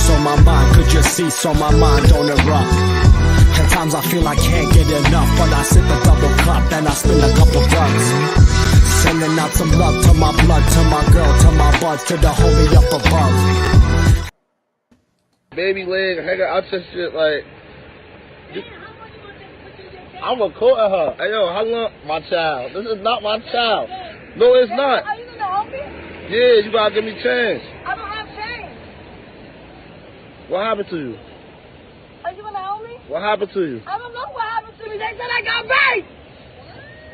peace on my mind. Could you cease on my mind, don't erupt. At times I feel I can't get enough, but I sip a double cup, then I spin a couple bucks. Sending out some love to my blood, to my girl, to my buds, to the homie up above. Baby leg, hang out your shit like. I'm recording her. Hey yo, how long? My child. This is not my child. No, it's not. Are you gonna help me? Yeah, you gotta give me change. I don't have change. What happened to you? Are you gonna help me? What happened to you? I don't know what happened to me. They said I got raped.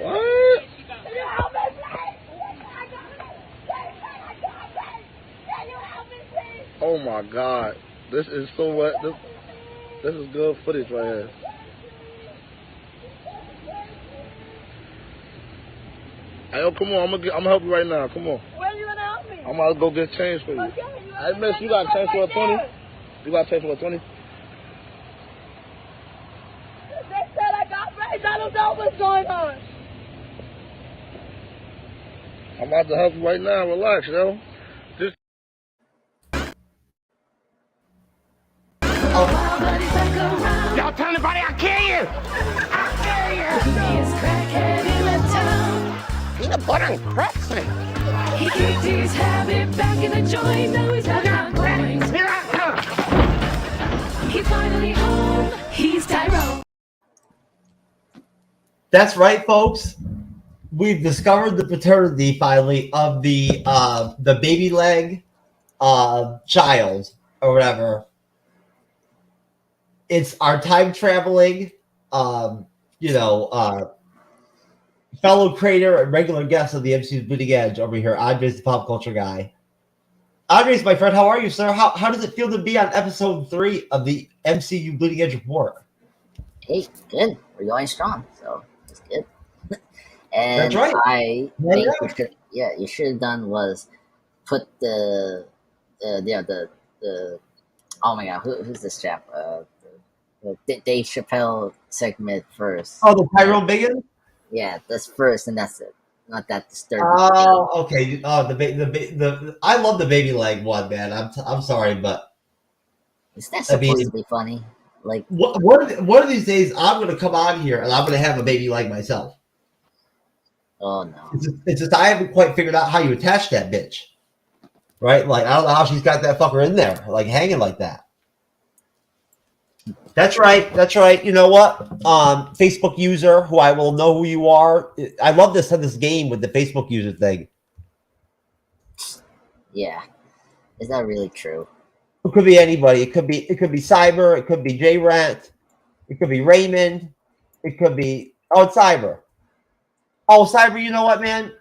What? Can you help me, please? They said I got raped. They said I got raped. Can you help me, please? Oh my God. This is so what? This is good footage right here. Hey, yo, come on, I'm gonna help you right now. Come on. Where are you gonna help me? I'm gonna go get change for you. Okay, Hey, miss, you got change for a 20? You got change for a 20? They said I got raped. I don't know what's going on. I'm about to help you right now. Relax, yo. Just. Y'all tell anybody I kill you! I kill you! He is crackhead in the town. Peanut butter and crapsney. He kicked his habit back in the joint. Now he's back on point. Here I come. He's finally home. He's Tyrone. That's right, folks. We've discovered the paternity finally of the baby leg child or whatever. It's our time traveling, fellow creator and regular guest of the MCU's Bleeding Edge over here. Audrey's the pop culture guy. Audrey's my friend. How are you, sir? How does it feel to be on episode 3 of the MCU Bleeding Edge report? Hey, good. We're going strong, so it's good. And that's right. I think you should have done was put the oh my God, who's this chap? The Dave Chappelle segment first. Oh, the Tyrone Biggin? Yeah, that's first, and that's it. Not that disturbing. Oh, okay. Oh, the I love the baby leg one, man. I'm sorry, but is that supposed to be funny? Like, one of these days, I'm going to come on here and I'm going to have a baby leg myself. Oh no! It's just I haven't quite figured out how you attach that bitch, right? Like I don't know how she's got that fucker in there, like hanging like that. That's right. You know what? Facebook user, who I will know who you are. I love this game with the Facebook user thing. Yeah, is that really true? It could be anybody. It could be Cyber. It could be J Rant. It could be Raymond. It could be it's Cyber. Oh, Cyber. You know what, man?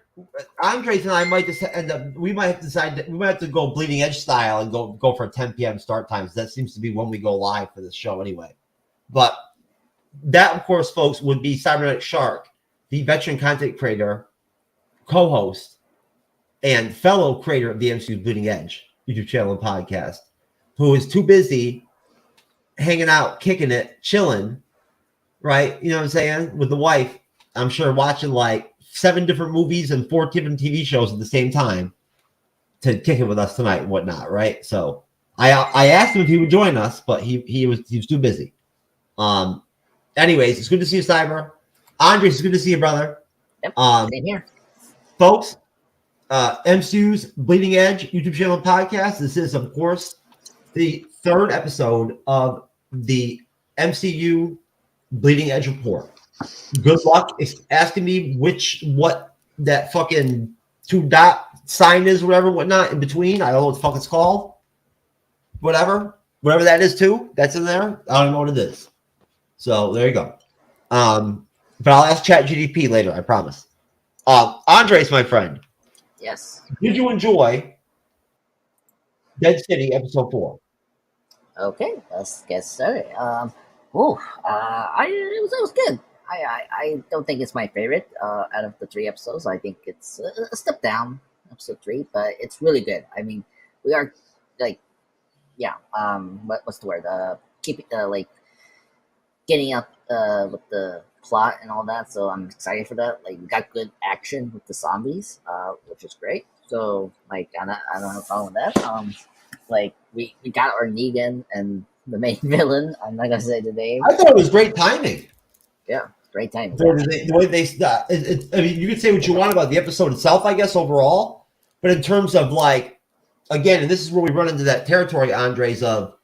Andres and I might just end up. We might have to decide that we might have to go Bleeding Edge style and go for 10 p.m. start times. That seems to be when we go live for this show anyway. But that, of course, folks, would be Cyberneticshark, the veteran content creator, co-host, and fellow creator of the MCU's Bleeding Edge YouTube channel and podcast, who is too busy hanging out, kicking it, chilling, right? You know what I'm saying? With the wife, I'm sure watching like 7 different movies and 4 different TV shows at the same time to kick it with us tonight and whatnot, right? So I asked him if he would join us, but he was too busy. Anyways, it's good to see you, Cyber. Andres, it's good to see you, brother. Yep, same here. Folks, MCU's Bleeding Edge YouTube channel and podcast. This is, of course, the 3rd episode of the MCU Bleeding Edge report. Good luck asking me what that fucking 2-dot sign is, whatnot in between. I don't know what the fuck it's called. Whatever that is too. That's in there. I don't know what it is. So there you go. But I'll ask ChatGPT later. I promise. Andres, my friend. Yes. Did you enjoy Dead City episode 4? Okay, let's get started. It was good. I don't think it's my favorite out of the 3 episodes. I think it's a step down, episode 3, but it's really good. I mean, we are like, what's the word? Keeping getting up with the plot and all that. So I'm excited for that. Like, we got good action with the zombies, which is great. So like, I don't have a problem with that. like we got our Negan and the main villain. I'm not gonna say the name. I thought it was great timing. Yeah, great timing. The way they, I mean, you can say what you want about the episode itself, I guess, overall, but in terms of like, again, and this is where we run into that territory, Andres, of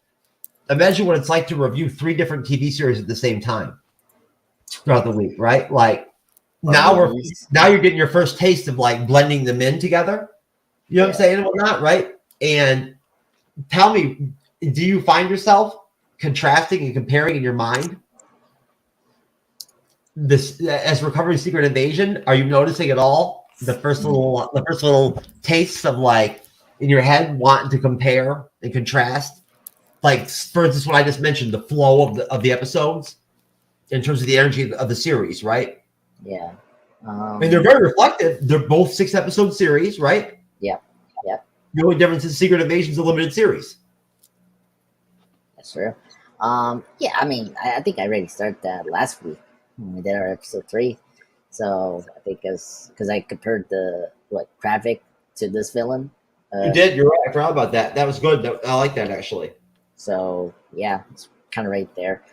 imagine what it's like to review 3 different TV series at the same time throughout the week, right? Like now you're getting your first taste of like blending them in together. You know what I'm saying and whatnot, right? And tell me, do you find yourself contrasting and comparing in your mind this as Recovery Secret Invasion? Are you noticing at all the first little tastes of like in your head wanting to compare and contrast? Like for instance, what I just mentioned, the flow of the episodes in terms of the energy of the series, right? Yeah. And they're very reflective. They're both 6-episode series, right? Yep. The only difference is Secret Invasion is a limited series. That's true. Yeah, I mean, I think I already started that last week when we did our episode 3. So I think because I compared the graphic to this villain. You did. You're right. I forgot about that. That was good. I like that actually. So yeah, it's kind of right there.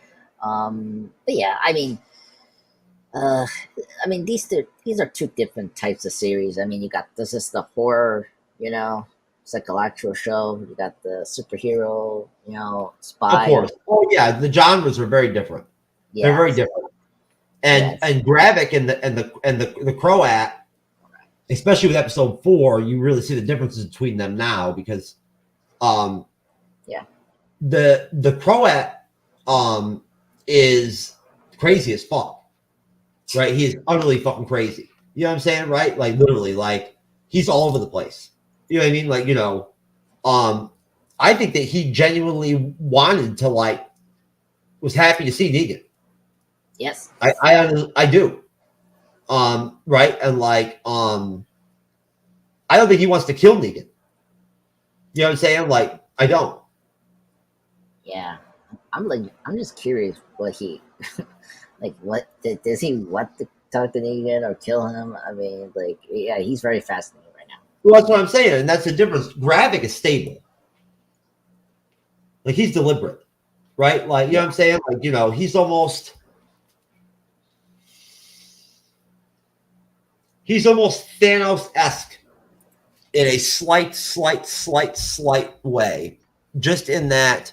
But yeah, I mean, these are 2 different types of series. I mean, this is the horror, psychological show. You got the superhero, spy. Of course. Oh yeah, the genres are very different. Yeah, they're very different. And Gravik and the Croat, especially with episode 4, you really see the differences between them now because, the Croat is crazy as fuck, right? He is utterly fucking crazy. You know what I'm saying, right? Like literally, like he's all over the place. You know what I mean? Like I think that he genuinely wanted to was happy to see Negan. Yes, I do. Right, and I don't think he wants to kill Negan. You know what I'm saying? Like I don't. Yeah, I'm just curious what he, what does he want to talk to Negan or kill him? I mean, he's very fascinating right now. Well, that's what I'm saying, and that's the difference. Gravik is stable. Like he's deliberate, right? Like you know what I'm saying? Like he's almost Thanos-esque in a slight way, just in that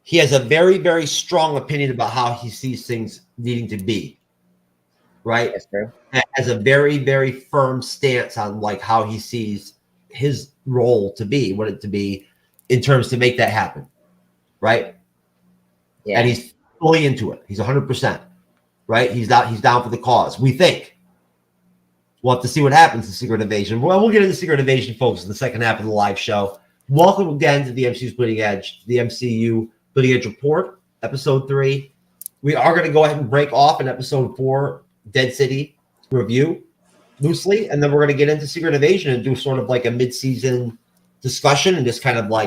he has a very, very strong opinion about how he sees things needing to be, right? That's true. Has a very, very firm stance on how he sees his role to be, what it to be, in terms to make that happen, right? Yeah. And he's fully into it. He's 100%, right? He's down for the cause. We think. We'll have to see what happens in Secret Invasion. Well, we'll get into Secret Invasion, folks, in the second half of the live show. Welcome again to the MCU's Bleeding Edge, the MCU Bleeding Edge Report, episode 3. We are going to go ahead and break off in episode 4, Dead City review, loosely, and then we're going to get into Secret Invasion and do sort of like a mid-season discussion and just kind of I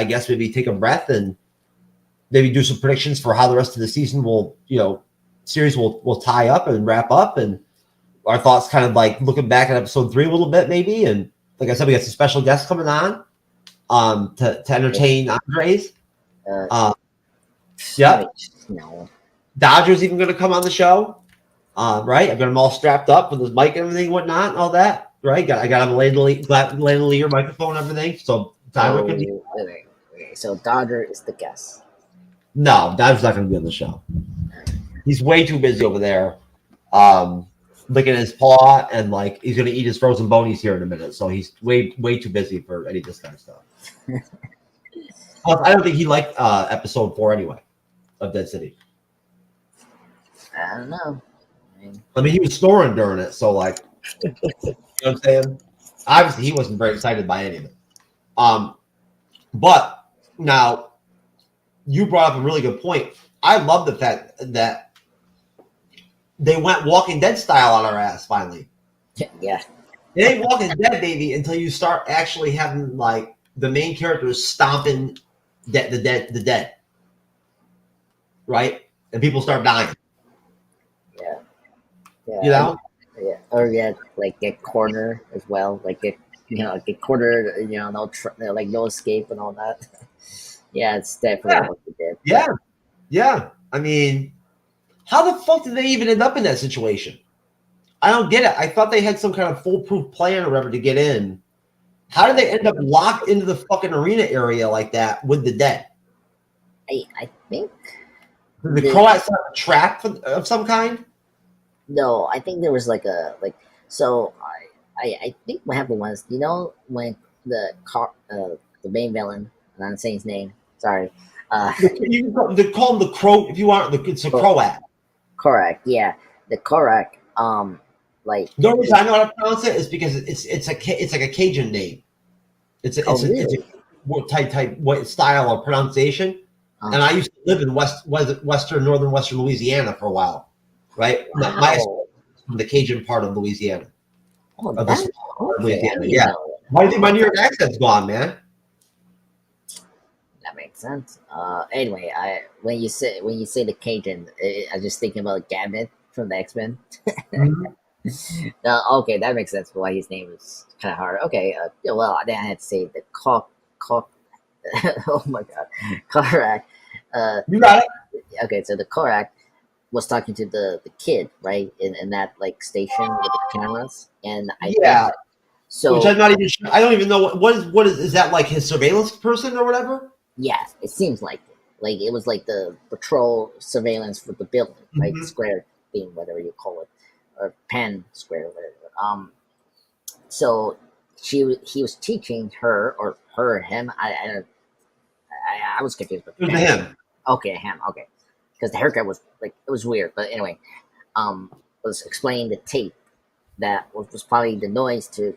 guess maybe take a breath and maybe do some predictions for how the rest of the season will, series will tie up and wrap up, and our thoughts kind of looking back at episode 3 a little bit maybe. And like I said, we got some special guests coming on to entertain Andres. No. Dodger's even going to come on the show, right? I've got him all strapped up with his mic and everything, whatnot, and all that, right? I got him laying microphone and everything, so Dodger can be. Okay, so Dodger is the guest. No, Dodger's not going to be on the show. He's way too busy over there, licking his paw, and he's going to eat his frozen bonies here in a minute. So he's way too busy for any of this kind of stuff. I don't think he liked episode 4 anyway of Dead City. I don't know. I mean, he was snoring during it, so you know what I'm saying? Obviously, he wasn't very excited by any of it. But now, you brought up a really good point. I love the fact that they went Walking Dead style on our ass finally. Yeah. It ain't Walking Dead, baby, until you start actually having the main characters stomping the dead, right? And people start dying. Yeah. You know? Yeah. Or get corner as well, like a quarter, like no escape and all that. Yeah, it's definitely what they did. Yeah. I mean, how the fuck did they even end up in that situation? I don't get it. I thought they had some kind of foolproof plan or whatever to get in. How did they end up locked into the fucking arena area like that with the dead? I think Did the Croats set up a trap of some kind? no, I think there was so I think what happened was when the main villain, I'm not saying his name, sorry. You can call him the Crow if you want. It's a Croat. Correct, yeah, the Korak. The only reason I know how to pronounce it is because it's like a Cajun name. It's a what type what style of pronunciation. And I used to live in northern western Louisiana for a while, right? Wow. My from the Cajun part of Louisiana. Louisiana. Yeah. Why do you think my New York accent's gone, man? That makes sense. Anyway, when you say the Cajun, I just thinking about Gambit from the X-Men. Okay, that makes sense for why his name is kind of hard. Okay, well, then I had to say the oh my god, Korak. You got it. Okay, so the Korak was talking to the kid, right, in that like station with the cameras, and which I'm not even sure. I don't even know what is that like his surveillance person or whatever? Yeah, it seems like it. Like it was like the patrol surveillance for the building, right? Square thing, whatever you call it, or pen square, whatever. So he was teaching her or him. I was confused. It was him. Okay, him. Okay, because the haircut was like it was weird. But anyway, was explaining the tape that was probably the noise to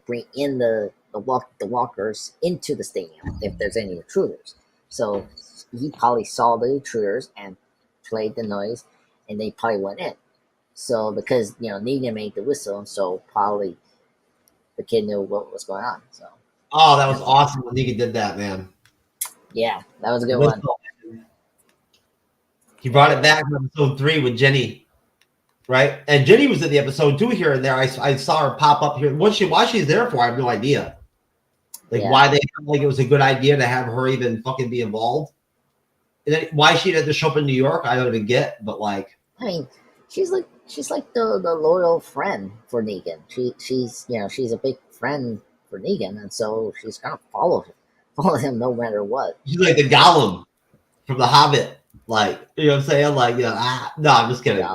bring in the walkers into the stadium if there's any intruders. So he probably saw the intruders and played the noise, and they probably went in. So because Negan made the whistle, so probably the kid knew what was going on. So that was awesome when Negan did that, man. Yeah, that was a good one. He brought it back in episode 3 with Jenny, right? And Jenny was in the episode 2 here and there. I saw her pop up here. Why she's there for, I have no idea. Why they felt like it was a good idea to have her even fucking be involved. And then why she had to show up in New York, I don't even get. But I mean, she's like the loyal friend for Negan. She's a big friend for Negan, and so she's gonna follow him no matter what. She's like the Gollum from The Hobbit. You know what I'm saying? No, I'm just kidding.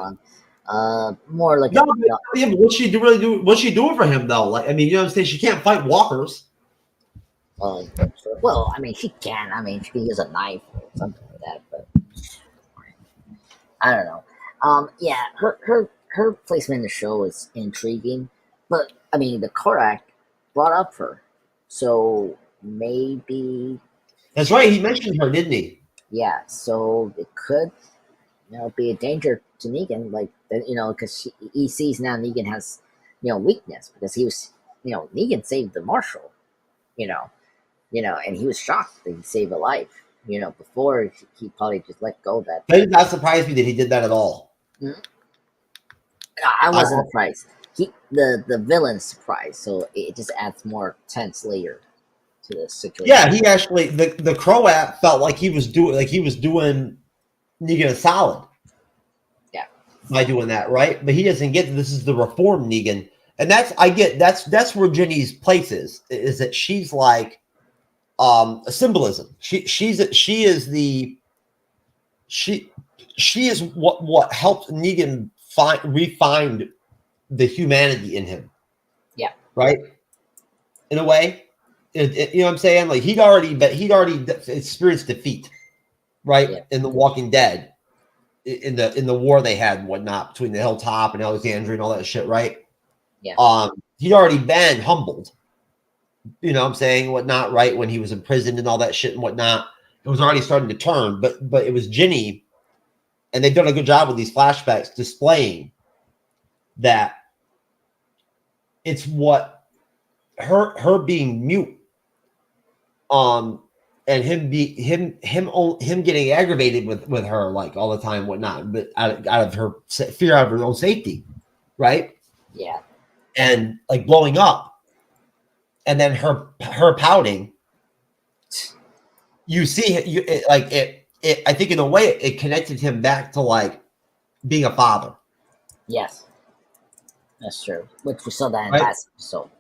More like but what's she doing for him though? You know what I'm saying? She can't fight walkers. Well, I mean, she can. I mean, she can use a knife or something like that. But I don't know. Yeah, her placement in the show is intriguing, but I mean, the Korak brought up her, so maybe. That's right. He mentioned her, didn't he? Yeah. So it could, be a danger to Negan, because he sees now Negan has, weakness because he was, Negan saved the marshal, and he was shocked that he saved a life. Before he probably just let go of that. That did not surprise me that he did that at all. Mm-hmm. I wasn't surprised. The villain's surprised, so it just adds more tense layer to the situation. Yeah, he actually the Croat felt like he was doing Negan a solid. Yeah, by doing that, right? But he doesn't get that this is the reformed Negan, and that's where Jenny's place is that she's like a symbolism. She is what helped Negan refine the humanity in him. Yeah. Right. In a way, you know what I'm saying? He'd already experienced defeat, right? Yeah. In The Walking Dead, in the war they had and whatnot between the Hilltop and Alexandria and all that shit, right? Yeah. He'd already been humbled. You know what I'm saying? Whatnot, right? When he was imprisoned and all that shit and whatnot, it was already starting to turn. But it was Ginny, and they've done a good job with these flashbacks displaying that it's what her being mute, and him getting aggravated with her all the time, whatnot, but out of her fear of her own safety, right? Yeah. And blowing up. and then her pouting, you see it, I think in a way it connected him back to like being a father. Yes, that's true. Which we saw that in Right. last episode.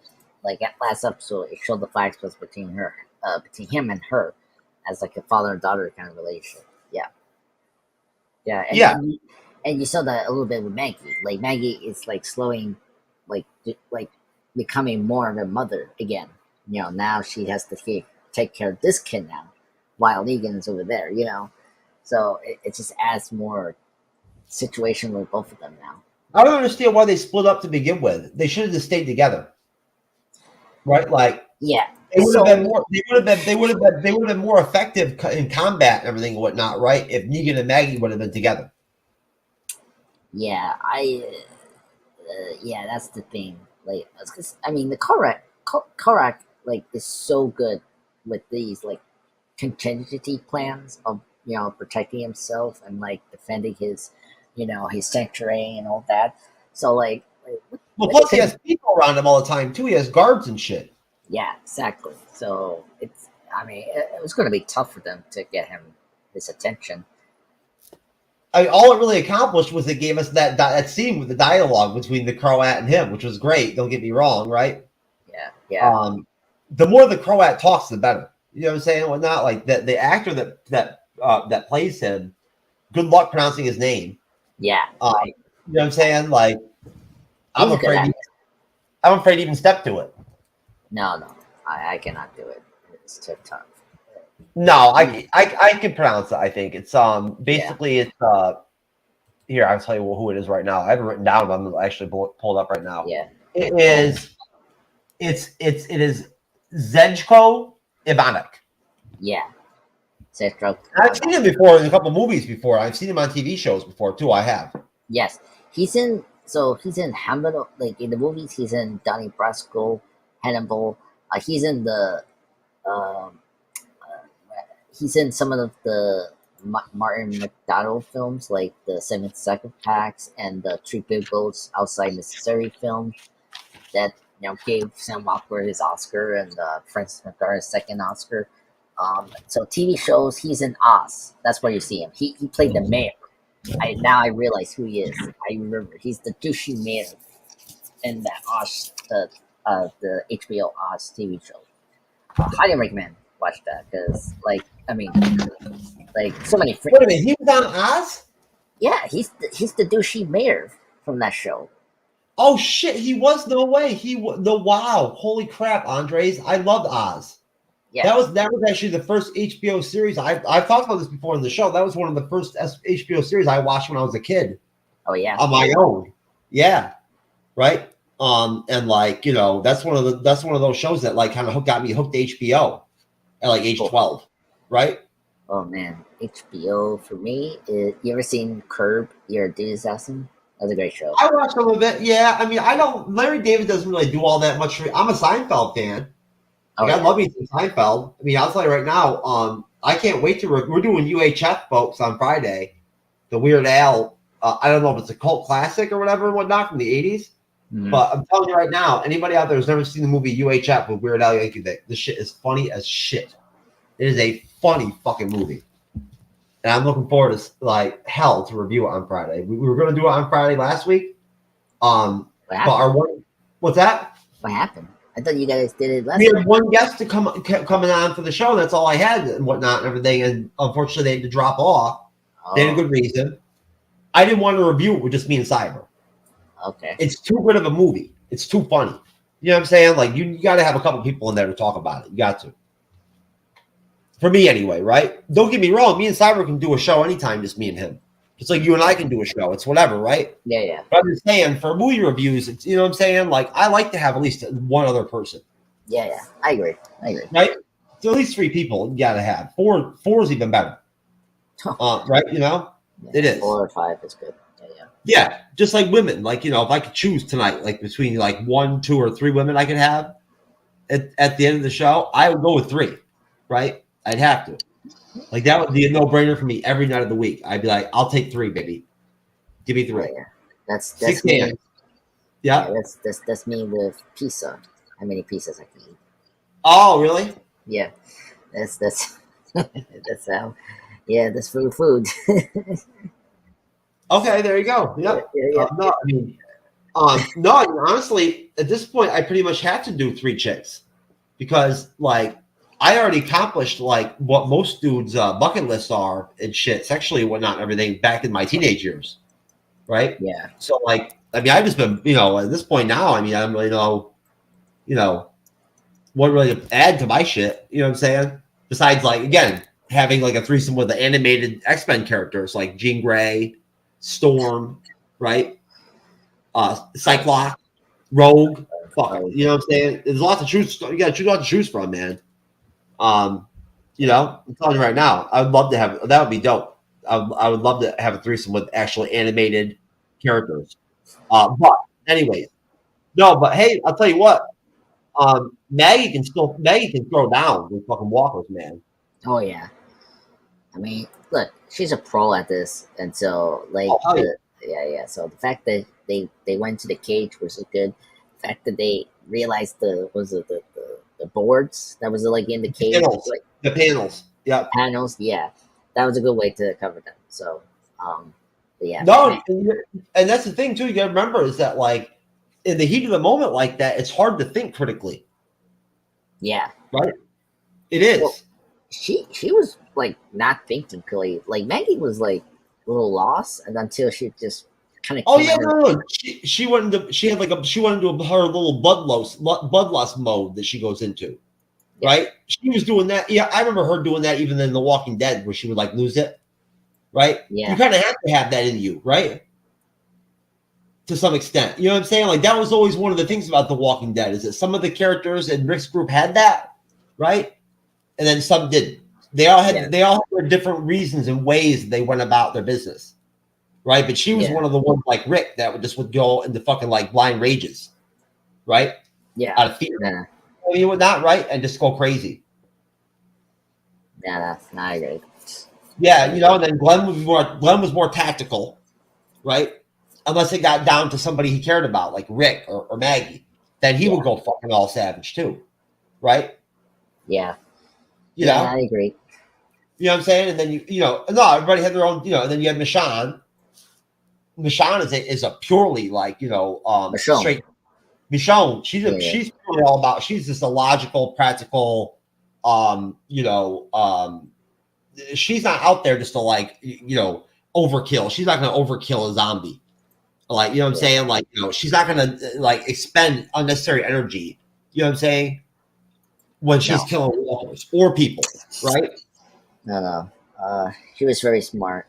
Like at last episode, it showed the flashbacks between him and her, as like a father and daughter kind of relationship. Yeah, yeah, Yeah. and you saw that a little bit with Maggie. Like Maggie is like slowing, like becoming more of a mother again. You know, now she has to take care of this kid now, while Negan's over there. You know, so it just adds more situation with both of them now. I don't understand why they split up to begin with. They should have just stayed together, right? Like, Yeah, it would have been more. They would have been more effective in combat and everything and whatnot, right? If Negan and Maggie would have been together. yeah, yeah, that's the thing. Like, 'cause, I mean, the Korak like is so good with these like contingency plans of protecting himself and like defending his his sanctuary and all that. So like Well, plus he has people around him all the time too. He has guards and shit. yeah, exactly. So it's it was going to be tough for them to get his attention. I mean, all it really accomplished was it gave us that scene with the dialogue between the Croat and him, which was great. Don't get me wrong, right? Yeah. The more the Croat talks, the better. You know what I'm saying? Whatnot like the actor that plays him. Good luck pronouncing his name. Yeah. You know what I'm saying? Like, I'm He's a good afraid. actor. I'm afraid to even step to it. No, I cannot do it. It's too tough. No, I can pronounce it. I think it's basically it's here. I'll tell you who it is right now. I have it written down, but I'm actually pulled up right now. Yeah. It is Zejko Ivanek. Yeah. Cedric. I've seen him before in a couple movies before. I've seen him on TV shows before too. I have. Yes, he's in Hannibal. Like in the movies, he's in Donnie Brasco, Hannibal. He's in the he's in some of the Martin McDonald films, like the Seven Psychopaths and the Three Billboards Outside Mississippi film that gave Sam Rockwell his Oscar and Francis McDormand his second Oscar. So TV shows, he's in Oz. That's where you see him. He played the mayor. Now I realize who he is. I remember he's the douchey mayor in that Oz, the HBO Oz TV show. Highly recommend watch that because, like so many. Wait a minute, he was on Oz? Yeah, he's the douchey mayor from that show. Oh shit, he was. No way. Wow, holy crap, Andres. I loved Oz. Yeah, That was actually the first HBO series. I've talked about this before in the show. That was one of the first HBO series I watched when I was a kid. Oh yeah, on my own. Yeah, right. And like that's one of those shows that like kind of got me hooked to HBO at like age 12, right? Oh man, HBO for me. You ever seen Curb Your Enthusiasm? That's a great show. I watched a little bit. Yeah, I mean, I don't. Larry David doesn't really do all that much. I'm a Seinfeld fan. Oh, I love me some Seinfeld. I mean, I'll tell you right now. I can't wait to. We're doing UHF, folks, on Friday. The Weird Al. I don't know if it's a cult classic or whatever and whatnot from the 80s. Mhm. But I'm telling you right now, anybody out there who's never seen the movie UHF with Weird Al Yankovic, this shit is funny as shit. It is a funny fucking movie. And I'm looking forward to like hell to review it on Friday. We were going to do it on Friday last week. But what's that? What happened? I thought you guys did it last We week. had one guest to coming on for the show. That's all I had and whatnot and everything. And unfortunately, they had to drop off. They had a good reason. I didn't want to review it with just me and Cyber. Okay. It's too good of a movie. It's too funny. You know what I'm saying? Like you got to have a couple people in there to talk about it. You got to. For me, anyway, right? Don't get me wrong. Me and Cyber can do a show anytime. Just me and him. Just like you and I can do a show. It's whatever, right? Yeah. But I'm just saying, for movie reviews, it's, you know what I'm saying? Like I like to have at least one other person. Yeah. I agree. Right? So at least 3 people you got to have. 4 is even better. Right? You know, it is 4 or 5 is good. Yeah. Yeah, just like women. Like, if I could choose tonight, like between like 1, 2, or 3 women I could have at the end of the show, I would go with 3, right? I'd have to. Like that would be a no-brainer for me every night of the week. I'd be like, I'll take 3, baby. Give me 3. Yeah. That's 6 me. hands. Yeah. That's me with pizza. How many pizzas I can eat? Oh, really? Yeah, that's that's how. Yeah, that's food. Okay, there you go. Yep. Yeah. No, I mean, no. I mean, honestly, at this point, I pretty much had to do 3 chicks because, like, I already accomplished like what most dudes' bucket lists are and shit, sexually and whatnot, and everything back in my teenage years, right? Yeah. So, like, I mean, I've just been, at this point now. I mean, I don't really know, what really to add to my shit. You know what I'm saying? Besides, like, again, having like a threesome with the animated X-Men characters like Jean Grey, Storm, right? Cyclops, Rogue. Fuck, you know what I'm saying? There's lots to choose. You got to choose from, man. I'm telling you right now, I would love to have. That would be dope. I would love to have a threesome with actually animated characters. But anyways, no. But hey, I'll tell you what. Maggie can throw down with fucking walkers, man. Oh yeah. I mean, look, she's a pro at this, and so like, yeah. So the fact that they went to the cage was good. The fact that they realized the boards that was like in the cage, the panels, yeah, that was a good way to cover them. So, yeah. No, and that's the thing too. You got to remember is that like in the heat of the moment like that, it's hard to think critically. Yeah, right. It is. Well, she was like not thinking clearly. Like Maggie was like a little lost, and until she just kind of. Oh yeah, no. She went into she went into her little bloodlust mode that she goes into, right? She was doing that. Yeah, I remember her doing that even in The Walking Dead, where she would like lose it, right? Yeah, you kind of have to have that in you, right? To some extent, you know what I'm saying? Like that was always one of the things about The Walking Dead is that some of the characters in Rick's group had that, right? And then some didn't. They all had their different reasons and ways they went about their business, right? But she was one of the ones like Rick that would go into fucking like blind rages, right? Yeah, out of fear. I mean, would not right and just go crazy. Yeah, that's not good. Yeah, and then Glenn was more tactical, right? Unless it got down to somebody he cared about, like Rick or Maggie, then he would go fucking all savage too, right? Yeah. You know, I agree. You know what I'm saying? And then no, everybody had their own, and then you have Michonne. Michonne is a purely like, straight Michonne. She's purely all about. She's just a logical, practical. She's not out there just to like, overkill. She's not going to overkill a zombie. Like, you know what I'm saying? Like, she's not going to like expend unnecessary energy. You know what I'm saying? When she's killing walkers or people, right? No. She was very smart.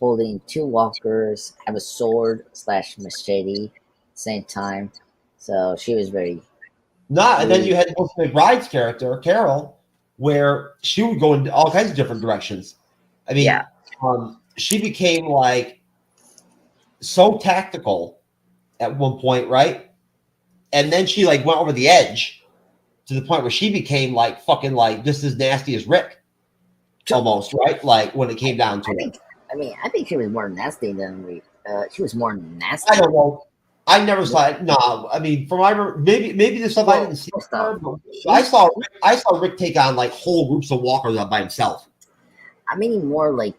Holding 2 walkers, have a sword / machete same time. So she was very. And then you had McBride's character, Carol, where she would go in all kinds of different directions. I mean, she became like so tactical at one point, right? And then she like went over the edge to the point where she became like fucking like just as nasty as Rick, almost, right? Like when it came down to it. I think she was more nasty than we. She was more nasty. I don't know. I never saw it. No, I mean, maybe the stuff I didn't see. I saw Rick take on like whole groups of walkers by himself. I mean, more like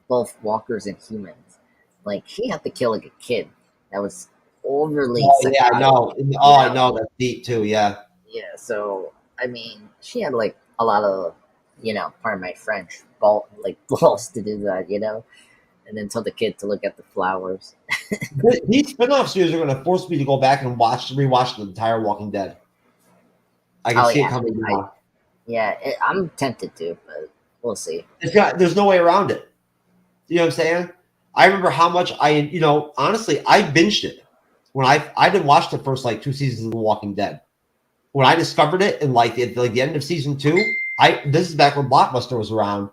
both walkers and humans. Like she had to kill like a kid. That was overly. Oh yeah, I know. I know that's deep too. Yeah. Yeah. So I mean, she had like a lot of, pardon my French, balls to do that, and then tell the kid to look at the flowers. These spin-off series are going to force me to go back and rewatch the entire Walking Dead. I can see it coming down. I'm tempted to, but we'll see. There's no way around it. You know what I'm saying? I remember how much honestly, I binged it when I didn't watch the first like 2 seasons of The Walking Dead. When I discovered it in like the end of season 2, this is back when Blockbuster was around.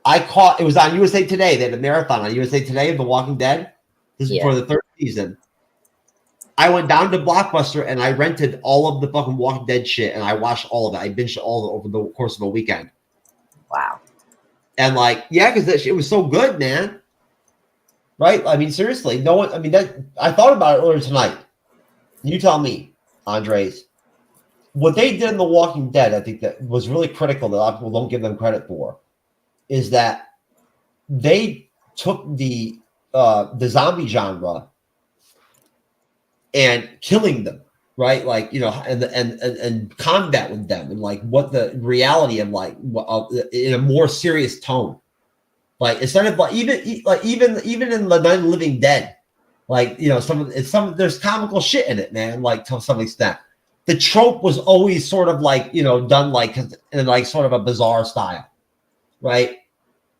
It was on USA Today. They had a marathon on USA Today of The Walking Dead. This is for the 3rd season. I went down to Blockbuster and I rented all of the fucking Walking Dead shit and I watched all of it. I binged all of it over the course of a weekend. Wow. And like, because that shit was so good, man. Right? I mean, seriously, no one. I mean, I thought about it earlier tonight. You tell me, Andres. what they did in The Walking Dead, I think that was really critical that a lot of people don't give them credit for, is that they took the zombie and killing them, right? Like, you know, and combat with them, and like what the reality of like in a more serious tone. Like instead of like even in the Night of the Living Dead, like, you know, there's comical shit in it, man. Like to some extent, the trope was always sort of like, you know, done like in like sort of a bizarre style, right?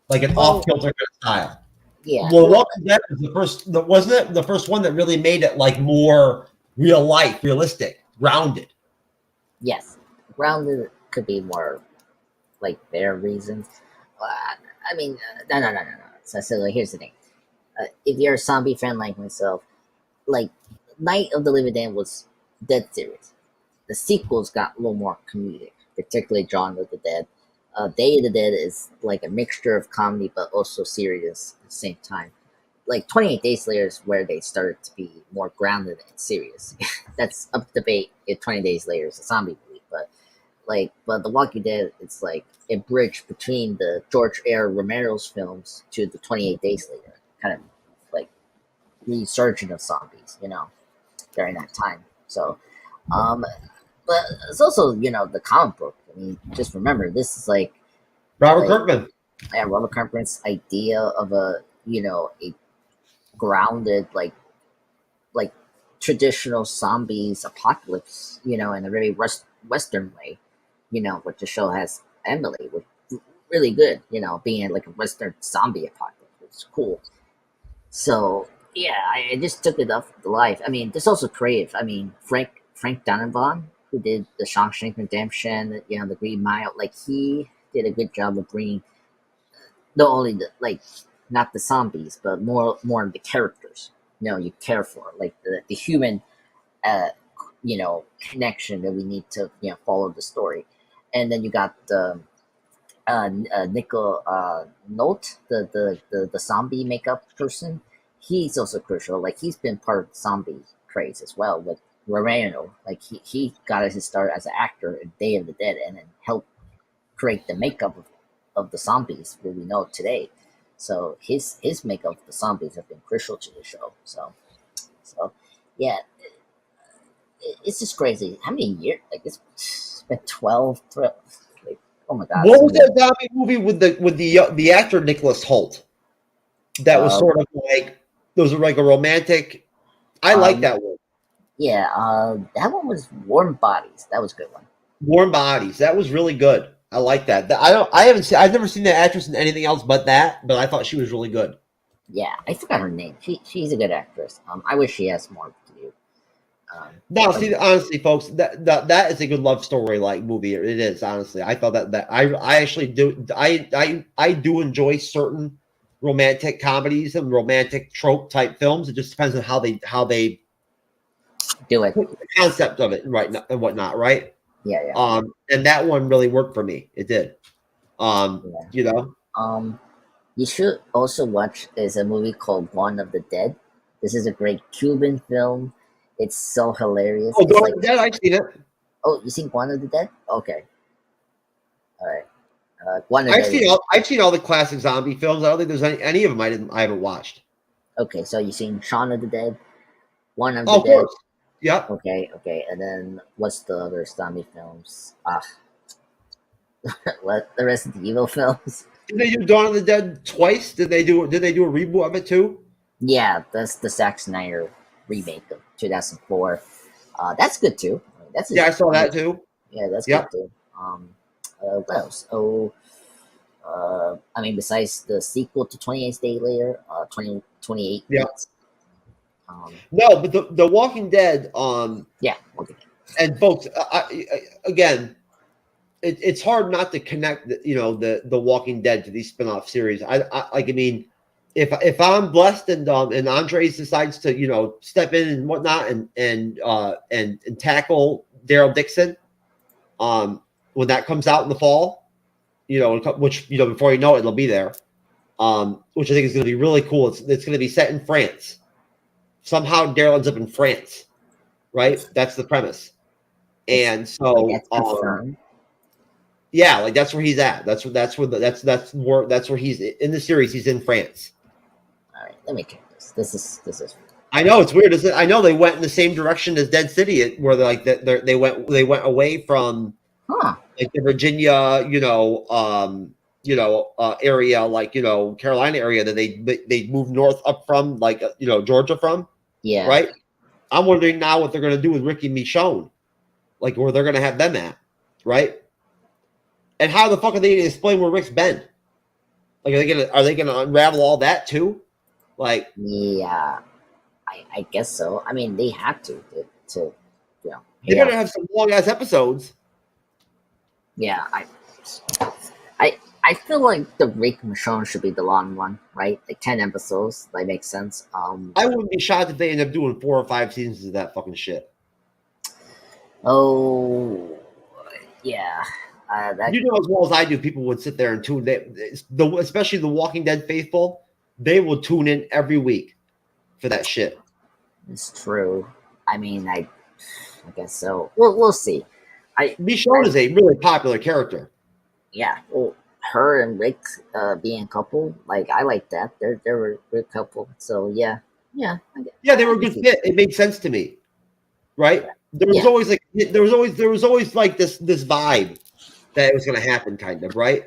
Like an off-kilter style. Yeah. Well, Walking Dead was wasn't it the first one that really made it like more real life, realistic, grounded. Yes, grounded could be more like their reasons. I mean, no. So like, here's the thing: if you're a zombie fan like myself, like Night of the Living Dead was dead serious. The sequels got a little more comedic, particularly Dawn of the Dead. Day of the Dead is like a mixture of comedy but also serious at the same time. Like 28 Days Later is where they started to be more grounded and serious. That's up to debate if 20 Days Later is a zombie movie, but The Walking Dead, it's like a bridge between the George R. Romero's films to the 28 Days Later, kind of like resurgence of zombies, you know, during that time. So, but it's also, you know, the comic book. I mean, just remember, this is like Robert Kirkman. Yeah, Robert Kirkman's idea of a grounded, like traditional zombies apocalypse, you know, in a very Western way, you know, which the show has Emily, was really good, you know, being like a Western zombie apocalypse, which is cool. So yeah, I just took it off the life. I mean, there's also creative. I mean, Frank Darabont, who did the Shawshank Redemption, you know, the Green Mile, like he did a good job of bringing not only the not the zombies, but more of the characters, you know, you care for, like the human, you know, connection that we need to, you know, follow the story. And then you got Nickel Note, the zombie makeup person. He's also crucial. Like he's been part of the zombie craze as well with Romero. Like he got his start as an actor in Day of the Dead, and then helped create the makeup of the zombies that we know today. So his makeup of the zombies have been crucial to the show. So yeah, it's just crazy. How many years? Like it's been 12. Like, oh my god! What was that zombie movie with the actor Nicholas Hoult? That was sort of like those are like a romantic. I like that one. Yeah, that one was Warm Bodies. That was a good one. Warm Bodies. That was really good. I like that. I've never seen that actress in anything else but that, but I thought she was really good. Yeah, I forgot her name. She's a good actress. I wish she has more to do. Honestly, folks, that is a good love story like movie. It is, honestly. I thought that I actually do. I do enjoy certain romantic comedies and romantic trope type films. It just depends on how they do it. The concept of it, right, and whatnot, right? Yeah. And that one really worked for me. It did. You know. You should also watch. There's a movie called One of the Dead. This is a great Cuban film. It's so hilarious. Oh, Dawn of the Dead, I've seen it. Oh, you seen One of the Dead? Okay. All right. I've seen all the classic zombie films. I don't think there's any of them I haven't watched. Okay, so you've seen Shaun of the Dead, One of the Of Dead. course. Yeah. Okay. And then what's the other zombie films? What the Resident Evil films? Did they do Dawn of the Dead twice? Did they do a reboot of it too? Yeah, that's the Zack Snyder remake of 2004. That's good too. I saw that too. Yeah, that's good too. What else? I mean, besides the sequel to 28 Days Later, 28. Yeah. No, but the Walking Dead. Yeah. Okay. And folks, again, it's hard not to connect, the Walking Dead to these spin-off series. I mean, if I'm blessed and Andres decides to step in and whatnot and tackle Daryl Dixon, when that comes out in the fall, which before you know it, it'll be there, which I think is going to be really cool. It's going to be set in France. Somehow Daryl ends up in France, right? That's the premise. And so, That's confirmed. yeah, like that's where he's at. That's where he's in the series. He's in France. All right, let me check this. This is. I know it's weird. I know they went in the same direction as Dead City, where they went away from like the Virginia, area, like Carolina area that they moved north up from, like Georgia from. Yeah. Right. I'm wondering now what they're going to do with Ricky and Michonne, like where they're going to have them at, right? And how the fuck are they going to explain where Rick's been? Like, are they gonna unravel all that too? Like, yeah, I guess so. I mean, they have to they better have some long ass episodes. Yeah, I feel like the Rick Michonne should be the long one, right? Like 10 episodes, that makes sense. I wouldn't be shocked if they end up doing 4 or 5 seasons of that fucking shit. Oh, yeah. You know as well as I do, people would sit there and tune in. Especially the Walking Dead faithful, they will tune in every week for that shit. It's true. I mean, I guess so. We'll see. Michonne is a really popular character. Yeah. Well, her and Rick being a couple, like I like that. They were a good couple. So yeah. Yeah, they were a good fit. It made sense to me, right? There was always like this vibe that it was going to happen, kind of, right?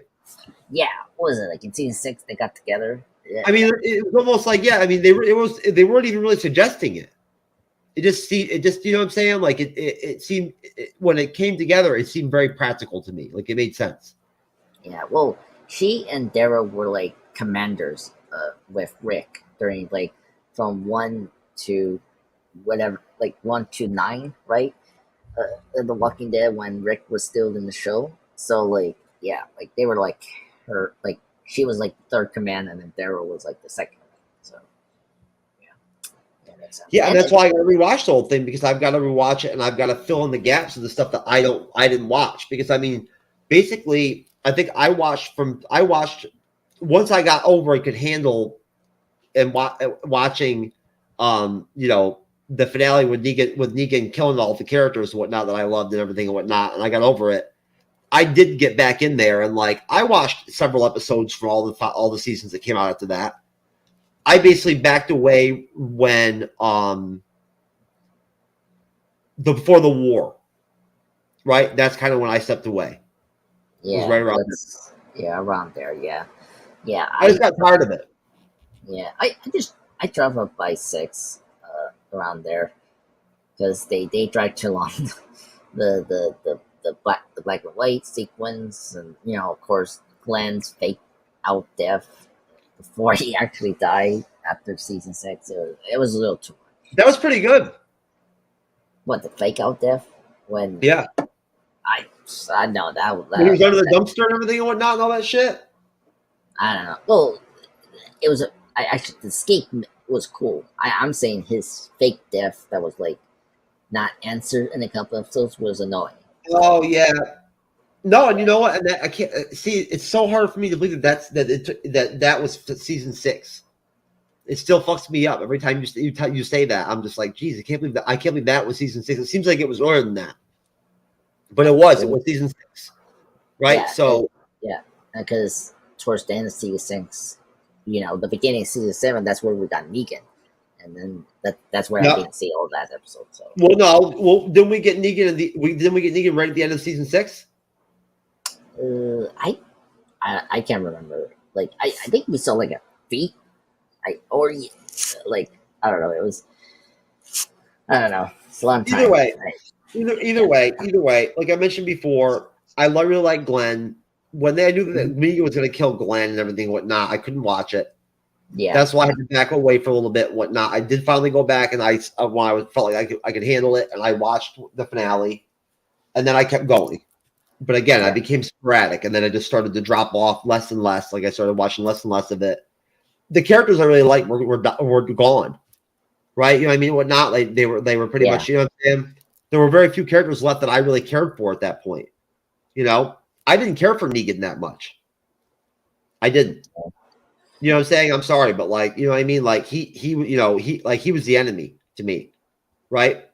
Yeah. What was it like in season 6? They got together. Yeah. I mean, it was almost like they weren't even really suggesting it. It just you know what I'm saying? Like it seemed when it came together, it seemed very practical to me. Like it made sense. Yeah. Well, she and Daryl were like commanders with Rick during like from 1 to whatever, like 1 to 9, right? The Walking Dead when Rick was still in the show. So like yeah, like they were like her, like she was like the third command, and then Daryl was like the second. So yeah, makes sense. Yeah, and that's why I got to rewatch the whole thing, because I've got to rewatch it and I've got to fill in the gaps of the stuff that I didn't watch. Because I mean, basically, I think I watched once I got over I could handle and watching, the finale with Negan killing all the characters and whatnot that I loved and everything and whatnot, and I got over it. I did get back in there, and like I watched several episodes from all the seasons that came out after that. I basically backed away when before the war, right? That's kind of when I stepped away. Yeah, it was right around around there. Yeah. I just got tired of it. Yeah, I drove up by 6 around there because they dragged too long. the black and white sequence, and of course Glenn's fake out death before he actually died after season 6. It was a little too much. That was pretty good. What, the fake out death? When I know that when he was under the dumpster and everything and whatnot and all that shit. I don't know. Well, it was actually the escape was cool. I'm saying his fake death that was like not answered in a couple episodes was annoying. Oh yeah, no, and you know what? And I can't see. It's so hard for me to believe that was season 6. It still fucks me up every time you say that. I'm just like, geez, I can't believe that. I can't believe that was season 6. It seems like it was earlier than that, but it was. It was season 6, right? Yeah, because towards the end of season 6, the beginning of season 7, that's where we got Negan. And then that's where I didn't see all that episode. So didn't we get Negan right at the end of season 6? I can't remember. Like I think we saw like a feet, I don't know. It was I don't know. It's a long time. Either way. Like I mentioned before, I really like Glenn. When I knew that Negan was going to kill Glenn and everything and whatnot, I couldn't watch it. Yeah, that's why I had to back away for a little bit and whatnot. I did finally go back, and when I felt like I could handle it, and I watched the finale, and then I kept going. But again, I became sporadic, and then I just started to drop off less and less. Like I started watching less and less of it. The characters I really liked were gone, right? You know what I mean? Whatnot, like they were pretty much. You know what I'm saying? There were very few characters left that I really cared for at that point. I didn't care for Negan that much. I didn't. You know what I'm saying? I'm sorry, but like, you know what I mean? Like he was the enemy to me, right?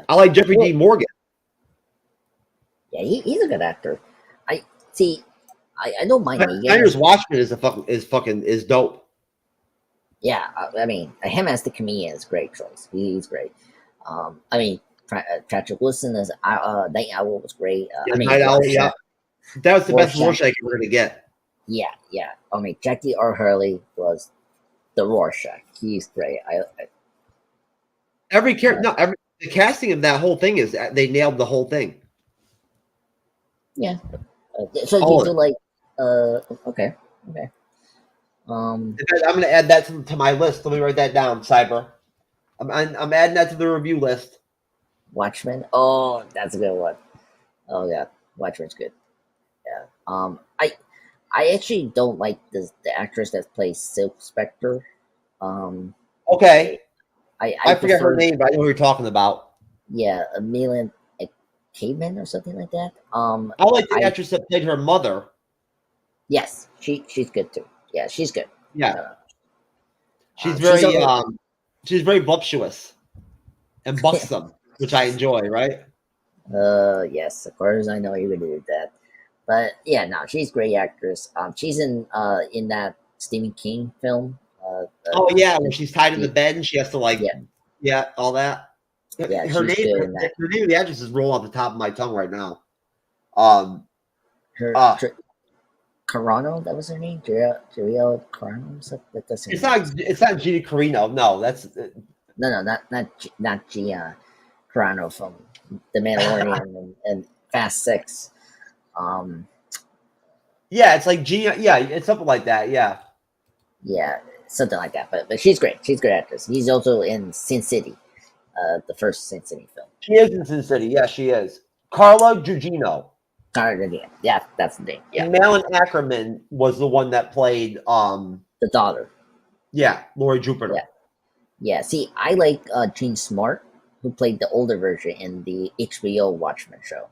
I like Jeffrey Dean Morgan. Yeah, he's a good actor. I see. I don't mind Negan. Snyder's Watchmen is dope. Yeah, I mean, him as the comedian is a great choice. He's great. I mean, Patrick Wilson as Night Owl was great. Yeah, I mean, Night Owl, yeah. That was the best Rorschach. Rorschach we're gonna get. Yeah. I mean, Jackie R. Hurley was the Rorschach. He's great. Every character, the casting of that whole thing is they nailed the whole thing. Yeah. So you do like? Okay. I'm gonna add that to my list. Let me write that down, Cyber. I'm adding that to the review list. Watchmen. Oh, that's a good one. Oh yeah, Watchmen's good. Yeah. I actually don't like the actress that plays Silk Spectre. Okay. I forget her name, but I know who you're talking about. Yeah, Amelia Caveman or something like that. I like the actress that played her mother. Yes, she's good too. Yeah, she's good. Yeah. She's very voluptuous and buxom, which I enjoy, right? Yes, of course I know you're gonna do that. But yeah, no, she's a great actress. She's in that Stephen King film. When she's tied in the bed and she has to all that. Yeah, her she's name good in that. Her name of the actress is rolling off the top of my tongue right now. Carano, that was her name. Jiria Carano. It's not Gina Carino. No, that's not Gia Carano from The Mandalorian and Fast 6. Yeah, it's like Gina. Yeah, it's something like that. Yeah. Yeah, something like that. But she's great. She's a great actress. He's also in Sin City, the first Sin City film. She is in Sin City. Yeah, she is. Carla Gugino. Yeah, that's the name. Yeah. Malin Ackerman was the one that played the daughter. Yeah, Lori Jupiter. Yeah. See, I like Jean Smart, who played the older version in the HBO Watchmen show.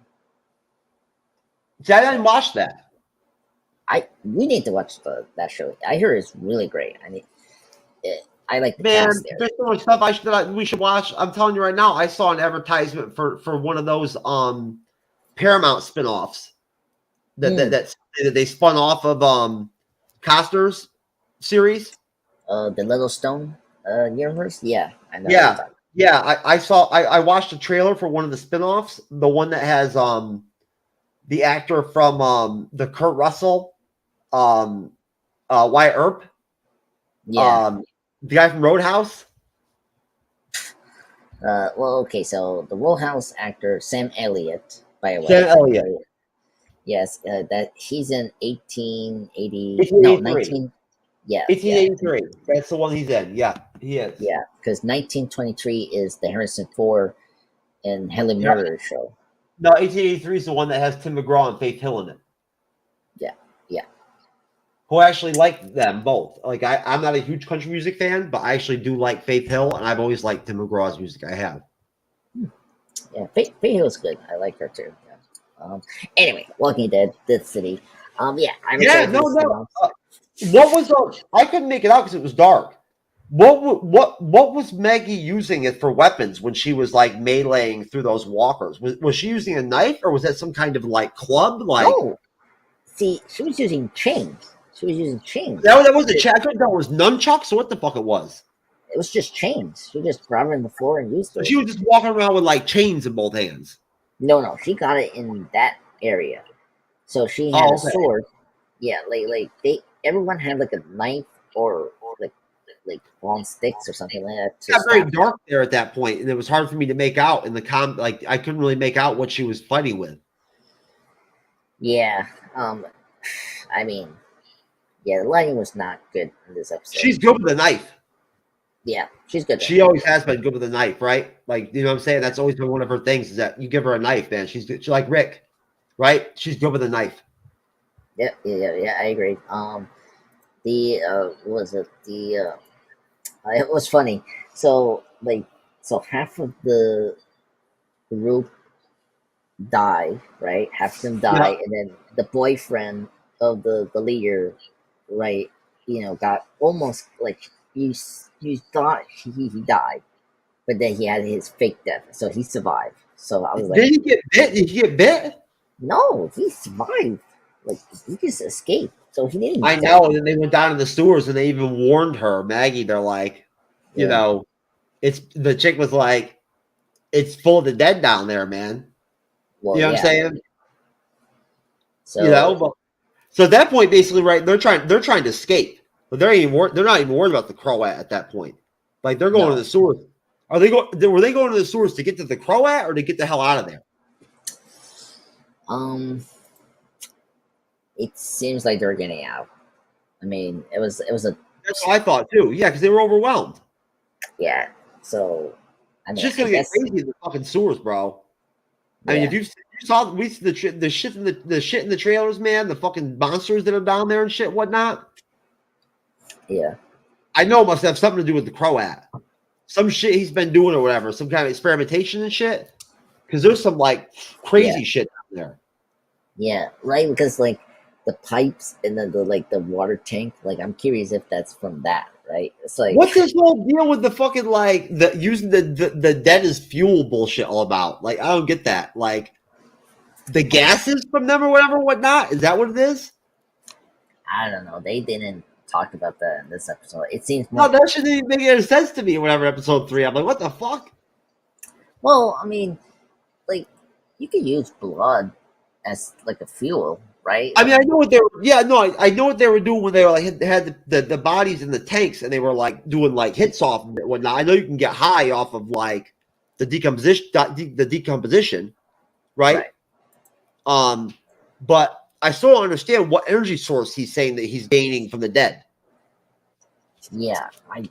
See, I didn't watch that. We need to watch that show. I hear it's really great. I like the cast there. There's so much stuff we should watch. I'm telling you right now, I saw an advertisement for one of those Paramount spinoffs that they spun off of Costner's series. The Yellowstone universe. Yeah, I know. Yeah. I watched a trailer for one of the spinoffs, the one that has the actor from the Kurt Russell, Wyatt Earp, the guy from Roadhouse. Okay, so the Roadhouse actor Sam Elliott, by the way. Sam Elliott. Yes, that he's in 1880. 1883. Yeah, 1883. That's the one he's in. Yeah, he is. Yeah, because 1923 is the Harrison Ford and Helen Mirren show. No, 1883 is the one that has Tim McGraw and Faith Hill in it. Yeah. Who actually like them both. Like I'm not a huge country music fan, but I actually do like Faith Hill, and I've always liked Tim McGraw's music. I have. Yeah, Faith Hill's good. I like her too. Yeah. Anyway, Walking Dead, Dead City. What was I couldn't make it out because it was dark. What was Maggie using it for weapons when she was like meleeing through those walkers? Was she using a knife or was that some kind of like club? Like, no. See, she was using chains. That was a chain. I thought that was nunchucks or what the fuck it was. It was just chains. She just grabbed it in the floor and used it. She was just walking around with like chains in both hands. No, she got it in that area. So she had a sword. Yeah, everyone had like a knife or like long sticks or something like that. It got very dark there at that point, and it was hard for me to make out in the like I couldn't really make out what she was fighting with. Yeah, I mean, the lighting was not good in this episode. She's good with a knife. Yeah, she's good. She always has been good with a knife, right? Like, you know what I'm saying? That's always been one of her things is that you give her a knife, man. She's like Rick, right? She's good with a knife. Yeah, I agree. It was funny. So half of the group die, right? Half of them die, and then the boyfriend of the leader, right? Got almost like you thought he died, but then he had his fake death, so he survived. So I was like, Did he get bit? No, he survived. Like he just escaped, so he didn't. I know. And then they went down in the sewers, and they even warned her, Maggie. They're like, you Yeah. know, it's the chick was like, it's full of the dead down there, man. Well, You know what I'm saying? So You know, but so at that point, basically, right? They're trying to escape, but they're not even worried about the Croat at that point. Like they're going No. to the sewers. Are they go? Were they going to the sewers to get to the Croat or to get the hell out of there? It seems like they're getting out. I mean, it was a That's what I thought too. Yeah, because they were overwhelmed. yeah. So I mean, It's just gonna I get guess, crazy in the fucking sewers, bro. I mean, if you saw the shit in the shit in the trailers, man, the fucking monsters that are down there and shit, whatnot. yeah. I know it must have something to do with the Croat. Some shit he's been doing or whatever, some kind of experimentation and shit. Because there's some like crazy shit down there. Yeah, right. Because like the pipes and the water tank. Like I'm curious if that's from that. Right. It's like What's this whole deal with the fucking like the using the dead as fuel bullshit all about? Like I don't get that. Like the gases from them or whatever, whatnot. Is that what it is? I don't know. They didn't talk about that in this episode. It seems more. No, that shouldn't even make any sense to me. Whatever episode 3, I'm like, what the fuck? Well, I mean, like you could use blood as like a fuel, right? I mean, I know what they were. Yeah, no, I know what they were doing when they were like had the bodies in the tanks and they were like doing like hits off and whatnot. I know you can get high off of like the decomposition, right? But I still don't understand what energy source he's saying that he's gaining from the dead. Yeah, I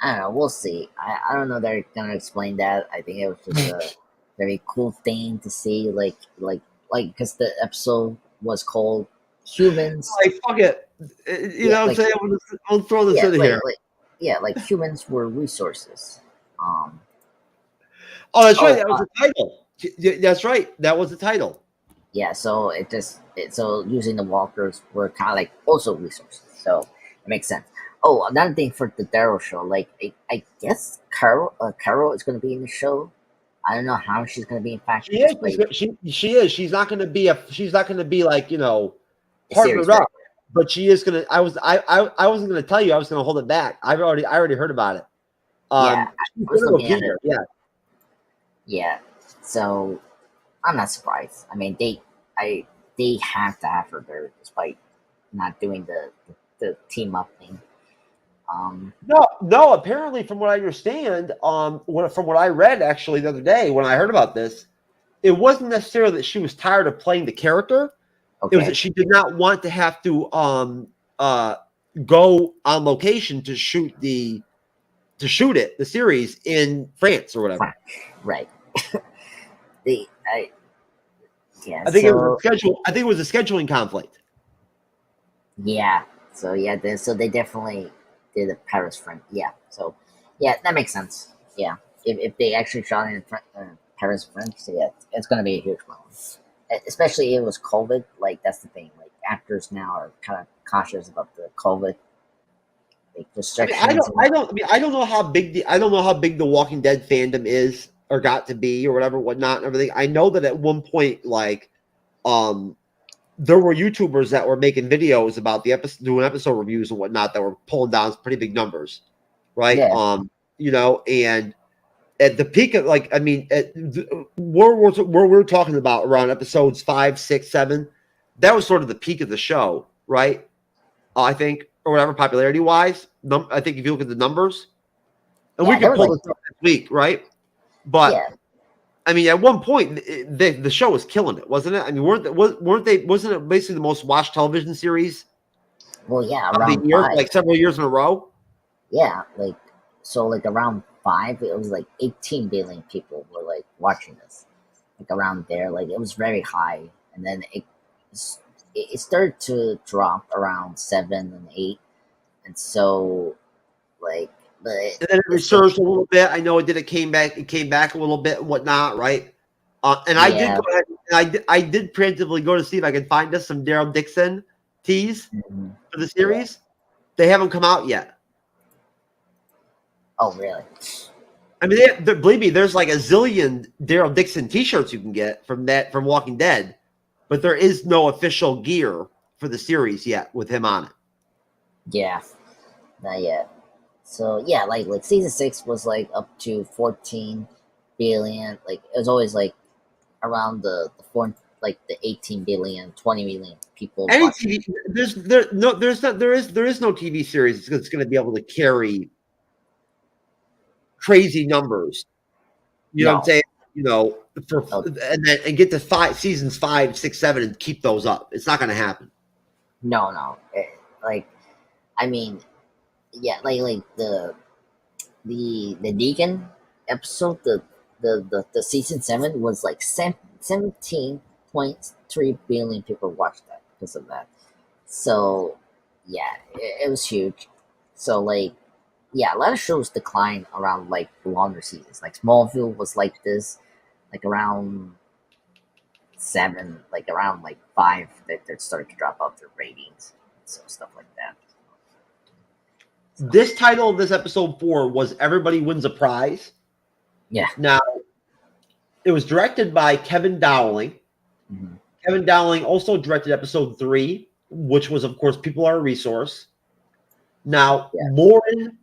don't know. We'll see. I don't know. They're gonna explain that. I think it was just a very cool thing to see. Like because the episode was called Humans. Like fuck it, you know what I'm saying? I'll throw this in here. Like humans were resources. Oh, that's right. That was the title. That's right. That was the title. Yeah, so so using the walkers were kind of like also resources, so it makes sense. Oh, another thing for the Daryl show, like I guess Carol is going to be in the show. I don't know how she's going to be in fact. She is. She's not going to be like partnered up, but she is going to. I wasn't going to tell you. I was going to hold it back. I already heard about it. Yeah, I was looking at it. Yeah. Yeah. So I'm not surprised. I mean, they have to have her there despite not doing the team up thing. No. Apparently, from what I understand, from what I read actually the other day when I heard about this, it wasn't necessarily that she was tired of playing the character. Okay. It was that she did not want to have to go on location to shoot the series in France or whatever. Right. I think it was a scheduling conflict. Yeah. So so they definitely did a Paris front. Yeah. So yeah, that makes sense. Yeah. If they actually shot in Paris front, so yeah, it's gonna be a huge moment. Especially if it was COVID. Like that's the thing. Like actors now are kind of cautious about the COVID. Like restrictions. I don't know how big the Walking Dead fandom is or got to be or whatever, whatnot and everything. I know that at one point, like, there were YouTubers that were making videos about the episode, doing episode reviews and whatnot that were pulling down pretty big numbers, right? Yeah. And at the peak of where we're talking about around episodes 5, 6, 7, that was sort of the peak of the show, right? I think, or whatever, popularity wise. I think if you look at the numbers, and we can pull this up this week, right? But I mean, at one point, the show was killing it, wasn't it? I mean, wasn't it basically the most watched television series? Well, yeah, around the year, like several years in a row. Yeah, like around 5, it was like 18 billion people were like watching this, like around there. Like it was very high, and then it started to drop around 7 and 8, and so like. But and then it resurged a little bit. I know it did. It came back a little bit and whatnot, right? And I did go ahead and I did preemptively go to see if I could find us some Daryl Dixon teas for the series. They haven't come out yet. Oh, really? I mean, believe me, there's like a zillion Daryl Dixon T-shirts you can get from Walking Dead, but there is no official gear for the series yet with him on it. Yeah, not yet. So yeah, like season 6 was like up to 14 billion. Like it was always like around the 18 billion, 20 million people. Any watching. TV, there is no TV series that's going to be able to carry crazy numbers. You know what I'm saying? You know, and get to seasons 5, 6, 7 and keep those up. It's not going to happen. No. I mean, yeah, like the Negan episode, the season 7 was like 17.3 billion people watched that because of that. So yeah, it was huge. So like, yeah, a lot of shows decline around like the longer seasons. Like Smallville was like this, like around 7, like around like 5 that started to drop off their ratings, so stuff like that. This title of this episode 4 was Everybody Wins a Prize. Yeah. Now, it was directed by Kevin Dowling. Mm-hmm. Kevin Dowling also directed episode 3, which was, of course, People Are a Resource. Now, yeah. Lauren,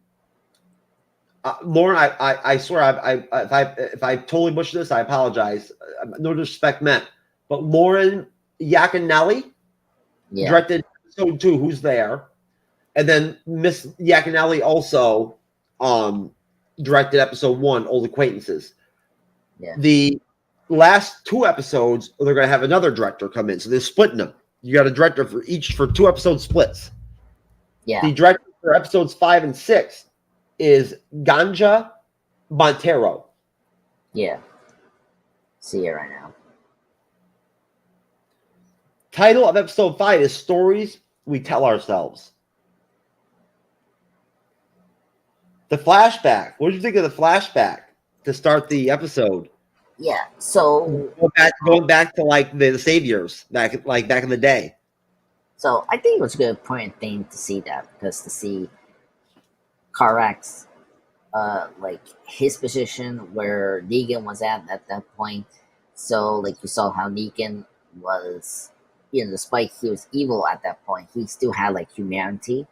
I swear, if I totally butchered this, I apologize. No disrespect meant. But Lauren Yaconelli directed episode 2, Who's There? And then Miss Yaconelli also directed episode 1, Old Acquaintances. Yeah. The last 2 episodes, they're going to have another director come in. So they're splitting them. You got a director for 2 episode splits. Yeah. The director for episodes 5 and 6 is Ganja Montero. Yeah. See it right now. Title of episode 5 is Stories We Tell Ourselves. The flashback. What did you think of the flashback to start the episode? Yeah. So going back to like the saviors back in the day. So I think it was a good important thing to see that, because to see Karak's like his position where Negan was at that point. So like you saw how Negan was, despite he was evil at that point, he still had like humanity,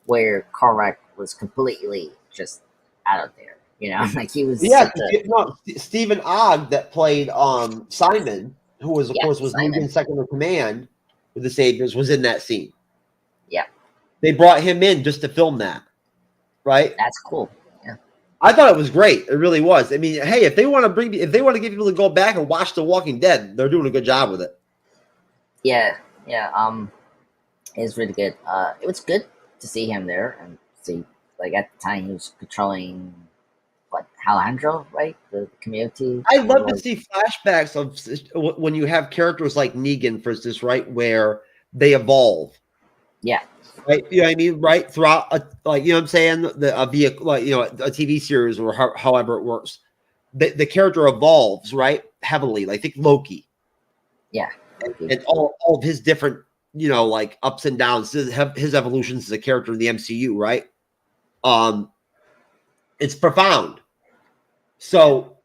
where Karak was completely just out of there. Like he was. Yeah, Stephen Ogg that played Simon, who was Negan's second in command with the Saviors, was in that scene. Yeah, they brought him in just to film that. Right. That's cool. Yeah, I thought it was great. It really was. I mean, hey, if they want to get people to go back and watch The Walking Dead, they're doing a good job with it. Yeah. It's really good. It was good to see him there and see, like, at the time he was controlling Alejandro, right? The community. I love to see flashbacks of when you have characters like Negan, for instance, right, where they evolve. Yeah. Right, you know what I mean, right? Throughout, like, you know what I'm saying, a vehicle, like, a TV series or however it works, the character evolves, right, heavily. Like, think Loki. Yeah. And all of his different, like ups and downs, his evolutions as a character in the MCU, right? It's profound. So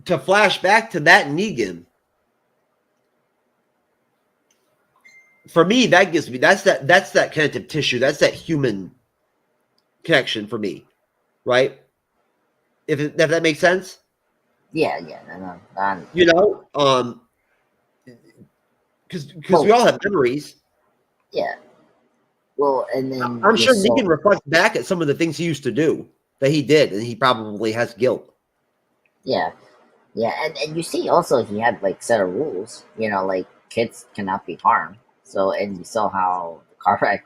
to flash back to that Negan, for me, that's that connective tissue. That's that human connection for me, right? If that makes sense. Yeah. Because we all have memories. Yeah. Well, and then I'm sure Negan reflects back at some of the things he used to do that he did, and he probably has guilt. Yeah, and you see also he had like set of rules. Like kids cannot be harmed. So, and you saw how the car wreck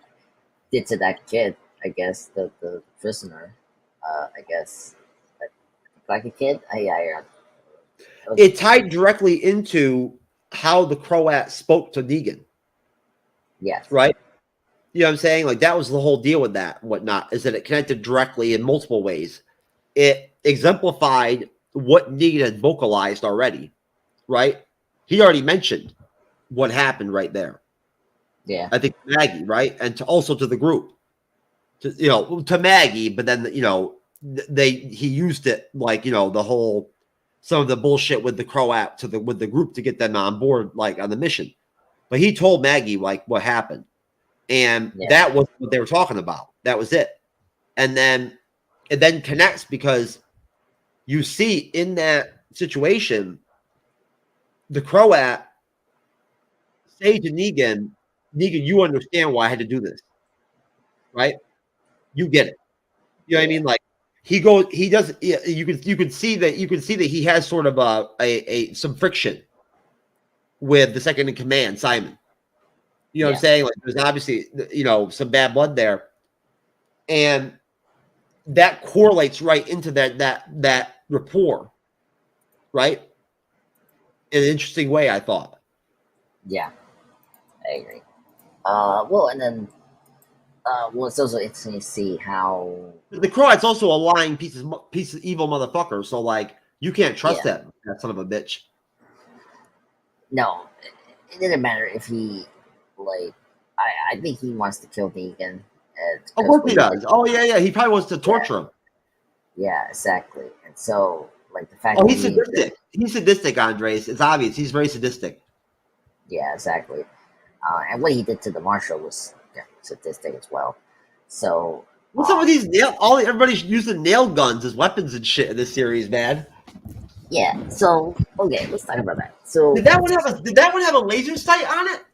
did to that kid. I guess the prisoner. I guess like a kid. It tied directly into how the Croat spoke to Negan. Yes. Right? You know what I'm saying? Like, that was the whole deal with that, whatnot, is that it connected directly in multiple ways. It exemplified what Negan had vocalized already, right? He already mentioned what happened right there. Yeah. I think Maggie, right? And also to the group. To Maggie, but then, he used it like, you know, the whole some of the bullshit with the Croat with the group to get them on board like on the mission. But he told Maggie like what happened. And that was what they were talking about. That was it. And then it then connects because you see in that situation the Croat say to Negan, you understand why I had to do this, right? You get it. You know what I mean? Like he does. You can see that he has sort of a some friction with the second in command, Simon. You know what I'm saying? Like there's obviously, you know, some bad blood there, and that correlates right into that rapport, right? In an interesting way, I thought. Yeah, I agree. Well, and then it's also interesting to see how the Croat's also a lying piece of evil motherfucker. So like, you can't trust that son of a bitch. No, it didn't matter if he like. I think he wants to kill Negan. Of course he does. Oh yeah. He probably wants to torture him. Yeah, exactly. And so, like the fact. Oh, he's sadistic. He's sadistic, Andres. It's obvious. He's very sadistic. Yeah, exactly. And what he did to the Marshal was sadistic as well. So. What's up with these everybody's using nail guns as weapons and shit in this series, man? Yeah. So okay, let's talk about that. So did that one have a laser sight on it?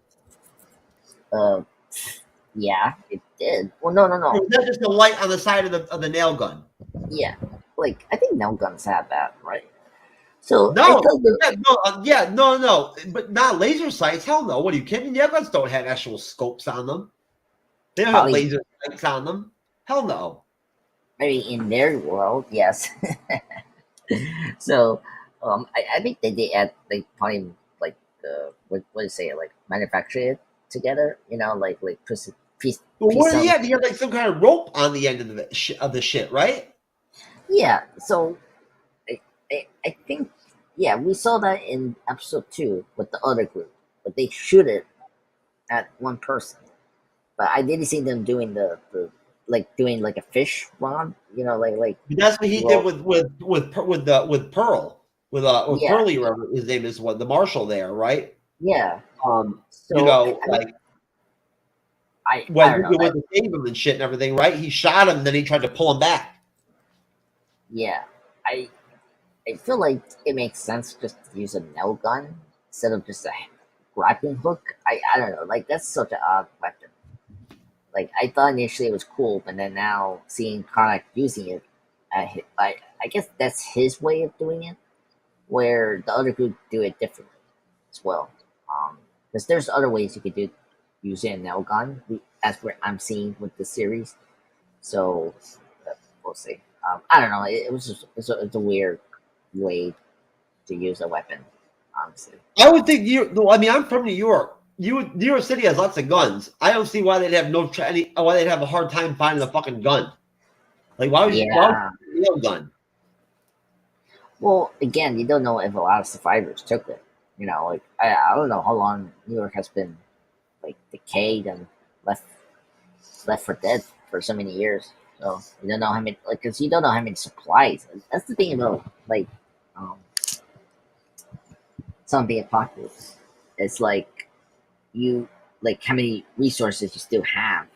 Yeah, it did. Well, no. Or was that just a light on the side of the nail gun? Yeah, like I think nail guns have that, right? So no, but not laser sights. Hell no. What are you kidding? Nail guns don't have actual scopes on them. They don't have laser sights on them. Hell no. Maybe in their world, yes. So, I think they probably like what do you say, like manufacture it together, you know, like piece. Well, what do you have? You have like some kind of rope on the end of the shit, right? Yeah. So, I think we saw that in episode 2 with the other group, but they shoot it at one person. But I didn't see them doing the doing like a fish rod, you know, like that's what he did with Pearl, with Pearly, whatever his name is, what the Marshal there, right? Yeah. So, you know, I went to save him and shit and everything, right? He shot him, then he tried to pull him back. Yeah, I feel like it makes sense just to use a nail gun instead of just a grappling hook. I don't know, like that's such an odd weapon. Like I thought initially it was cool, but then now seeing Karnak using it, I guess that's his way of doing it, where the other group do it differently as well. Because there's other ways you could do using a nail gun, as I'm seeing with the series. So we'll see. I don't know. It was just it's a weird way to use a weapon. Honestly, I would think I mean, I'm from New York. New York City has lots of guns. I don't see why they'd have why they'd have a hard time finding a fucking gun. Like why would you need a gun? Well, again, you don't know if a lot of survivors took it. You know, like I don't know how long New York has been like decayed and left for dead for so many years. So you don't know how many, like, because you don't know how many supplies. That's the thing about like zombie apocalypse. It's like you like how many resources you still have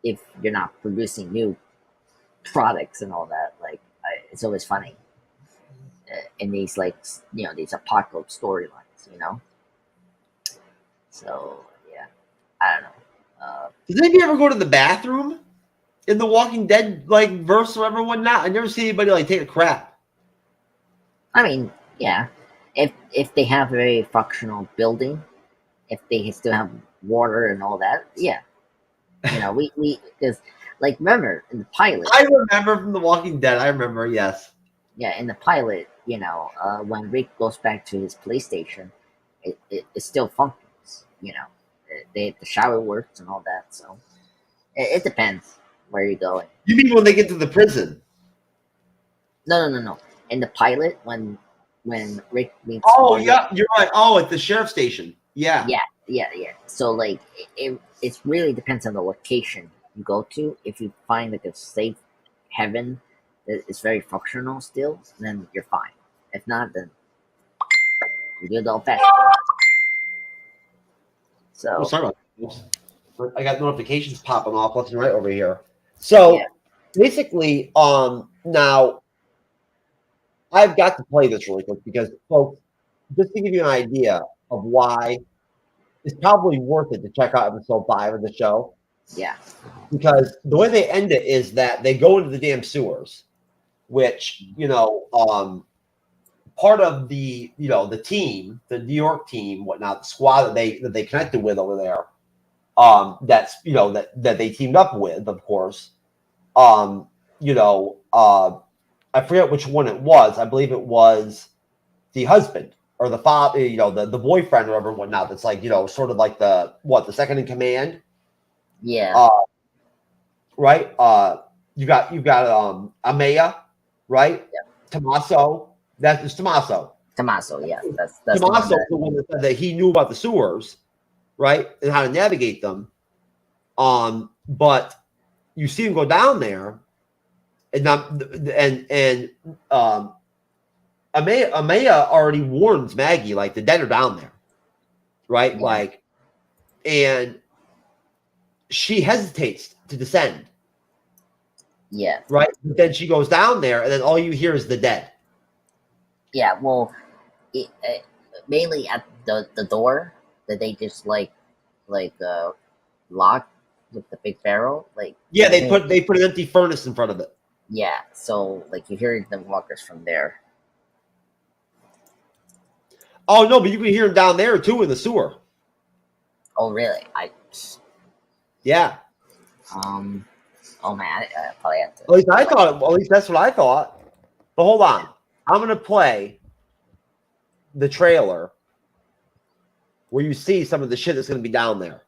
if you're not producing new products and all that. Like it's always funny in these like these apocalypse storylines, you know. So yeah, I don't know. Did anybody ever go to the bathroom in the Walking Dead like verse or whatever whatnot? I never see anybody like take a crap. I mean, yeah, if they have a very functional building, if they still have water and all that, yeah. You know, we because like remember in the pilot. I remember from the Walking Dead. I remember, yes. Yeah, in the pilot, you know, when Rick goes back to his PlayStation, it still functions. You know, the shower works and all that. So it depends where you're going. You mean when they get to the prison? No. In the pilot, when Rick meets. Oh yeah, you're right. Oh, at the sheriff's station. Yeah. Yeah. So like, it really depends on the location you go to. If you find like a safe haven it's very functional still, then you're fine. If not, then you do the old fashioned. Oh, So sorry about that. Oops. I got notifications popping off left and right over here. So yeah, basically, now I've got to play this really quick because, folks, just to give you an idea of why it's probably worth it to check out episode 5 of the show, yeah, because the way they end it is that they go into the damn sewers, which, part of the the team, the New York team, whatnot, the squad that they connected with over there, that's that they teamed up with, of course. I forget which one it was. I believe it was the husband or the father, the boyfriend or whatever, whatnot. That's like sort of like the second in command, yeah, right? You got Amaya, right? yeah. Tommaso. That's Tommaso. Tommaso, yeah, that's Tommaso was the one that said that he knew about the sewers, right, and how to navigate them. But you see him go down there, and Amaya already warns Maggie, like, the dead are down there, right? Yeah. Like, and she hesitates to descend, yeah, right? But then she goes down there, and then all you hear is the dead. yeah. Well, mainly at the door that they just lock with the big barrel, like Yeah, they put an empty furnace in front of it. yeah. So like you hear the walkers from there. Oh no, but you can hear them down there too in the sewer. Oh really? Yeah. Oh man, I probably have to. At least I thought. At least that's what I thought. But hold on, I'm gonna play the trailer where you see some of the shit that's gonna be down there.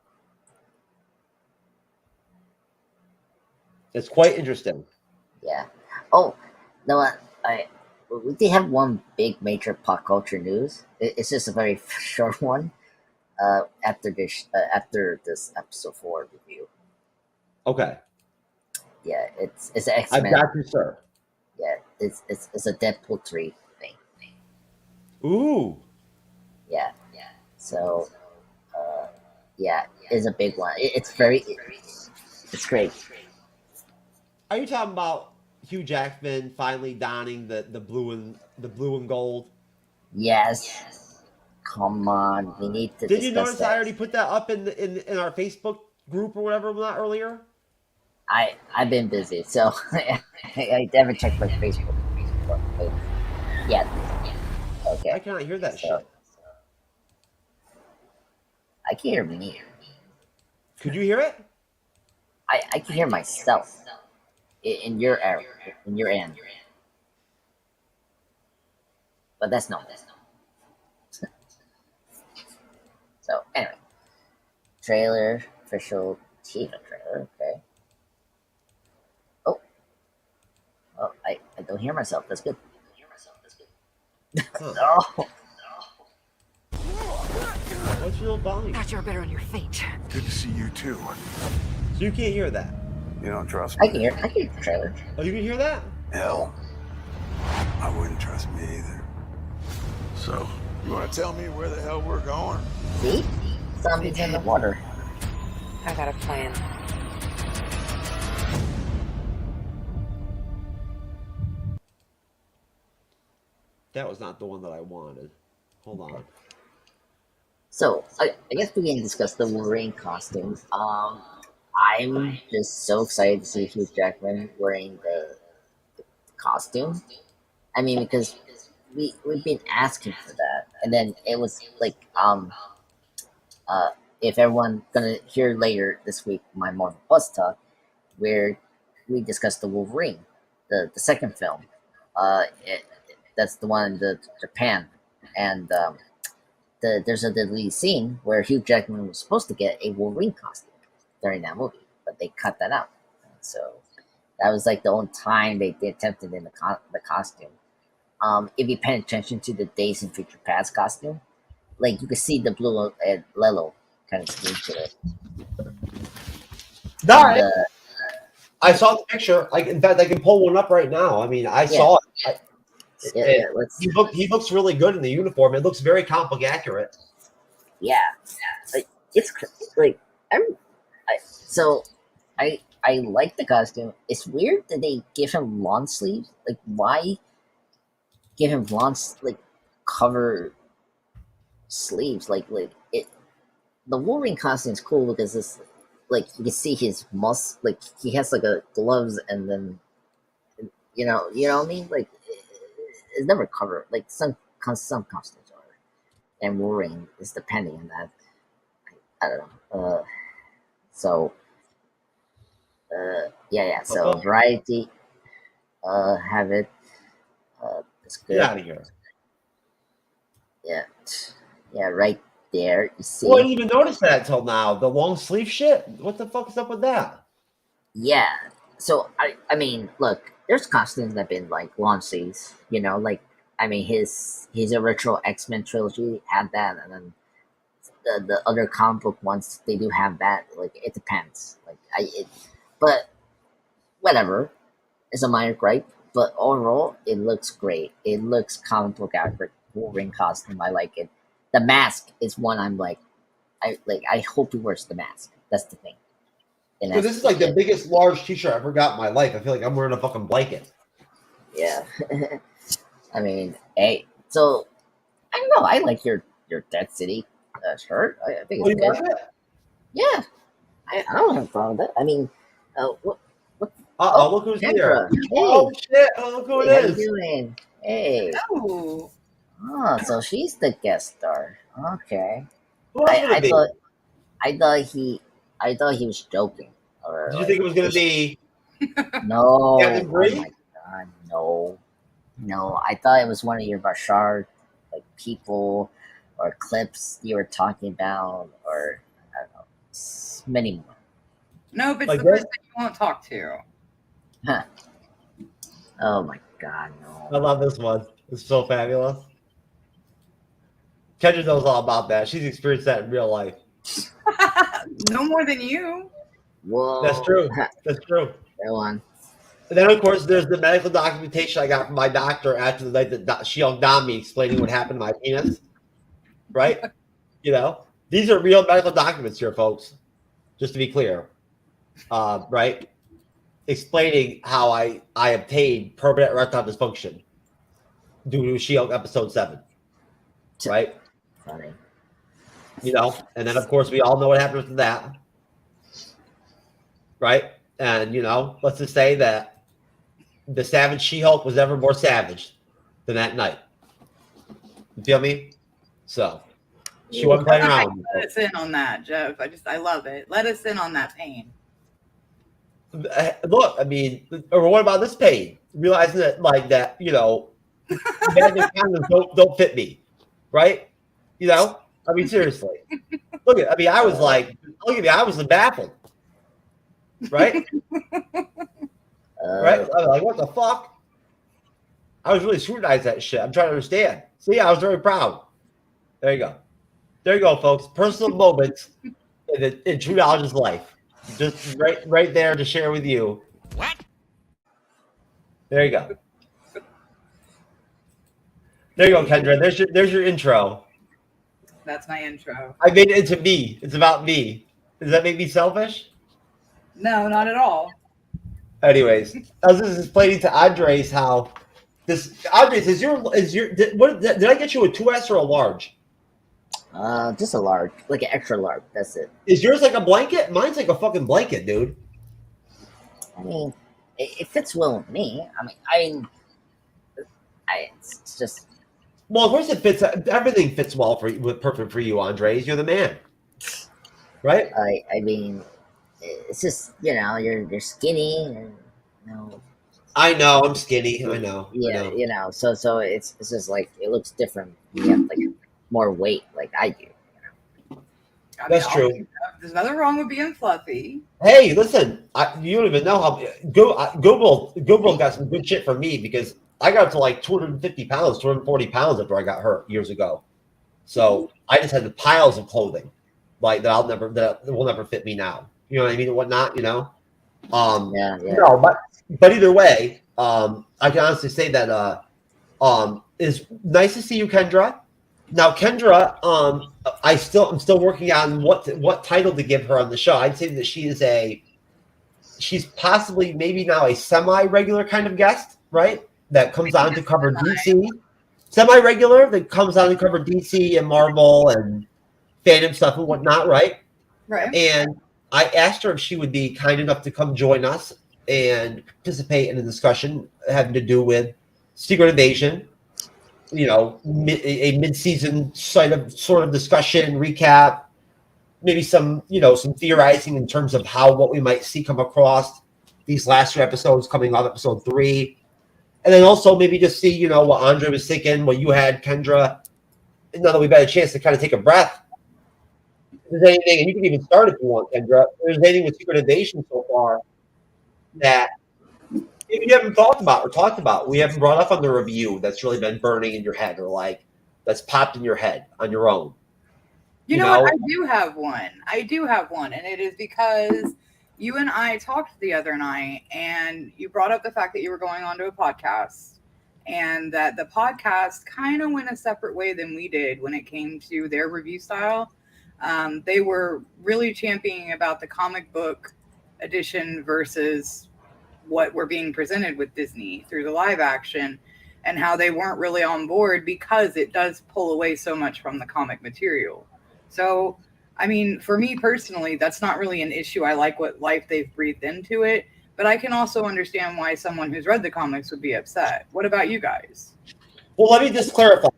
It's quite interesting. Yeah. Oh, no, we did have one big major pop culture news. It's just a very short one. After this episode 4 review. Okay. Yeah, it's an I've X-Men. got you, sir. Yeah, it's a Deadpool 3 thing. Ooh. Yeah. So, yeah, it's a big one. It's great. Are you talking about Hugh Jackman finally donning the blue and gold? Yes. Come on, we need to. Did you discuss notice that. I already put that up in our Facebook group or whatever not earlier? I've been busy, so I never checked my Facebook. But yeah. Okay. I cannot hear that shit. I can hear me. Could you hear it? I can hear myself in your area, in your end. But that's not. So anyway, trailer, official teaser trailer. Okay. Oh, I don't hear myself. That's good. Huh. Oh, What's your volume? Thought you were better on your feet. Good to see you too. So you can't hear that? You don't trust I me? can hear the trailer. Oh, you can hear that? Hell, I wouldn't trust me either. So, you want to tell me where the hell we're going? See, zombies in the water. I got a plan. That was not the one that I wanted. Hold on. So I guess we can discuss the Wolverine costume. I'm just so excited to see Hugh Jackman wearing the costume. I mean, because we've been asking for that, and then it was like if everyone gonna hear later this week my Marvel Plus talk, where we discussed the Wolverine, the second film. That's the one in the Japan, and there's a deleted scene where Hugh Jackman was supposed to get a Wolverine costume during that movie, but they cut that out. So that was like the only time they attempted in the costume. If you pay attention to the Days in Future Past costume, like you can see the blue and Lelo kind of scheme to it. No, I saw the picture. Like, in fact, I can pull one up right now. I mean, I saw it. He looks really good in the uniform. It looks very comic accurate. Yeah, like it's like I like the costume. It's weird that they give him long sleeves. Like, why give him long like cover sleeves? Like it. The Wolverine costume is cool because it's like you can see his muscle. Like he has like a gloves, and then you know what I mean. Like it's never covered. Like some costumes are, and Wolverine is depending on that. I don't know. So Variety have it. It's good. Get out of here. Yeah, right there. You see? Well, I didn't even notice that until now. The long sleeve shit. What the fuck is up with that? Yeah. So I mean, look, there's costumes that have been like long sleeves. You know, like I mean, his original X-Men trilogy had that, and then the other comic book ones they do have that. Like it depends. Like but whatever. It's a minor gripe, but overall it looks great. It looks comic book accurate. Wolverine costume, I like it. The mask is one I'm like, I hope he wears the mask. That's the thing. So this is like the biggest large t-shirt I ever got in my life. I feel like I'm wearing a fucking blanket. Yeah. I mean, hey, so I don't know. I like your Dead City shirt. I think it's good. Like Yeah, I don't have a problem with that. I mean, what? Look who's here. Hey. Oh shit! Oh, look who it How is. you doing? Hey. Oh. Oh, so she's the guest star. Okay. Who else would it be? I thought he was joking. Or Did you think it was gonna be? No. Captain Oh my god, no. No, I thought it was one of your Bashar like people or clips you were talking about, or I don't know, many more. No, but it's Like the what? person you won't talk to. Huh. Oh my god, no. I love this one. It's so fabulous. Kendra knows all about that. She's experienced that in real life. No more than you. Whoa. That's true. That's true. Go on. And then, of course, there's the medical documentation I got from my doctor after the night that she undone me, explaining what happened to my penis. Right? You know, these are real medical documents here, folks. Just to be clear. Right? Explaining how I obtained permanent erectile dysfunction due to She-Hulk episode 7. Right? Funny. You know, and then, of course, we all know what happened with that. Right? And, you know, let's just say that the savage She-Hulk was ever more savage than that night. You feel me? So, she wasn't playing around. Let us in on that, Jeff. I love it. Let us in on that pain. Look, I mean, or what about this pain? Realizing that, like, that, you know, condoms don't fit me. Right? You know? I mean, seriously. Look at, I mean, I was like, look at me, I was baffled. Right? Right? I was like, what the fuck? I was really scrutinized that shit. I'm trying to understand. So yeah, I was very proud. There you go. There you go, folks. Personal moments in TrueKnowledge's life. Just right there to share with you. What? There you go. There you go, Kendra. There's your intro. That's my intro. I made it into me. It's about me. Does that make me selfish? No, not at all. Anyways, I was just explaining to Andres how this. Andres, is your did I get you a 2S or a large? Just a large, like an extra large. That's it. Is yours like a blanket? Mine's like a fucking blanket, dude. I mean, it fits well with me. I mean, it's just. Well, of course it fits. Everything fits well for you. Perfect for you, Andres. You're the man, right? I mean, it's just you're skinny and I know I'm skinny. I know. Yeah, I know. So it's just like it looks different. You have like more weight, like I do. That's true. There's nothing wrong with being fluffy. Hey, listen, you don't even know how Google got some good shit for me because I got up to like 250 pounds, 240 pounds after I got hurt years ago. So I just had the piles of clothing like that will never fit me now. You know what I mean? And whatnot, you know? No, but either way, I can honestly say that it's nice to see you, Kendra. Now, Kendra, I'm still working on what title to give her on the show. I'd say that she's possibly maybe now a semi-regular kind of guest, right? That comes on to cover DC. Semi-regular that comes on to cover DC and Marvel and fandom stuff and whatnot, right? Right. And I asked her if she would be kind enough to come join us and participate in a discussion having to do with Secret Invasion, a mid-season sort of discussion, recap, maybe some theorizing in terms of what we might see come across these last 2 episodes coming off episode 3. And then also maybe just see, what Andre was thinking, what you had, Kendra. Now that we've had a chance to kind of take a breath, if there's anything, and you can even start if you want, Kendra, if there's anything with Secret Invasion so far that maybe you haven't thought about or talked about, we haven't brought up on the review that's really been burning in your head or that's popped in your head on your own. You know what? I do have one. And it is because you and I talked the other night and you brought up the fact that you were going on to a podcast and that the podcast kind of went a separate way than we did when it came to their review style. They were really championing about the comic book edition versus what we're being presented with Disney through the live action, and how they weren't really on board because it does pull away so much from the comic material. So, I mean, for me personally, that's not really an issue. I like what life they've breathed into it, but I can also understand why someone who's read the comics would be upset. What about you guys? Well, let me just clarify.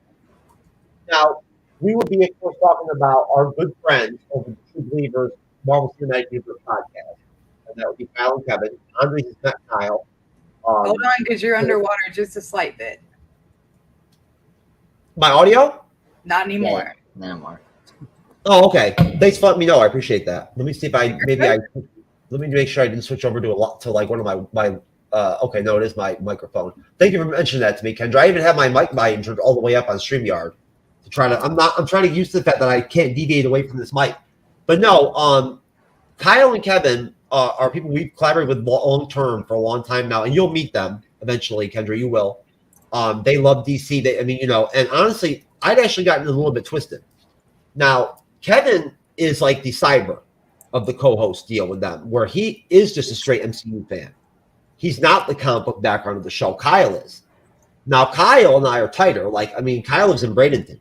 Now, we will be, of course, talking about our good friends over the True Believers Marvel Cinematic Universe podcast. And that would be Kyle and Kevin. Andre is not Kyle. Hold on, because you're underwater just a slight bit. My audio? Not anymore. Yeah, not anymore. Oh, okay. Thanks for letting me know. I appreciate that. Let me see if let me make sure I didn't switch over to one of my okay, no, it is my microphone. Thank you for mentioning that to me, Kendra. I even have my mic turned all the way up on StreamYard I'm trying to use the fact that I can't deviate away from this mic. But no, Kyle and Kevin are people we've collaborated with long term for a long time now, and you'll meet them eventually, Kendra. You will. They love DC. And honestly, I'd actually gotten a little bit twisted. Now, Kevin is like the cyber of the co-host deal with them, where he is just a straight MCU fan. He's not the comic book background of the show. Kyle is. Now, Kyle and I are tighter. Kyle lives in Bradenton.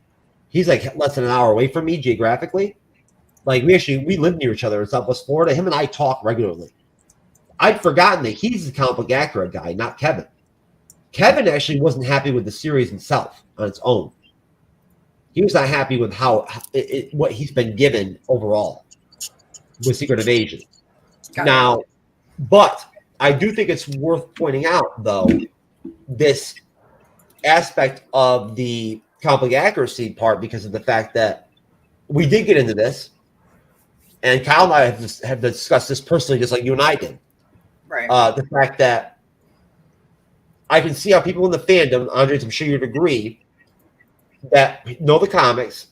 He's like less than an hour away from me geographically. We live near each other in Southwest Florida. Him and I talk regularly. I'd forgotten that he's the comic book accurate guy, not Kevin. Kevin actually wasn't happy with the series itself on its own. He was not happy with what he's been given overall with Secret Invasion. Now, but I do think it's worth pointing out, though, this aspect of the comic book accuracy part, because of the fact that we did get into this, and Kyle and I have discussed this personally, just like you and I did. Right. The fact that I can see how people in the fandom, Andre, I'm sure you'd agree, that know the comics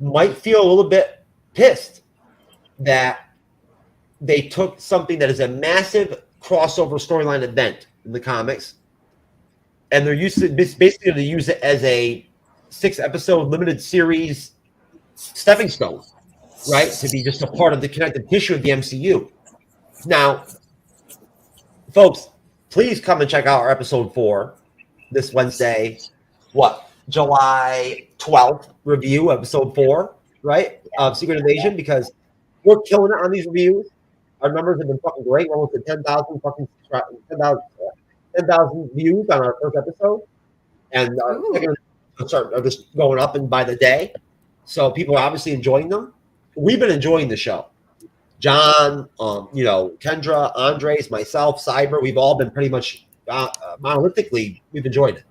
might feel a little bit pissed that they took something that is a massive crossover storyline event in the comics, and they're basically going to use it as a 6-episode limited series stepping stone, right? To be just a part of the connective tissue of the MCU. Now, folks, please come and check out our episode 4 this Wednesday. July 12th review, episode 4, right? Of Secret Invasion, because we're killing it on these reviews. Our numbers have been fucking great. We're almost at 10,000 views on our first episode. And our are just going up and by the day. So people are obviously enjoying them. We've been enjoying the show. John, Kendra, Andres, myself, Cyber, we've all been pretty much monolithically, we've enjoyed it.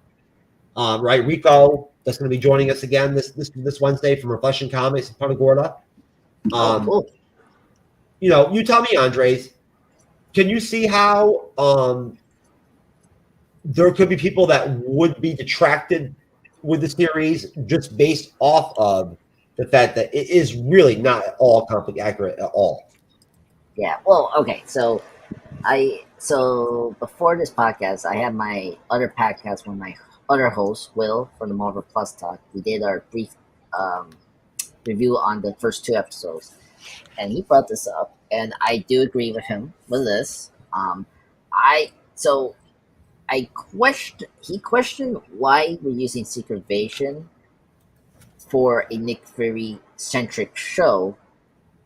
Right, Rico, that's going to be joining us again this Wednesday from Reflection Comics in Punta Gorda. You tell me, Andres, can you see how there could be people that would be detracted with the series just based off of the fact that it is really not at all comic accurate at all? Yeah, well, okay, so So before this podcast, I had my other podcast with my other host, Will, from the Marvel Plus Talk. We did our brief um, review on the first 2 episodes, and he brought this up, and I do agree with him with this. I so I questioned. He questioned why we're using Secret Invasion for a Nick Fury centric show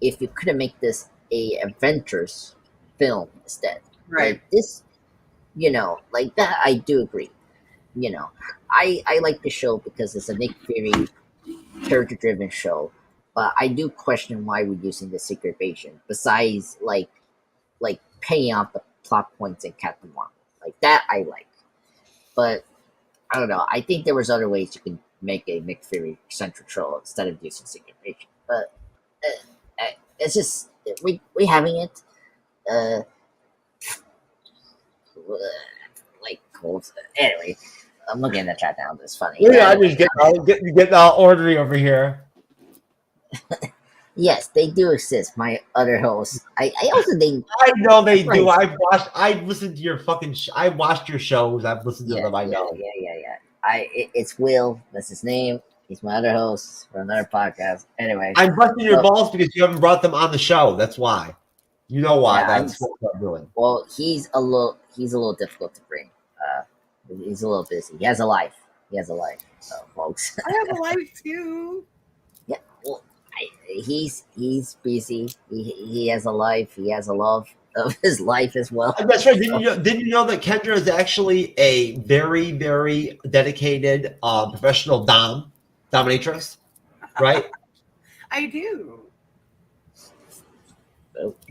if you couldn't make this a Avengers film instead. Right. Like this, like that. I do agree. I like the show because it's a Nick Fury character driven show, but I do question why we're using the Secret Invasion. Besides, like paying off the plot points in Captain Marvel, like that I like. But I don't know. I think there was other ways you could make a Nick Fury central show instead of using Secret Invasion. But it's just we having it. Like cold. Anyway, I'm looking at the chat now. It's funny. Yeah, I just get Audrey over here. Yes, they do exist. My other hosts. I also think. I know they do. I've listened to your fucking. I watched your shows. I've listened to them. I know. Yeah. It's Will. That's his name. He's my other host for another podcast. Anyway, I'm busting your balls because you haven't brought them on the show. That's why. You know why? Yeah, that's what I'm doing. Well, he's a little difficult to bring. He's a little busy. He has a life, folks. I have a life too. Yeah, well, he's busy. He has a life. He has a love of his life as well. That's right. Didn't you know that Kendra is actually a very, very dedicated professional dominatrix? Right? I do.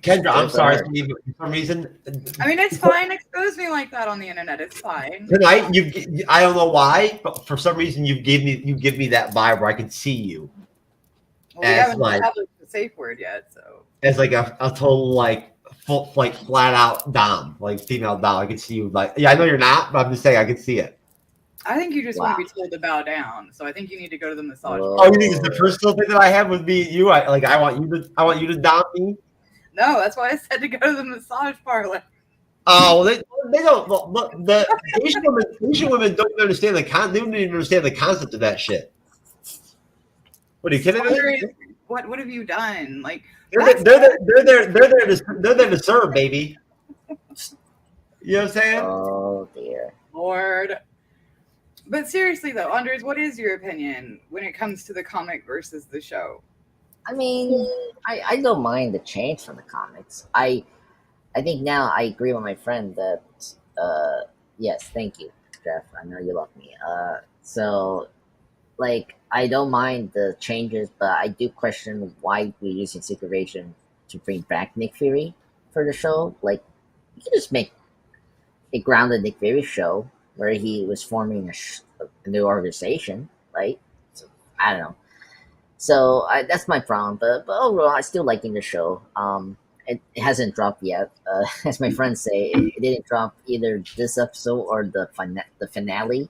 Kendra, I'm sorry, Steve, for some reason. I mean, it's fine. Expose me like that on the internet. It's fine. Tonight, I don't know why, but for some reason, you give me that vibe where I can see you. Well, we haven't established the safe word yet, so. As like a total flat out dom, like female dom. I can see you I know you're not, but I'm just saying I can see it. I think you just want to be told to bow down. So I think you need to go to the massage. Oh, you think it's the personal thing that I have with me and you? I want you to dom me. No, that's why I said to go to the massage parlor. Oh, they don't. Look, the Asian women don't understand they don't even understand the concept of that shit. What are you kidding me? What have you done? Like they're there to serve, baby. You know what I'm saying? Oh dear, Lord. But seriously though, Andres, what is your opinion when it comes to the comic versus the show? I mean, I don't mind the change from the comics. I think now I agree with my friend that yes, thank you, Jeff. I know you love me. So like I don't mind the changes, but I do question why we're using Secret Invasion to bring back Nick Fury for the show. Like you can just make a grounded Nick Fury show where he was forming a new organization, right? So, I don't know. So that's my problem, but overall, I still liking the show. It hasn't dropped yet. As my friends say, it didn't drop either this episode or the finale.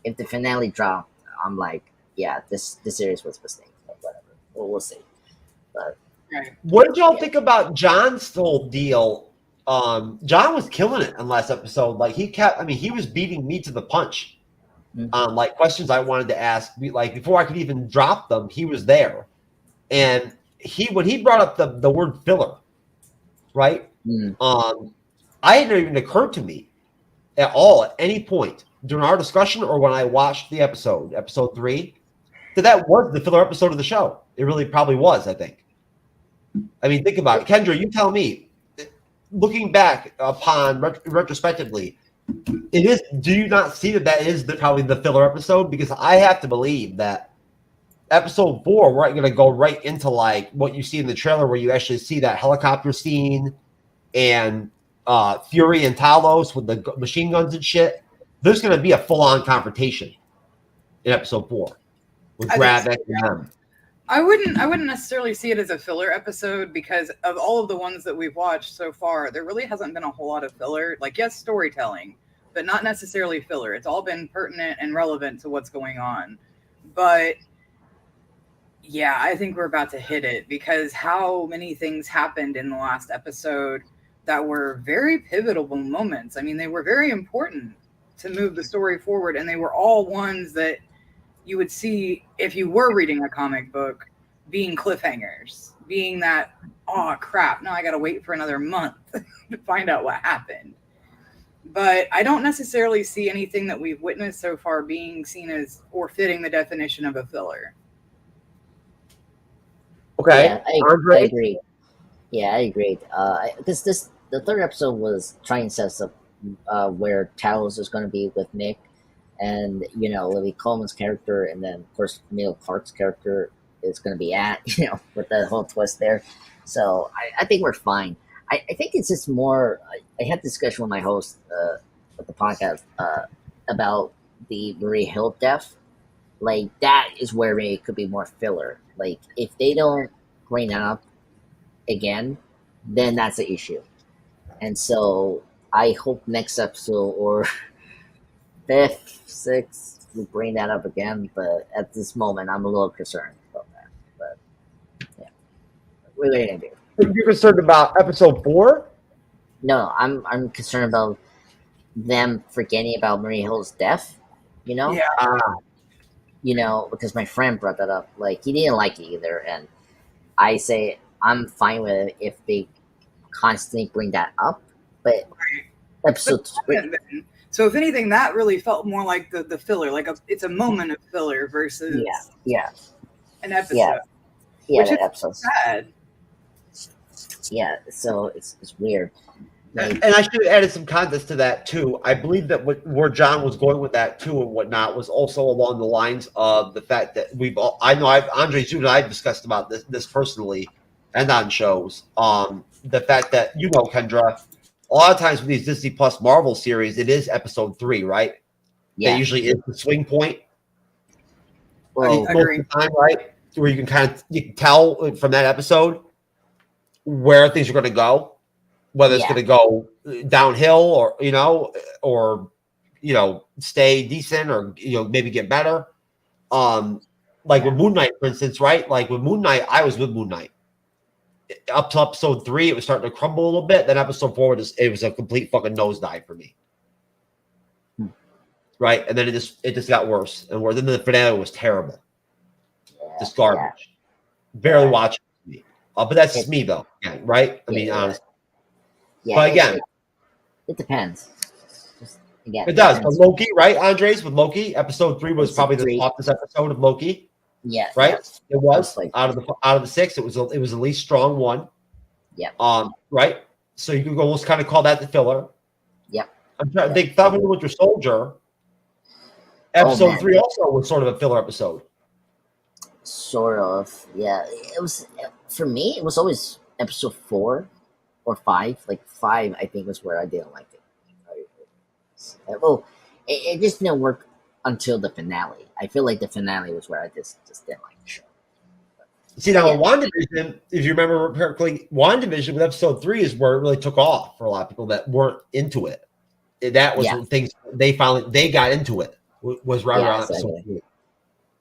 If the finale dropped, I'm like, yeah, this series was a mistake. But whatever, we'll see. But what did y'all think about John's whole deal? John was killing it in last episode. Like he was beating me to the punch. Like questions I wanted to ask, like before I could even drop them, he was there. And when he brought up the word filler, right? I had never even occurred to me at all at any point during our discussion or when I watched the episode 3, that was the filler episode of the show. It really probably was, I think. I mean, think about it. Kendra, you tell me, looking back upon retrospectively, it is. Do you not see that is probably the filler episode? Because I have to believe that episode 4, we're going to go right into like what you see in the trailer, where you actually see that helicopter scene and Fury and Talos with the machine guns and shit. There's going to be a full-on confrontation in episode 4 with Gravik and them. I wouldn't necessarily see it as a filler episode because of all of the ones that we've watched so far, there really hasn't been a whole lot of filler. Like, yes, storytelling, but not necessarily filler. It's all been pertinent and relevant to what's going on. But yeah, I think we're about to hit it because how many things happened in the last episode that were very pivotal moments. I mean, they were very important to move the story forward, and they were all ones that you would see if you were reading a comic book being cliffhangers, being that, oh crap, now I gotta wait for another month to find out what happened. But I don't necessarily see anything that we've witnessed so far being seen as or fitting the definition of a filler. Okay, Yeah, I agree. Yeah, I agree. Because the third episode was trying to set up where Talos is going to be with Nick, and Lily Coleman's character, and then of course Neil Clark's character is going to be at with that whole twist there. So I think we're fine. I think it's just more. I had a discussion with my host at the podcast about the Marie Hill death. Like, that is where it could be more filler. Like, if they don't bring that up again, then that's the issue. And so I hope next episode or 5th, 6th, we bring that up again. But at this moment, I'm a little concerned about that. But yeah, what are they gonna do? You're concerned about episode 4? No, I'm concerned about them forgetting about Marie Hill's death. Yeah. Because my friend brought that up. Like, he didn't like it either, and I say I'm fine with it if they constantly bring that up. But episode 3. So if anything, that really felt more like the filler. Like it's a moment of filler versus an episode. Yeah, which that is episode's sad. Yeah, so it's weird. Like, and I should have added some context to that too. I believe that where John was going with that too and whatnot was also along the lines of the fact that Andre, you and I discussed about this personally and on shows. The fact that Kendra, a lot of times with these Disney Plus Marvel series, it is episode 3, right? Yeah, that usually is the swing point. Well, most of the time, right? Where you can tell from that episode where things are going to go, whether it's going to go downhill or stay decent or maybe get better. Like with Moon Knight, for instance, right? Like with Moon Knight, I was with Moon Knight up to episode 3. It was starting to crumble a little bit. Then episode 4, it was a complete fucking nosedive for me. Right, and then it just got worse and worse. Then the finale was terrible. Just garbage. Barely watching me. But that's just me, though. Again, right? I mean, honestly. Yeah, but again, it depends. It does. But Loki, right, Andres? With Loki, episode 3 was probably the toughest episode of Loki. Yeah. Right? Yes. It was. Out of the 6, it was the least strong one. Yeah. Right? So you could almost kind of call that the filler. Yep. I'm trying to think. Falcon and Winter Soldier. Episode 3 also was sort of a filler episode. Sort of, yeah. It was, for me, it was always episode 4 or 5. Like 5, I think, was where I didn't like it. Well, it just didn't work until the finale. I feel like the finale was where I just didn't like the show. See, now WandaVision, if you remember correctly, WandaVision with episode 3 is where it really took off for a lot of people that weren't into it. That was the things they got into it. Was right around episode 3.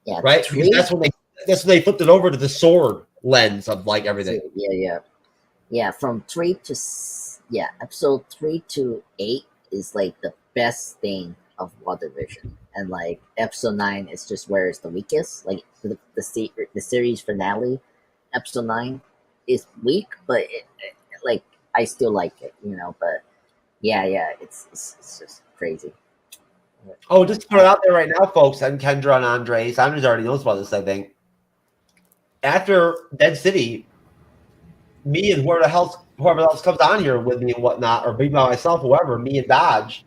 Yeah, right? Because that's when they flipped it over to the sword lens of like everything. Yeah. From 3 to episode 3 to 8 is like the best thing of WandaVision, and like episode 9 is just where it's the weakest. Like the series finale, episode 9 is weak, but like I still like it, But it's just crazy. Oh, just to put it out there right now, folks, and Kendra and Andres already knows about this, I think. After Dead City, me and whoever else comes on here with me and whatnot, or maybe myself, whoever, me and Dodge,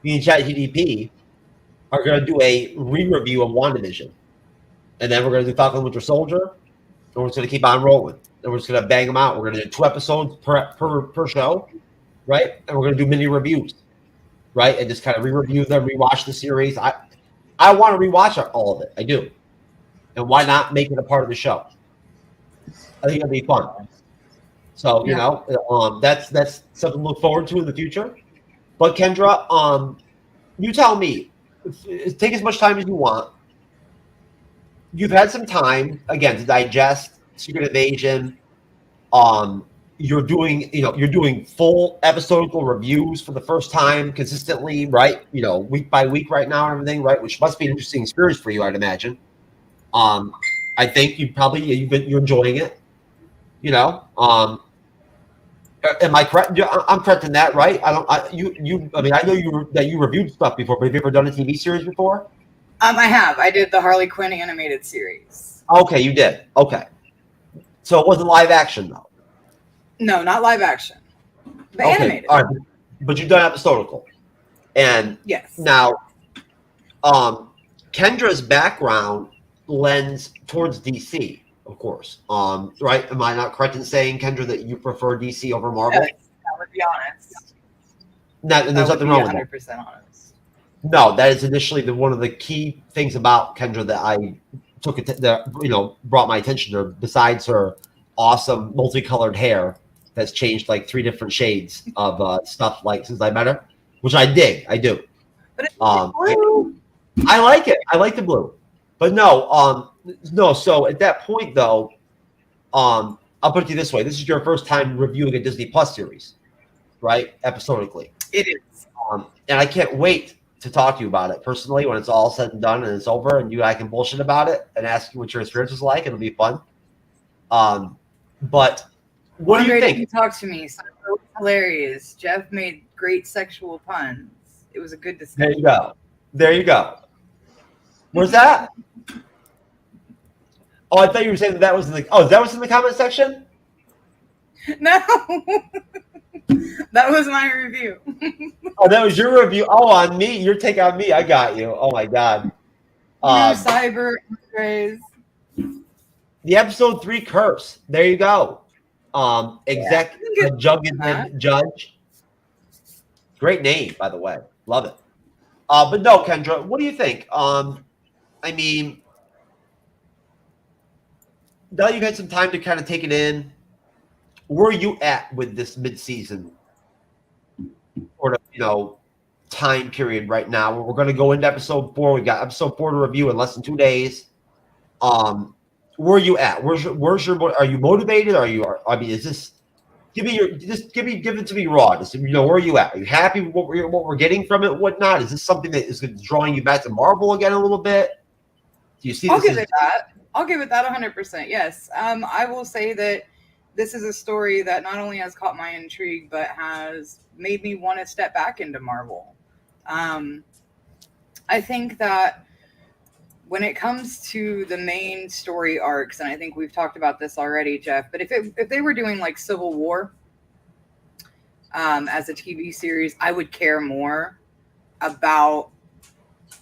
me and ChatGDP, are going to do a re-review of WandaVision. And then we're going to do Falcon and Winter Soldier, and we're just going to keep on rolling. And we're just going to bang them out. We're going to do 2 episodes per show, right? And we're going to do mini reviews. Right, and just kind of re-review them, rewatch the series. I want to rewatch all of it. I do, and why not make it a part of the show? I think it'll be fun. So that's something to look forward to in the future. But Kendra, you tell me. Take as much time as you want. You've had some time again to digest Secret Invasion. you're doing full episodical reviews for the first time consistently, right? Week by week right now and everything, right? Which must be an interesting experience for you, I'd imagine. I think you're enjoying it. Am I correct? I'm correct in that, right? I know you reviewed stuff before, but have you ever done a TV series before? I have. I did the Harley Quinn animated series. Okay, you did. Okay. So it wasn't live action, though? No, not live action. But animated. All right. But you've done episodical. And yes. Now, Kendra's background lends towards DC, of course. Right? Am I not correct in saying, Kendra, that you prefer DC over Marvel? Yes, I would be honest. And there's nothing wrong with that. 100% honest. No, that is initially one of the key things about Kendra that I took it brought my attention to, besides her awesome multicolored hair that's changed like 3 different shades of stuff like since I met her, which I dig. I do. But it's blue. I like it. I like the blue. But no. So at that point, though, I'll put it to you this way: this is your first time reviewing a Disney Plus series, right? Episodically. It is. And I can't wait to talk to you about it personally when it's all said and done and it's over, and you and I can bullshit about it and ask you what your experience was like. It'll be fun. But what Audrey, do you think? You talk to me. So it was hilarious. Jeff made great sexual puns. It was a good discussion. There you go. Where's that? Oh, I thought you were saying that was in the. Oh, that was in the comment section. No, that was my review. Oh, that was your review. Oh, on me. Your take on me. I got you. Oh my god. Cyber Audrey's. The episode 3 curse. There you go. Judge. Great name, by the way. Love it. But no, Kendra, what do you think? I mean, now you've had some time to kind of take it in. Where are you at with this mid-season sort of, time period right now? We're going to go into episode 4. We've got episode 4 to review in less than 2 days. Where are you at? Are you motivated? Is this? Give it to me raw. Just, where are you at? Are you happy with what we're getting from it? Whatnot? Is this something that is drawing you back to Marvel again a little bit? Do you see? I'll give it that 100%. Yes. I will say that this is a story that not only has caught my intrigue, but has made me want to step back into Marvel. I think that when it comes to the main story arcs, and I think we've talked about this already, Jeff, but if they were doing like Civil War as a TV series, I would care more about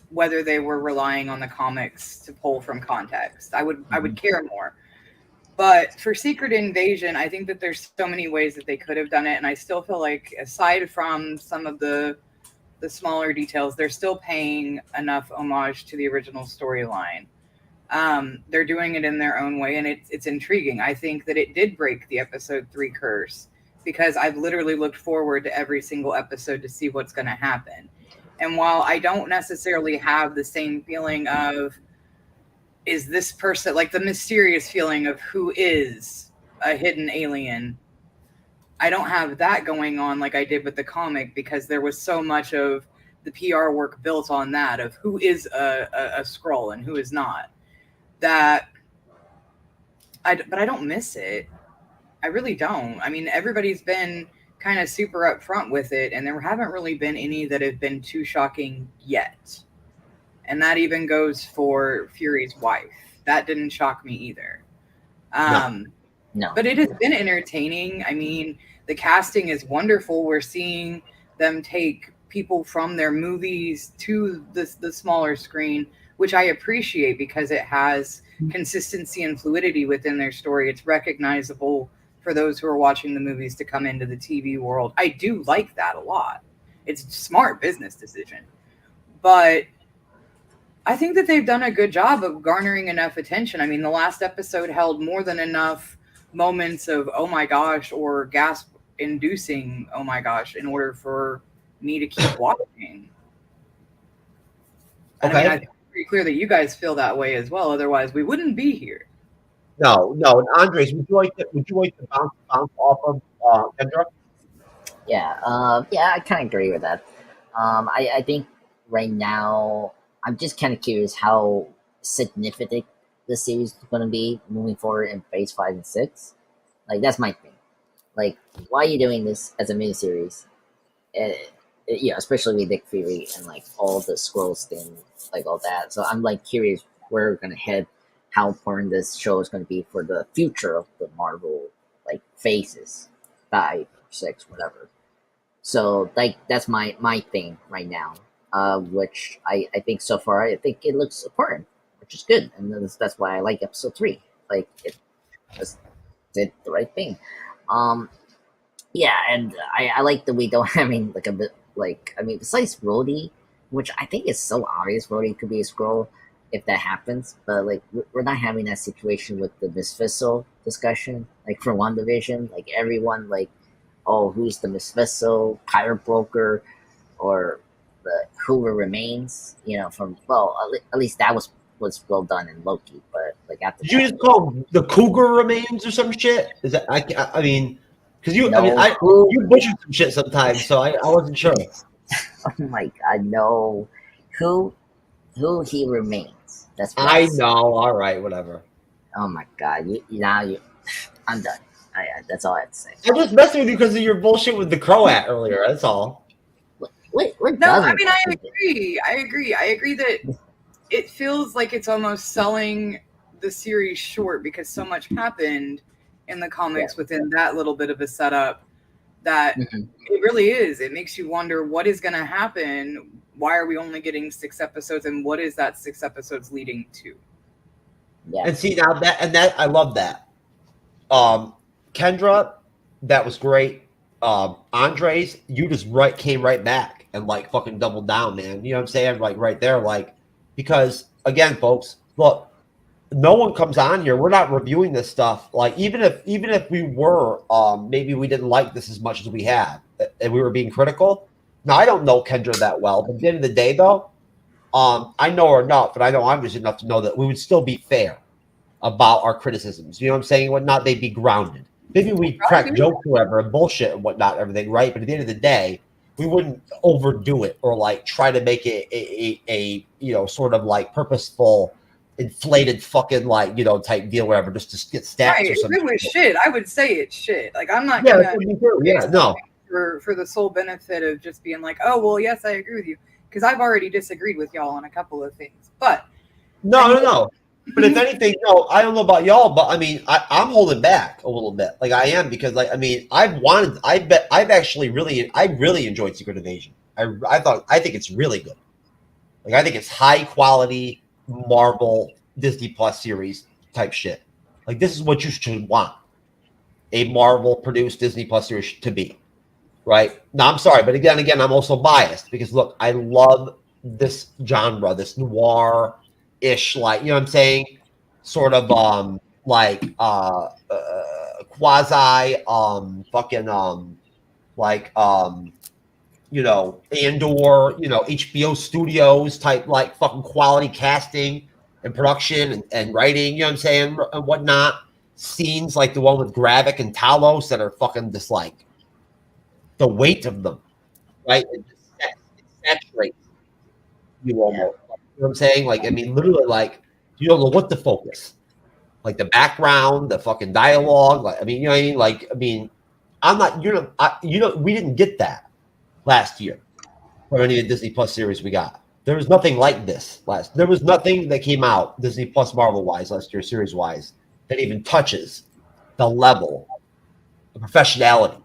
whether they were relying on the comics to pull from context. I would care more. But for Secret Invasion, I think that there's so many ways that they could have done it, and I still feel like, aside from some of the smaller details, they're still paying enough homage to the original storyline. They're doing it in their own way, and it's intriguing. I think that it did break the episode 3 curse, because I've literally looked forward to every single episode to see what's going to happen. And while I don't necessarily have the same feeling of, is this person, like the mysterious feeling of who is a hidden alien, I don't have that going on like I did with the comic, because there was so much of the PR work built on that, of who is a Skrull and who is not. But I don't miss it. I really don't. I mean, everybody's been kind of super upfront with it, and there haven't really been any that have been too shocking yet. And that even goes for Fury's wife. That didn't shock me either. No. But it has been entertaining. I mean, the casting is wonderful. We're seeing them take people from their movies to the smaller screen, which I appreciate, because it has consistency and fluidity within their story. It's recognizable for those who are watching the movies to come into the TV world. I do like that a lot. It's a smart business decision. But I think that they've done a good job of garnering enough attention. I mean, the last episode held more than enough moments of oh my gosh or gasp inducing oh my gosh in order for me to keep watching. Okay. I mean, I think it's pretty clear that you guys feel that way as well. Otherwise, we wouldn't be here. No. Andres, would you like to bounce off of Kendra? Yeah, I kind of agree with that. I think right now I'm just kind of curious how significant the series is going to be moving forward in Phase 5 and 6. Like, that's my thing. Like, why are you doing this as a miniseries? Yeah, especially with Nick Fury and like all the scrolls thing, like all that. So I'm like curious where we're gonna head, how important this show is gonna be for the future of the Marvel like phases, 5 or 6, whatever. So like that's my thing right now. Which I think so far I think it looks important, which is good, and that's why I like episode 3. Like it just did the right thing. Yeah, and I like that we don't having like a bit like besides Rhodey, which I think is so obvious Rhodey could be a scroll if that happens, but like we're not having that situation with the Miss Fissile discussion like for WandaVision, like everyone like, oh, who's the Miss Fissile, Pirate Broker, or the Whoever Remains, from at least that was well done in Loki, but like after Did you just call the Cougar Remains or some shit? Is that I mean? Because you butcher some shit sometimes, so I wasn't sure. Oh my god, no! Who he remains? That's what I know. All right, whatever. Oh my god, I'm done. That's all I have to say. I'm just messing with you because of your bullshit with the Croat earlier. That's all. No, I mean I agree that it feels like it's almost selling the series short because so much happened in the comics within that little bit of a setup that it really is. It makes you wonder what is going to happen. Why are we only getting 6 episodes, and what is that 6 episodes leading to? Yeah. And see now that I love that. Kendra, that was great. Andres, you just came right back and like fucking doubled down, man. You know what I'm saying? Like right there, like because again, folks, look. No one comes on here. We're not reviewing this stuff. Like even if we were, maybe we didn't like this as much as we have, and we were being critical. Now I don't know Kendra that well, but at the end of the day, though, I know her enough, and I know I'm just enough to know that we would still be fair about our criticisms. You know what I'm saying? Whatnot, they'd be grounded. Maybe we crack jokes, whoever, and bullshit and whatnot, everything, right? But at the end of the day, we wouldn't overdo it or like try to make it a sort of like purposeful, inflated fucking like type deal, whatever, just to get stats right, or something. If it was shit, I would say it's shit. Like I'm not gonna no for the sole benefit of just being like, oh well, yes, I agree with you, because I've already disagreed with y'all on a couple of things. But no. But if anything, no, I don't know about y'all, but I mean, I'm holding back a little bit, like I am, because like I mean, I really enjoyed Secret Invasion. I think it's really good. Like I think it's high quality Marvel Disney Plus series type shit. Like this is what you should want a Marvel produced Disney Plus series to be, right? Now I'm sorry, but again, I'm also biased because look, I love this genre, this noir ish, like you know what I'm saying, sort of quasi Andor, HBO Studios type, like fucking quality casting and production and writing, you know what I'm saying, and whatnot. Scenes like the one with Gravik and Talos that are fucking just like the weight of them, right? It saturates you almost. You know what I'm saying? Like, I mean, literally, like, you don't know what to focus. Like the background, the fucking dialogue. Like, I mean, you know what I mean? Like, I mean, I'm not, we didn't get that last year from any of the Disney Plus series we got. There was nothing like this there was nothing that came out Disney Plus Marvel wise last year, series wise, that even touches the level of professionality,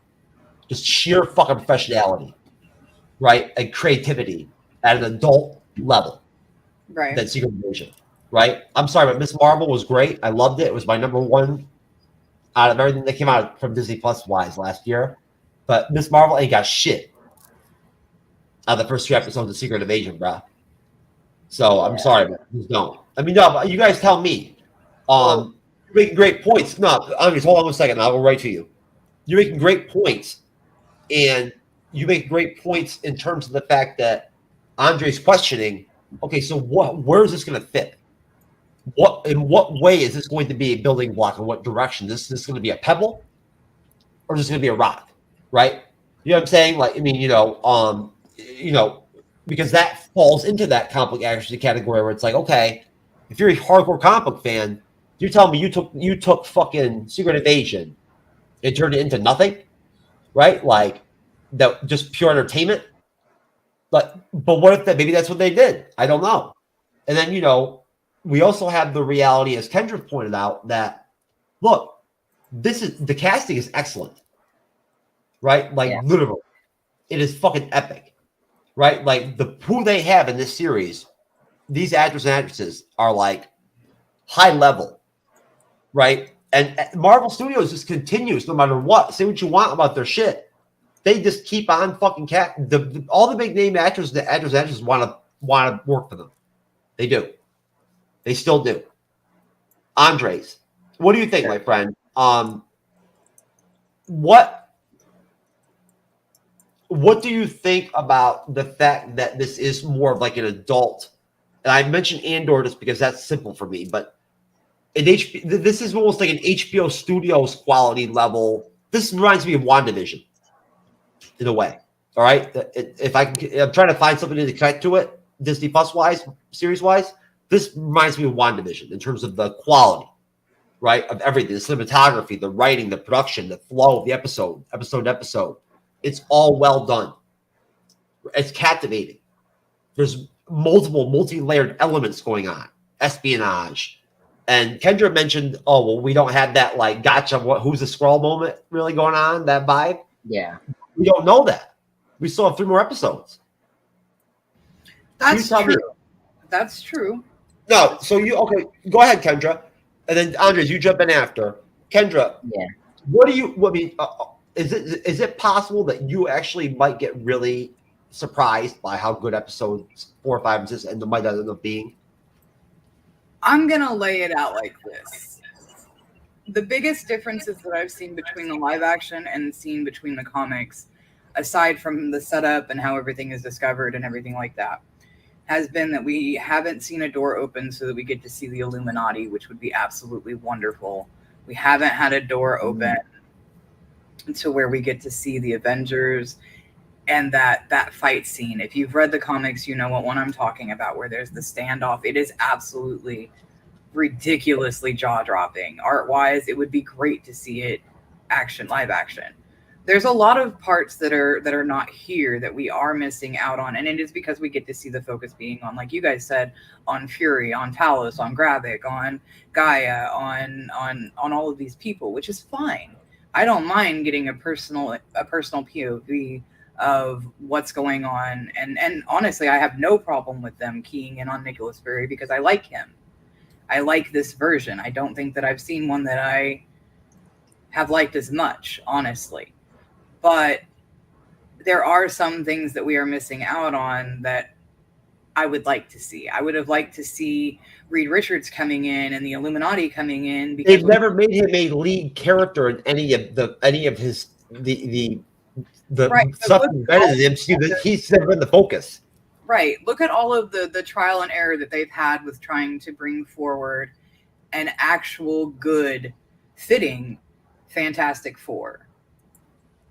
just sheer fucking professionality, right? And creativity at an adult level. Right. That Secret Invasion, right? I'm sorry, but Miss Marvel was great. I loved it. It was my number one out of everything that came out from Disney Plus wise last year. But Miss Marvel ain't got shit out of the first 2 episodes of Secret Invasion, bro. So I'm sorry, but just don't. I mean, no, but you guys tell me. You're making great points. No, Andres, hold on 1 second. I'll go right to you. You're making great points, and you make great points in terms of the fact that Andre's questioning. Okay, so where is this going to fit? in what way is this going to be a building block? In what direction? This going to be a pebble, or is this going to be a rock? Right? You know what I'm saying? Like, I mean, because that falls into that comic book accuracy category where it's like, okay, if you're a hardcore comic book fan, you're telling me you took fucking Secret Invasion and turned it into nothing, right? Like that, just pure entertainment. But what if that? Maybe that's what they did. I don't know. And then we also have the reality, as Kendra pointed out, that look, the casting is excellent, right? Like literally, it is fucking epic, right? Like who they have in this series, these actors and actresses are like high level, right? And Marvel Studios just continues no matter what. Say what you want about their shit, they just keep on fucking all the big name actors, the actors and actresses want to work for them. They do. They still do. Andres, what do you think, my friend? What do you think about the fact that this is more of like an adult? And I mentioned Andor just because that's simple for me, but this is almost like an HBO Studios quality level. This reminds me of WandaVision in a way. All right, I'm trying to find something to connect to it, Disney Plus wise, series wise. This reminds me of WandaVision in terms of the quality, right, of everything, the cinematography, the writing, the production, the flow of the episode to episode. It's all well done. It's captivating. There's multi-layered elements going on, espionage. And Kendra mentioned, oh, well, we don't have that, like, gotcha, who's the Skrull moment really going on, that vibe. Yeah. We don't know that. We still have 3 more episodes. That's true. That's true. No, so okay, go ahead, Kendra. And then, Andres, you jump in after. Kendra, is it possible that you actually might get really surprised by how good episodes 4, 5, and 6 and might end up being? I'm going to lay it out like this. The biggest differences that I've seen between the live action and the scene between the comics, aside from the setup and how everything is discovered and everything like that, has been that we haven't seen a door open so that we get to see the Illuminati, which would be absolutely wonderful. We haven't had a door open to where we get to see the Avengers and that fight scene. If you've read the comics, you know what one I'm talking about, where there's the standoff. It is absolutely ridiculously jaw-dropping. Art-wise, it would be great to see it live action. There's a lot of parts that are not here that we are missing out on, and it is because we get to see the focus being on, like you guys said, on Fury, on Talos, on Gravik, on Gaia, on all of these people, which is fine. I don't mind getting a personal POV of what's going on, and honestly, I have no problem with them keying in on Nicholas Fury because I like him. I like this version. I don't think that I've seen one that I have liked as much, honestly. But there are some things that we are missing out on that I would like to see. I would have liked to see Reed Richards coming in and the Illuminati coming in. Because they've never made him a lead character in any of his the right, stuff better than the MCU. He's never been the focus. Right. Look at all of the trial and error that they've had with trying to bring forward an actual good fitting Fantastic Four.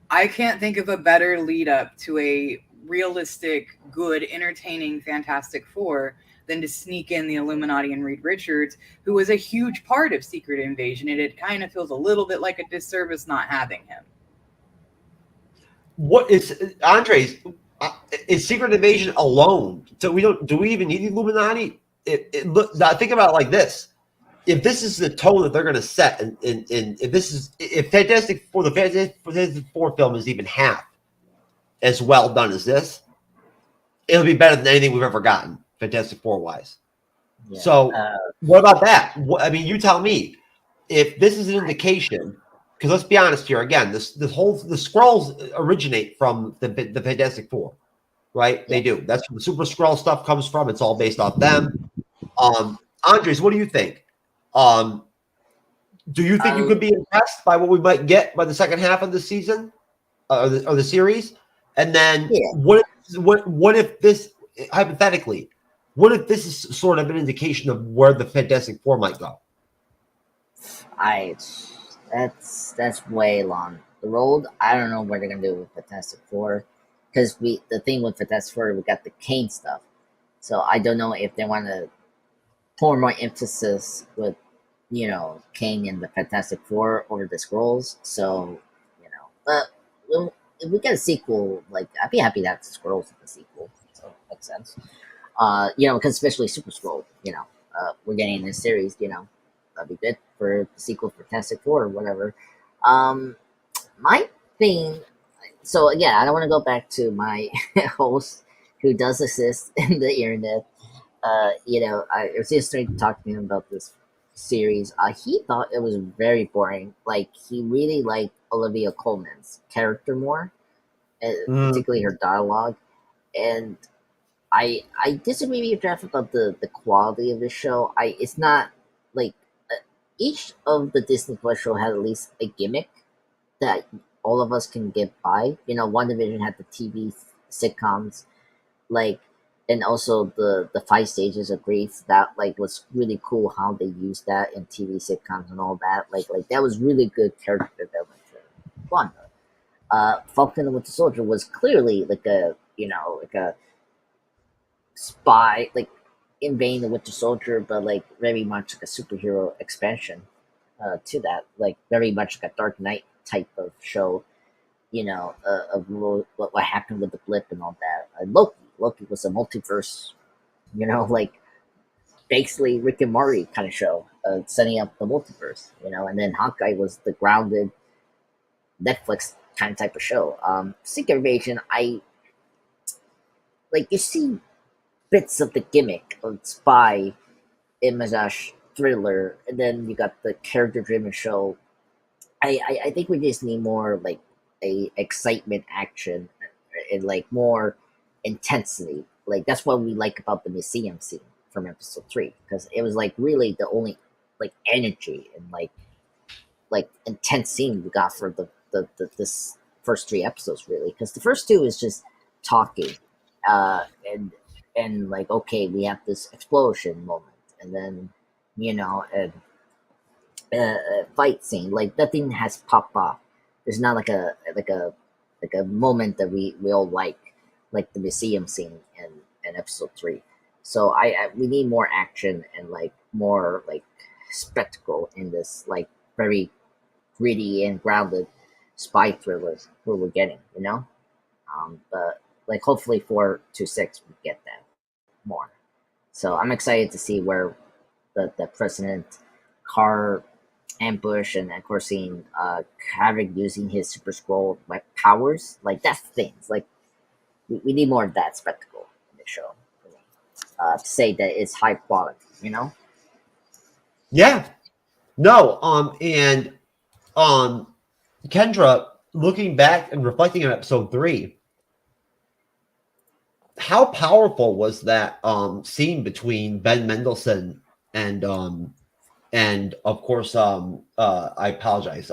I can't think of a better lead up to a realistic, good, entertaining Fantastic Four than to sneak in the Illuminati and Reed Richards, who was a huge part of Secret Invasion, and it kind of feels a little bit like a disservice not having him. What is Andres? Is Secret Invasion alone? So do we even need the Illuminati? Now think about it like this. If this is the tone that they're going to set, and if Fantastic Four, the Fantastic Four film is even half as well done as this, it'll be better than anything we've ever gotten, Fantastic Four wise. Yeah. So, what about that? I mean, you tell me if this is an indication. Because let's be honest here again, the Skrulls originate from the Fantastic Four, right? They do. That's where the Super Skrull stuff comes from. It's all based off them. Andres, what do you think? Do you think you could be impressed by what we might get by the second half of the season or the series? And then what if this hypothetically, What if this is sort of an indication of where the Fantastic Four might go? That's way long the road. I don't know what they're gonna do with Fantastic Four, because the thing with Fantastic Four, we got the Kane stuff, so I don't know if they want to pour more emphasis with Kane and the Fantastic Four over the Skrulls. So but if we get a sequel, like I'd be happy to have the Skrulls in the sequel. So it makes sense. Because especially Super Skrull, we're getting this series, that'd be good for the sequel for Fantastic Four or whatever. My thing, so again, I don't want to go back to my host who does assist in the internet. I was just starting to talk to him about this series. He thought it was very boring. Like, he really liked Olivia Colman's character more, particularly her dialogue. And I disagree with Jeff about the quality of the show. It's not like each of the Disney Plus show had at least a gimmick that all of us can get by. WandaVision had the TV sitcoms, and also the 5 stages of grief. That was really cool how they used that in TV sitcoms and all that. Like that was really good character development for Wanda. Falcon and Winter Soldier was clearly like a spy, invading the Winter Soldier, but very much like a superhero expansion to that, very much like a Dark Knight type of show, of what happened with the blip and all that. Loki was a multiverse, basically Rick and Morty kind of show, setting up the multiverse, and then Hawkeye was the grounded Netflix kind of type of show. Secret Invasion, you see bits of the gimmick of spy, image thriller, and then you got the character-driven show. I think we just need more a excitement, action, and more intensity. That's what we like about the museum scene from episode 3, because it was really the only energy and intense scene we got for this first 3 episodes, really, because the first 2 is just talking, and okay, we have this explosion moment, and then a fight scene, nothing has popped off. There's not like a moment that we all like the museum scene in episode 3. So we need more action and more spectacle in this very gritty and grounded spy thrillers where we're getting, but hopefully 4 to 6 we get that more. So I'm excited to see where the President car ambush, and of course seeing Havoc using his Super Skrull powers, that's things we need more of that spectacle in the show for me, to say that it's high quality, Yeah. No. And Kendra, looking back and reflecting on episode 3, how powerful was that scene between Ben Mendelsohn and of course I apologize,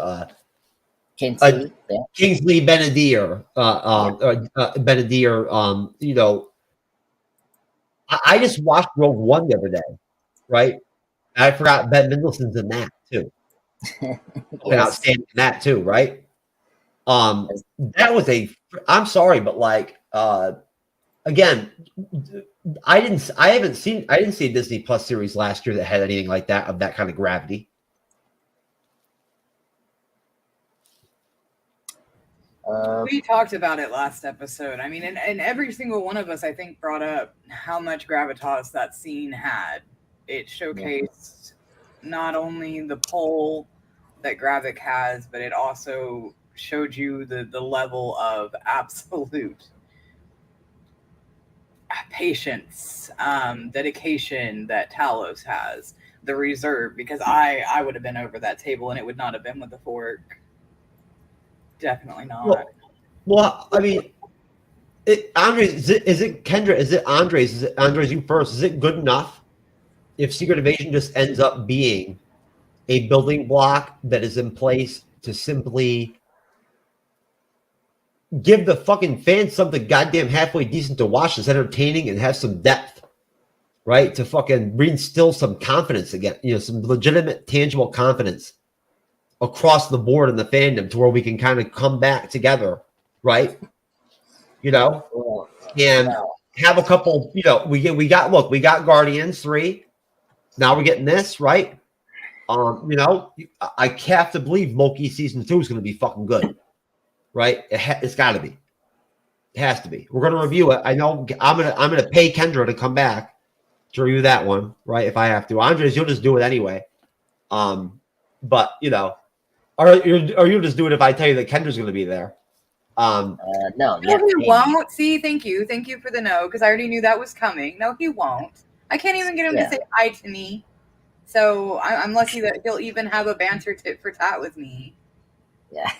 Kingsley Benadier, Benadier. I just watched Rogue One the other day, right? And I forgot Ben Mendelsohn's in that too. Been outstanding in that too, right? That was I'm sorry, but again, I didn't see a Disney Plus series last year that had anything like that, of that kind of gravity. We talked about it last episode. I mean, and every single one of us, I think, brought up how much gravitas that scene had. It showcased not only the pull that Gravik has, but it also showed you the level of absolute patience, dedication that Talos has, the reserve, because I would have been over that table and it would not have been with a fork. Definitely not. Well, I mean, Andre, is it Kendra? Is it Andres? Is it Andres? You first. Is it good enough if Secret Invasion just ends up being a building block that is in place to simply give the fucking fans something goddamn halfway decent to watch, that's entertaining and has some depth? right? To fucking reinstill some confidence again, some legitimate, tangible confidence across the board in the fandom to where we can kind of come back together, right? And have a couple, we got Guardians 3. Now we're getting this, right? I have to believe Loki season 2 is going to be fucking good, right? It's got to be. It has to be. We're going to review it. I know I'm gonna pay Kendra to come back to review that one, right? If I have to. Andres, you'll just do it anyway. But or you'll just do it if I tell you that Kendra's going to be there. No, he won't. See, thank you for the no, because I already knew that was coming. No, he won't. I can't even get him to say hi to me. So I'm lucky that he'll even have a banter tit for tat with me. Yeah.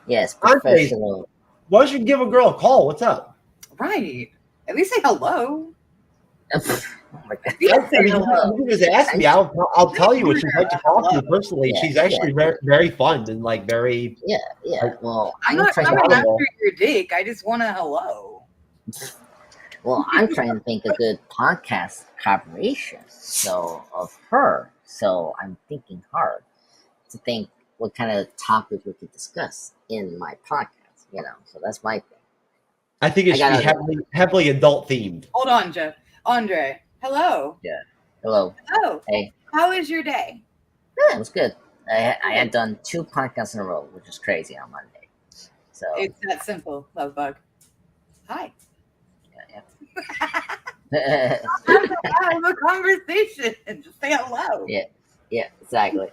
Yes, professional. Why don't you give a girl a call? What's up? Right. At least say hello. Oh my God. You can just ask me. I'll tell you what she'd like to talk to you personally. Yeah, she's actually very, very fun and like very. Yeah. Well, I'm not coming after your dick. I just want a hello. Well, I'm trying to think a good podcast collaboration. Of her. So I'm thinking hard to think what kind of topic we could discuss in my podcast. So that's my thing. I think it should be heavily adult themed. Hold on, Jeff. Andre, hello. Yeah. Hello. Hey. How is your day? Yeah, it was good. I had done 2 podcasts in a row, which is crazy on Monday. So it's that simple, love bug. Hi. Yeah. Have a conversation. Just say hello. Yeah, exactly.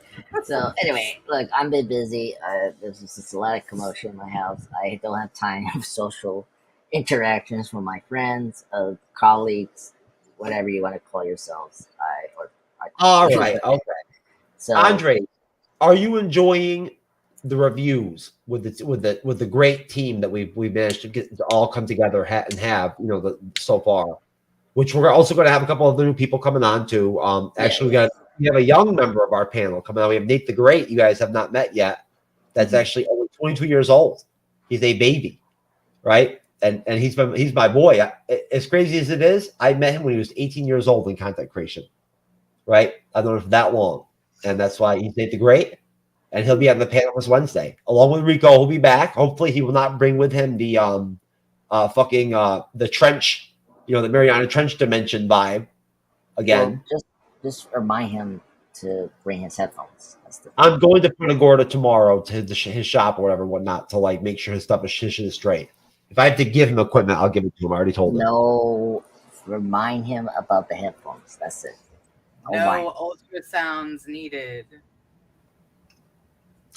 So anyway, look, I'm a bit busy. There's just a lot of commotion in my house. I don't have time for social interactions with my friends, colleagues, whatever you want to call yourselves. All right, okay. So, Andre, are you enjoying the reviews with the great team that we've managed to all come together and have so far? Which we're also going to have a couple of new people coming on too. Actually, we have a young member of our panel coming on. We have Nate the Great. You guys have not met yet. That's actually only 22 years old. He's a baby, right? And he's my boy. As crazy as it is, I met him when he was 18 years old in content creation, right? I've known him for that long, and that's why he's Nate the Great. And he'll be on the panel this Wednesday, along with Rico. He'll be back. Hopefully, he will not bring with him the the trench, the Mariana Trench dimension vibe again. Well, just remind him to bring his headphones. I'm going to Punta Gorda tomorrow to his shop or whatever, whatnot, to like make sure his stuff is straight. If I have to give him equipment, I'll give it to him. I already told him. No, remind him about the headphones. That's it. No ultrasounds needed.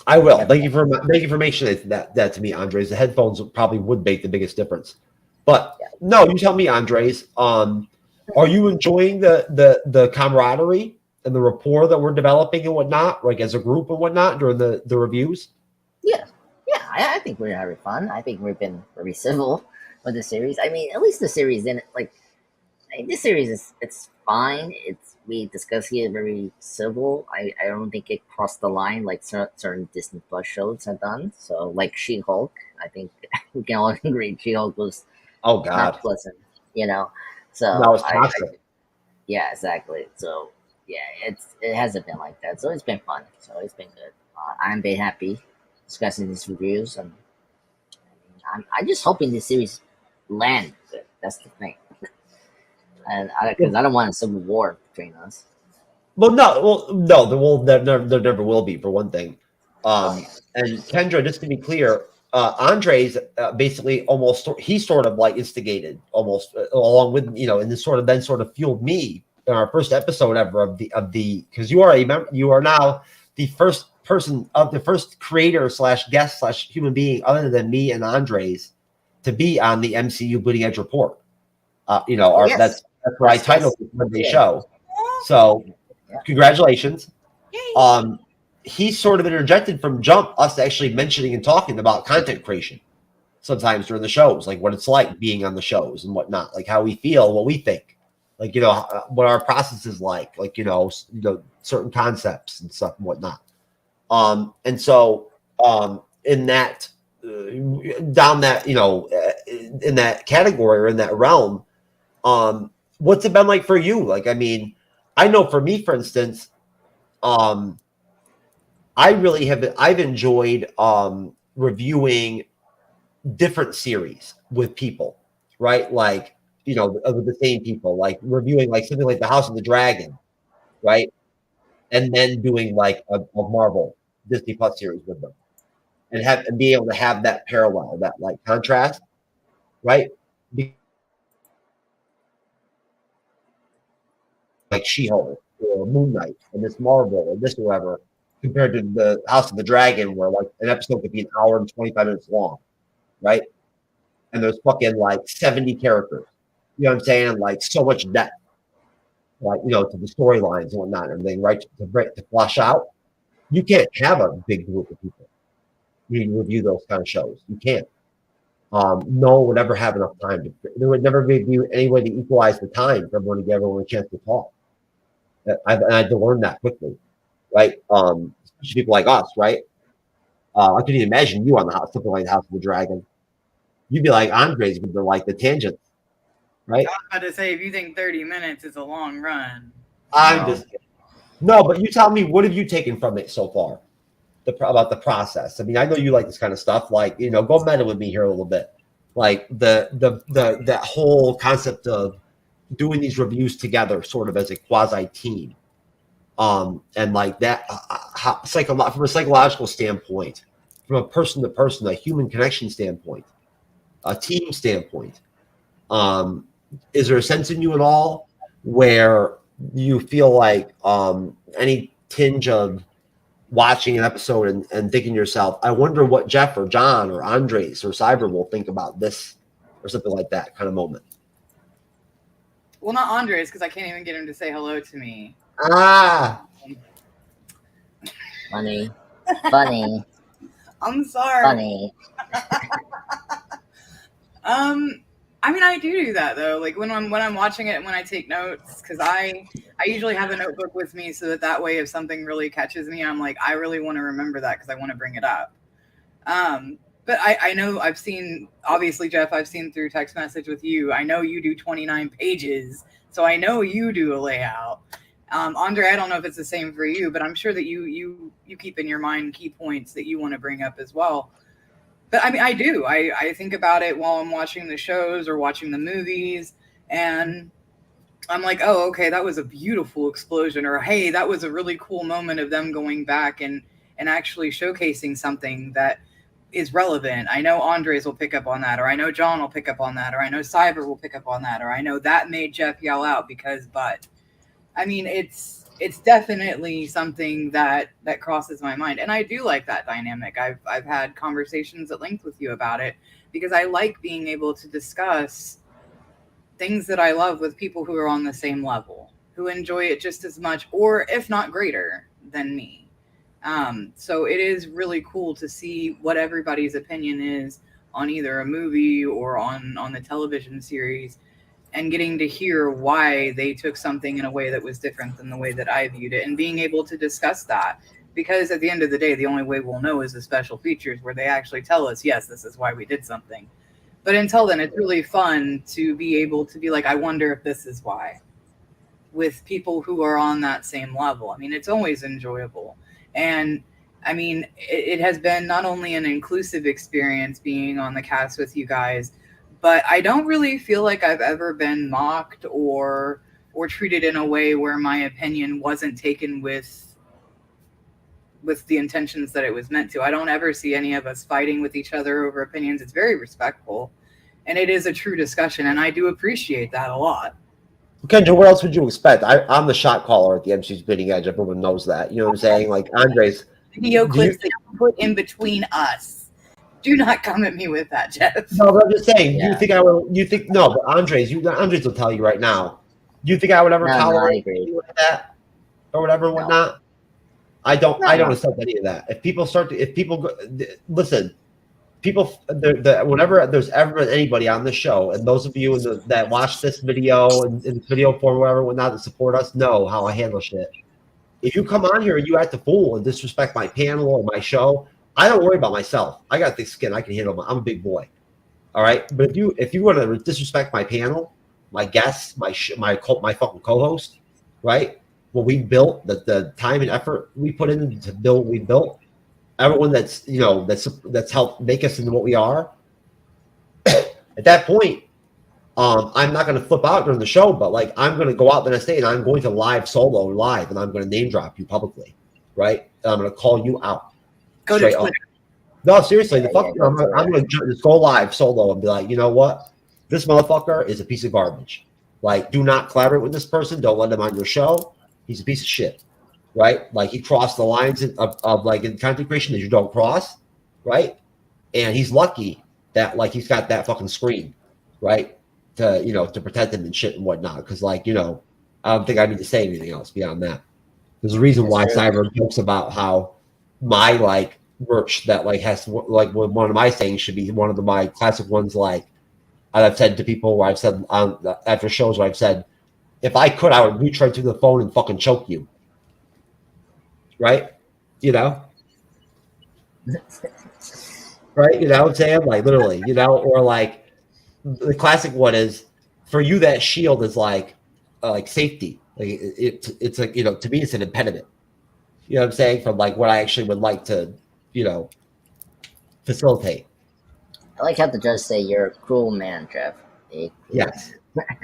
I will. Thank you for mentioning that to me, Andres. The headphones probably would make the biggest difference. But no, you tell me, Andres. Are you enjoying the camaraderie and the rapport that we're developing and whatnot, like as a group and whatnot during the reviews? Yeah. I think we're having fun. I think we've been very civil with the series. I mean, at least the series in it, this series it's fine. We discuss it very civil. I don't think it crossed the line like certain Disney Plus shows have done. So like She-Hulk, I think we can all agree She-Hulk was not pleasant, So that was toxic. Yeah, exactly. So yeah, it hasn't been like that. So it's been fun. So it's been good. I'm very happy discussing these reviews, and I'm just hoping this series land good. That's the thing. And because I don't want a civil war between us. Well, no, there never will be, for one thing. And Kendra, just to be clear, Andres basically he sort of like instigated almost along with and this sort of fueled me in our first episode ever of the because you are now the first person of the first creator / guest / human being other than me and Andres to be on the MCU Bleeding Edge Report. That's where I titled the Monday show. So congratulations. He sort of interjected from jump us actually mentioning and talking about content creation sometimes during the shows, like what it's like being on the shows and whatnot, like how we feel, what we think, like what our process is like certain concepts and stuff and whatnot. And so in that down that in that category or in that realm, what's it been like for you? Like, I mean, I know for me, for instance, I've enjoyed reviewing different series with people, right? Like, you know, with the same people, like reviewing like something like the House of the Dragon, right? And then doing like a Marvel Disney Plus series with them, and be able to have that parallel, that like contrast, right? Like She-Hulk or Moon Knight and this Marvel or this whatever, compared to the House of the Dragon, where like an episode could be an hour and 25 minutes long, right? And there's fucking like 70 characters. You know what I'm saying? Like so much depth, like, you know, to the storylines and whatnot, and everything, right? To flush out. You can't have a big group of people. You review those kind of shows. You can't. No one would ever have enough time. There would never be any way to equalize the time for everyone to give everyone a chance to talk. I had to learn that quickly, right? Especially people like us, right? I couldn't even imagine you on the house, something like the House of the Dragon. You'd be like Andre's with the tangents, right? I was about to say, if you think 30 minutes is a long run. I'm just kidding. No, but you tell me, what have you taken from it so far? About the process. I mean, I know you like this kind of stuff. Like, you know, go meta with me here a little bit. Like that whole concept of doing these reviews together, sort of as a quasi team, and like that, from a psychological standpoint, from a person to person, a human connection standpoint, a team standpoint. Is there a sense in you at all where you feel like any tinge of watching an episode and thinking to yourself, I wonder what Jeff or John or Andres or Cyber will think about this, or something like that kind of moment? Well, not Andres, because I can't even get him to say hello to me. Funny. I'm sorry. Funny. I mean, I do that though. Like when I'm watching it and when I take notes, because I usually have a notebook with me so that way if something really catches me, I'm like, I really want to remember that because I want to bring it up. But I know I've seen, obviously, Jeff, I've seen through text message with you. I know you do 29 pages, so I know you do a layout. Andre, I don't know if it's the same for you, but I'm sure that you keep in your mind key points that you want to bring up as well. But I mean, I do. I think about it while I'm watching the shows or watching the movies, and I'm like, oh, okay, that was a beautiful explosion, or hey, that was a really cool moment of them going back and actually showcasing something that is relevant. I know Andres will pick up on that, or I know John will pick up on that, or I know Cyber will pick up on that, or I know that made Jeff yell out because, but I mean, it's definitely something that crosses my mind. And I do like that dynamic. I've had conversations at length with you about it because I like being able to discuss things that I love with people who are on the same level, who enjoy it just as much, or if not greater than me. So it is really cool to see what everybody's opinion is on either a movie or on the television series, and getting to hear why they took something in a way that was different than the way that I viewed it, and being able to discuss that. Because at the end of the day, the only way we'll know is the special features where they actually tell us, yes, this is why we did something. But until then, it's really fun to be able to be like, I wonder if this is why, with people who are on that same level. I mean, it's always enjoyable. And I mean, it has been not only an inclusive experience being on the cast with you guys, but I don't really feel like I've ever been mocked or treated in a way where my opinion wasn't taken with the intentions that it was meant to. I don't ever see any of us fighting with each other over opinions. It's very respectful, and it is a true discussion, and I do appreciate that a lot. Kendra, what else would you expect? I'm the shot caller at the MC's Bleeding Edge. Everyone knows that. You know what I'm saying? Like Andres. Video clips that you put in between us. Do not come at me with that, Jeff. No, but I'm just saying. Yeah. You think I would? You think no? But Andres will tell you right now. Do you think I would ever tolerate you like that or whatever, and whatnot? I don't. No. I don't accept any of that. If people listen, whenever there's ever anybody on the show, and those of you that watch this video in video form, whatever, whatnot, that support us, know how I handle shit. If you come on here and you act a fool and disrespect my panel or my show, I don't worry about myself. I got thick skin. I can handle I'm a big boy. All right. But if you want to disrespect my panel, my guests, my fucking co-host, right? What we built, the time and effort we put in to build what we built, everyone that's that's helped make us into what we are. At that point, I'm not going to flip out during the show, but like I'm going to go out the next day and I'm going to solo live, and I'm going to name drop you publicly, right? And I'm going to call you out. Go to Twitter. No, seriously, I'm going to just go live solo and be like, you know what? This motherfucker is a piece of garbage. Like, do not collaborate with this person. Don't let him on your show. He's a piece of shit, right? Like, he crossed the lines of like in content creation that you don't cross, right? And he's lucky that like he's got that fucking screen, right? To protect him and shit and whatnot. Because like, I don't think I need to say anything else beyond that. There's a reason why Cyber jokes about how my like merch that like has like one of my sayings should be one of my classic ones. Like I've said to people where I've said after shows where I've said, if I could, I would reach right through the phone and fucking choke you. Right? Right? You know what I'm saying? Like literally, or like the classic one is for you, that shield is like safety. Like it's like, to me, it's an impediment. You know what I'm saying? From like what I actually would like to, facilitate. I like how the judge say you're a cruel man, Jeff. Yes.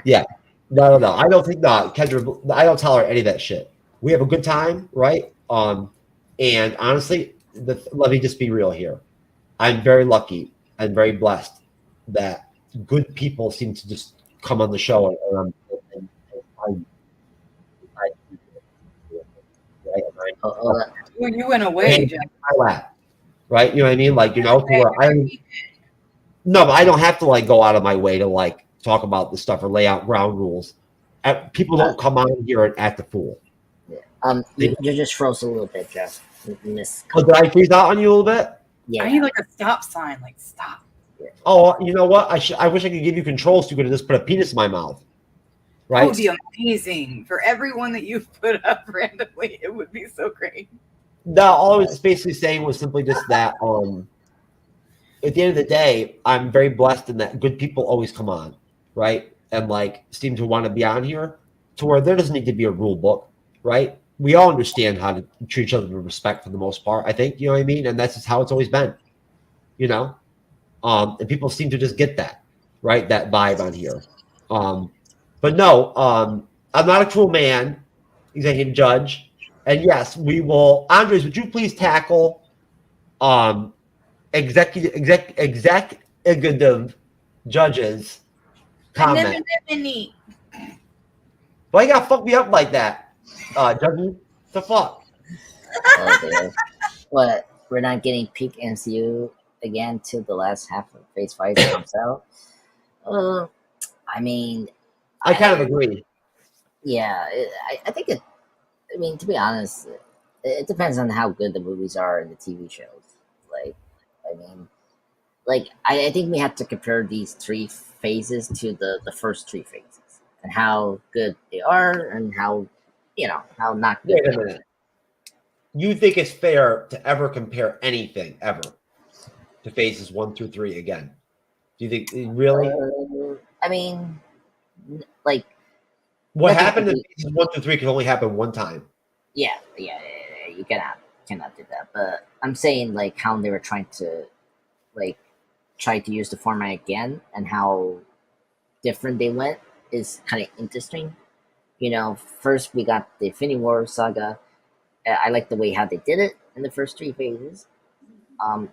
Yeah. No. I don't think Kendra, I don't tolerate any of that shit. We have a good time, right? And honestly, let me just be real here. I'm very lucky and very blessed that good people seem to just come on the show and You went away, Jeff. Right? You know what I mean? Like, no, but I don't have to like go out of my way to like talk about this stuff or lay out ground rules. People don't come on here and act the fool. Yeah. You just froze a little bit, Jeff. Did I freeze out on you a little bit? Yeah. I need like a stop sign. Like stop. Yeah. Oh, you know what? I wish I could give you controls. So you could have just put a penis in my mouth. Right? That would be amazing for everyone that you've put up randomly. It would be so great. No, all I was basically saying was simply just that. At the end of the day, I'm very blessed in that good people always come on, right? And like seem to want to be on here, to where there doesn't need to be a rule book, right? We all understand how to treat each other with respect for the most part. I think, you know what I mean, and that's just how it's always been, And people seem to just get that, right? That vibe on here. But no, I'm not a cruel man, executive judge. And yes, we will. Andres, would you please tackle executive judges' comment? Why you gotta fuck me up like that, Judge? The fuck? Oh, what? We're not getting peak MCU again till the last half of Phase 5 comes out. I mean, I kind of agree. Yeah, I think it. I mean, to be honest, it depends on how good the movies are and the TV shows. I think we have to compare these three phases to the first three phases and how good they are and how not good. Wait a minute. You think it's fair to ever compare anything ever to phases 1 through 3 again? Do you think really? I mean, like. What happened in phases 1 through 3 can only happen one time. Yeah. You cannot do that. But I'm saying like how they were trying to use the format again and how different they went is kind of interesting. First we got the Infinity War saga. I like the way how they did it in the first three phases.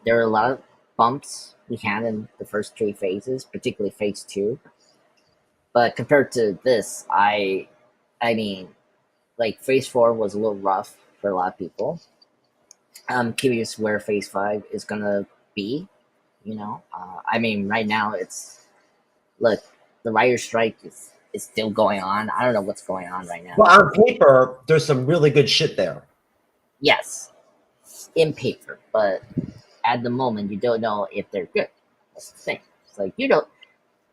There are a lot of bumps we had in the first three phases, particularly phase 2. But compared to this, I mean, like phase 4 was a little rough for a lot of people. I'm curious where phase 5 is gonna be. I mean, right now the writer's strike is still going on. I don't know what's going on right now. Well, on paper, there's some really good shit there. Yes, in paper, but at the moment, you don't know if they're good. That's the thing. It's like I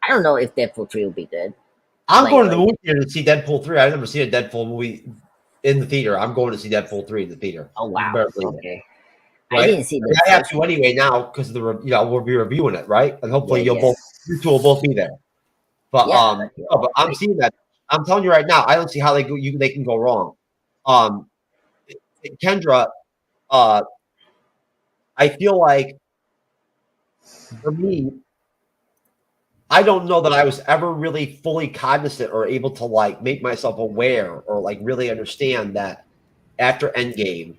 don't know if Deadpool 3 will be good. I'm going to the movie theater to see Deadpool 3. I've never seen a Deadpool movie in the theater. I'm going to see Deadpool 3 in the theater. Oh wow! Okay. Right? I didn't see this. I have to anyway now because we'll be reviewing it, right? And hopefully you two will both be there. But Yeah, no, but I'm seeing that. I'm telling you right now, I don't see how they can go wrong. Kendra, I feel like for me, I don't know that I was ever really fully cognizant or able to like make myself aware or like really understand that after Endgame,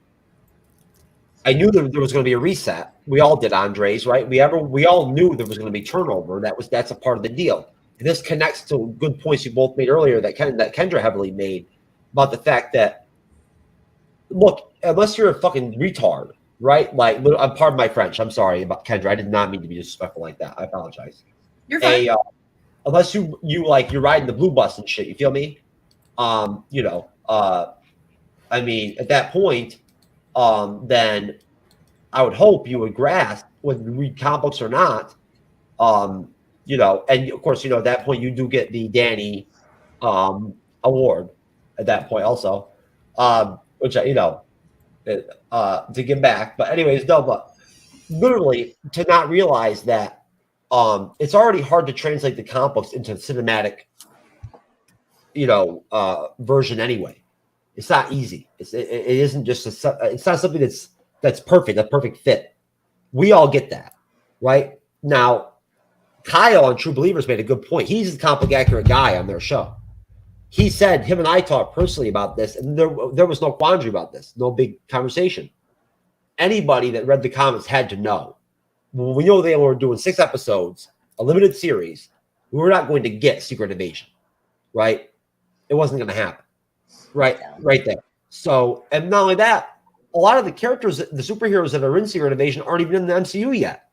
I knew there was going to be a reset. We all did, Andres, right? We all knew there was going to be turnover. That's a part of the deal. And this connects to good points you both made earlier that Kendra heavily made about the fact that, look, unless you're a fucking retard, right? Like, I'm pardon my French. I'm sorry about Kendra. I did not mean to be disrespectful like that. I apologize. You're fine. Unless you're riding the blue bus and shit. You feel me? I mean, at that point, then I would hope you would grasp whether you read comic books or not. And of course, at that point you do get the Danny award at that point also, which to give back. But anyways, no, but literally to not realize that it's already hard to translate the comic books into cinematic, version anyway. It's not easy. It isn't just it's not something that's perfect, a perfect fit. We all get that, right? Now, Kyle on True Believers made a good point. He's a comic book accurate guy on their show. He said him and I talked personally about this, and there was no quandary about this, no big conversation. Anybody that read the comics had to know. When we know they were doing 6 episodes, a limited series, we were not going to get Secret Invasion, right? It wasn't going to happen. Right there. So, and not only that, a lot of the characters, the superheroes that are in Secret Invasion aren't even in the MCU yet,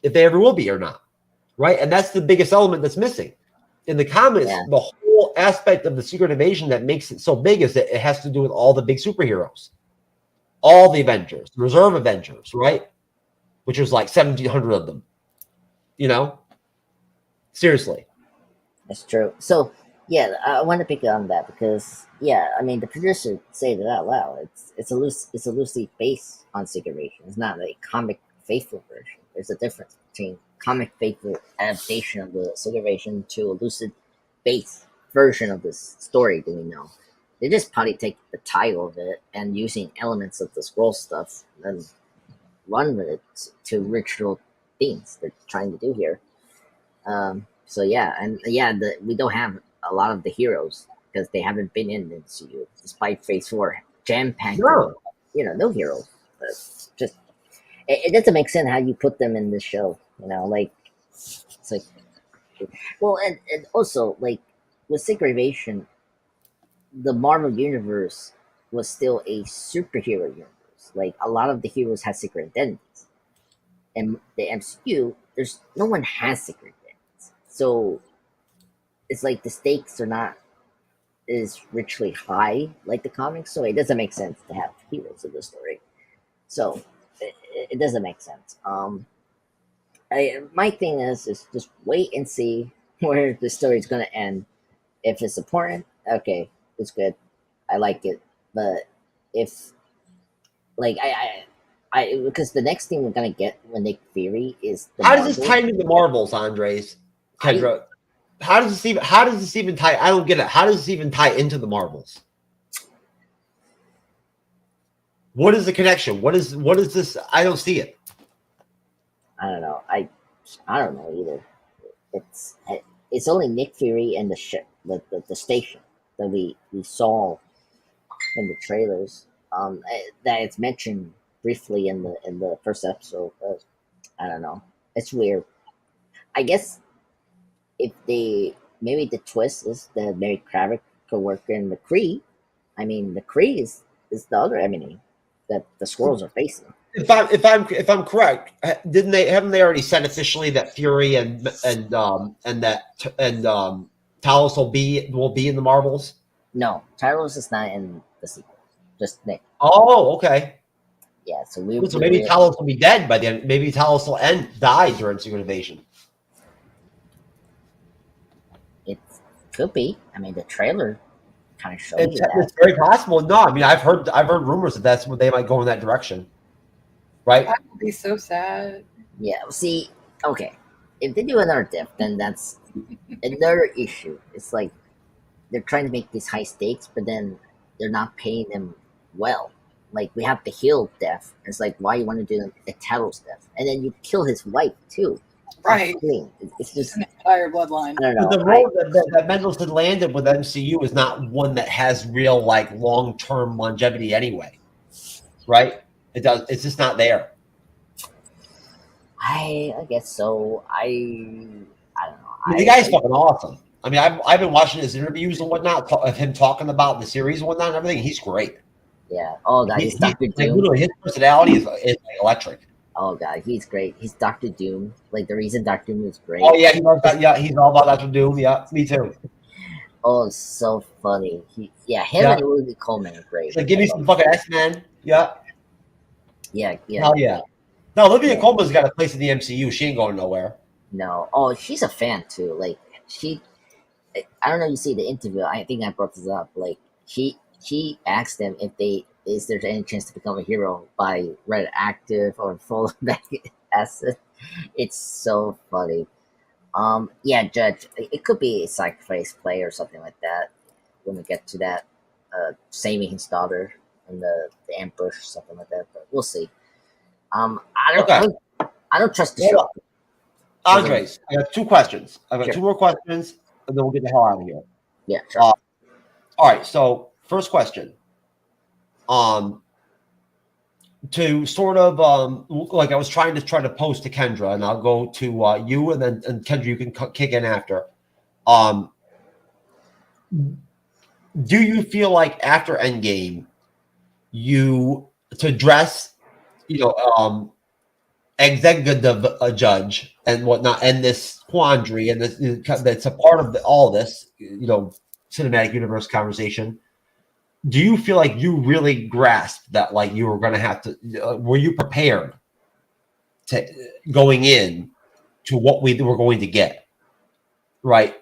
if they ever will be or not, right? And that's the biggest element that's missing. In the comics, the whole aspect of the Secret Invasion that makes it so big is that it has to do with all the big superheroes, all the Avengers, the Reserve Avengers, right? Which was like 1,700 of them, Seriously. That's true. So, yeah, I want to pick on that because, I mean, the producer said it out loud. It's a loosely based on Secret Invasion. It's not a comic faithful version. There's a difference between comic faithful adaptation of the Secret Invasion to a lucid based version of this story that we know. They just probably take the title of it and using elements of the scroll stuff and run with it to ritual themes they're trying to do here. We don't have a lot of the heroes because they haven't been in the MCU, despite Phase 4 jam-packed. No heroes. But just it doesn't make sense how you put them in this show. It's like, well, and also like with Secret Invasion, the Marvel universe was still a superhero universe. Like a lot of the heroes had secret identities, and the MCU, there's no one has secret identities, so it's like the stakes are not as richly high like the comics, so it doesn't make sense to have heroes in the story. So it doesn't make sense. My thing is just wait and see where the story is going to end. If it's important, okay, it's good. I like it. But if like I because the next thing we're gonna get when Nick Fury is the how does this tie into the Marvels, Andres? Kendra, how does this even tie? I don't get it. How does this even tie into the Marvels? What is the connection? What is this? I don't see it. I don't know. I don't know either. It's only Nick Fury and the ship, the station that we saw in the trailers. That it's mentioned briefly in the first episode. But I don't know. It's weird. I guess if maybe the twist is that Mary Kravitz could work in the Kree. I mean, the Kree is the other enemy that the Skrulls are facing. If I'm correct, haven't they already said officially that Fury and Talos will be in the Marvels? No, Talos is not in the sequel. Just Nick. Oh, okay. Yeah, so maybe Talos will be dead by the end. Maybe Talos will die during Secret Invasion. It could be. I mean, the trailer kind of shows you that. It's very possible. No, I mean, I've heard rumors that that's what they might go in that direction. Right? That would be so sad. Yeah. See, okay, if they do another diff, then that's another issue. It's like they're trying to make these high stakes, but then they're not paying them well. Like we have to heal Death. It's like why you want to do a Tattle's death, and then you kill his wife too. Right. It's just an entire bloodline. I don't know. The role that Mendelsohn landed with MCU is not one that has real like long term longevity anyway, right? It does. It's just not there. I guess so. I don't know. The guy's fucking awesome. I mean, I've been watching his interviews and whatnot of him talking about the series and whatnot and everything. He's great. Yeah. Oh god, he's Dr. Doom. Like, literally, his personality is like electric. Oh god, he's great. He's Dr. Doom. Like the reason Dr. Doom is great. Oh yeah, he loves that. Yeah, he's all about Dr. Doom. Yeah, me too. Oh, it's so funny. Him and Ruby Coleman are great. Like, give me some fucking X-Men. Yeah. Yeah. Hell yeah. No, Olivia Colman's got a place in the MCU. She ain't going nowhere. No. Oh, she's a fan too. Like I don't know. You see the interview? I think I brought this up. Like she asked them if is there any chance to become a hero by radioactive or fallback acid. It's so funny. Yeah, Judge. It could be a sacrifice play or something like that. When we get to that, saving his daughter in the ambush, something like that. But we'll see. I don't trust the show. Andres, I got 2 questions. I got 2 more questions, and then we'll get the hell out of here. Yeah, sure. All right. So, first question. To sort of like I was trying to post to Kendra, and I'll go to you, and then Kendra, you can kick in after. Do you feel like after Endgame, to address, executive judge and whatnot, and this quandary, and that's a part of all this, cinematic universe conversation? Do you feel like you really grasped that, like you were going to have to? Were you prepared to going in to what we were going to get? Right?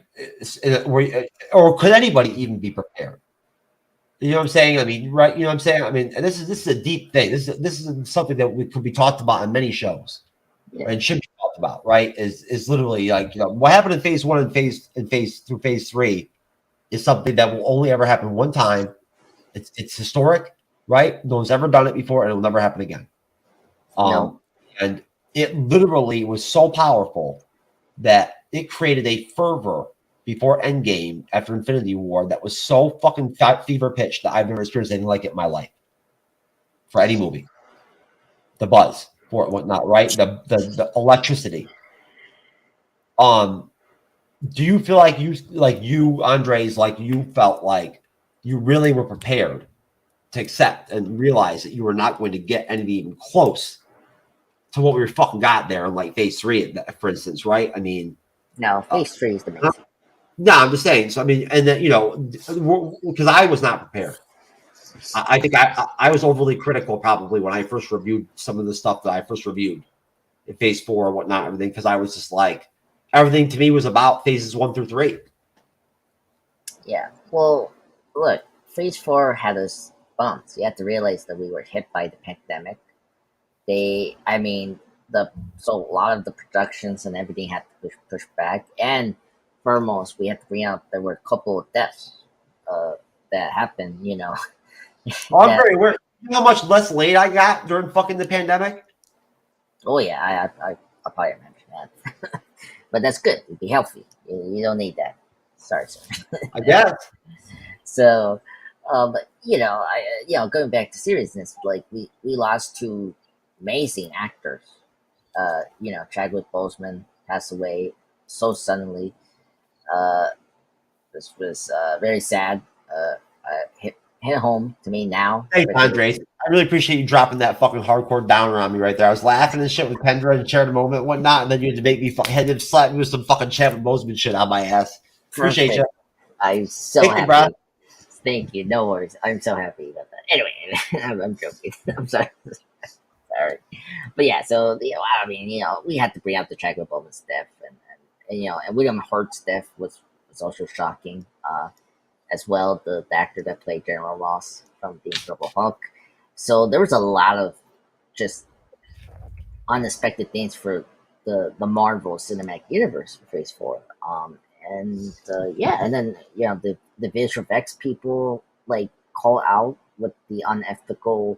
Or could anybody even be prepared? You know what I'm saying? I mean, right? You know what I'm saying? I mean, this is a deep thing. This is something that we could be talked about on many shows, and should be talked about. Right? Is literally like what happened in phase 1 and phase through phase 3 is something that will only ever happen one time. It's historic, right? No one's ever done it before, and it'll never happen again. No. And it literally was so powerful that it created a fervor before Endgame after Infinity War that was so fucking fever pitched that I've never experienced anything like it in my life for any movie. The buzz for it, whatnot, right? The electricity. Do you feel like you Andres, like you felt like you really were prepared to accept and realize that you were not going to get anything even close to what we fucking got there in like phase 3, for instance, right? I mean, no, phase 3 is the main. No, I'm just saying. So I mean, and then because I was not prepared. I think I was overly critical probably when I first reviewed some of the stuff that I first reviewed in phase 4 and whatnot, everything, because I was just like, everything to me was about phases 1 through 3. Yeah. Well, look, phase 4 had us bumped. You have to realize that we were hit by the pandemic. So a lot of the productions and everything had to push back. And foremost, we had to bring out there were a couple of deaths that happened, Audrey, you know how much less laid I got during fucking the pandemic? Oh yeah, I probably mentioned that. But that's good. You'd be healthy. You don't need that. Sorry, sir. I guess. So, but going back to seriousness, like we lost 2 amazing actors. Chadwick Boseman passed away so suddenly. This was very sad. Hit home to me now. Hey, Andres, I really appreciate you dropping that fucking hardcore downer on me right there. I was laughing and shit with Kendra and shared a moment and whatnot, and then you had to make me had to slap me with some fucking Chadwick Boseman shit on my ass. Appreciate you. I'm so Thank happy. You, bro. Thank you. No worries. I'm so happy about that. Anyway, I'm joking. I'm sorry. Sorry. But yeah, so we had to bring out the Chadwick Boseman death, and William Hurt's death was also shocking. As well, the actor that played General Ross from The Incredible Hulk. So there was a lot of just unexpected things for the Marvel Cinematic Universe for Phase 4. And yeah, and then the visual effects people like call out with the unethical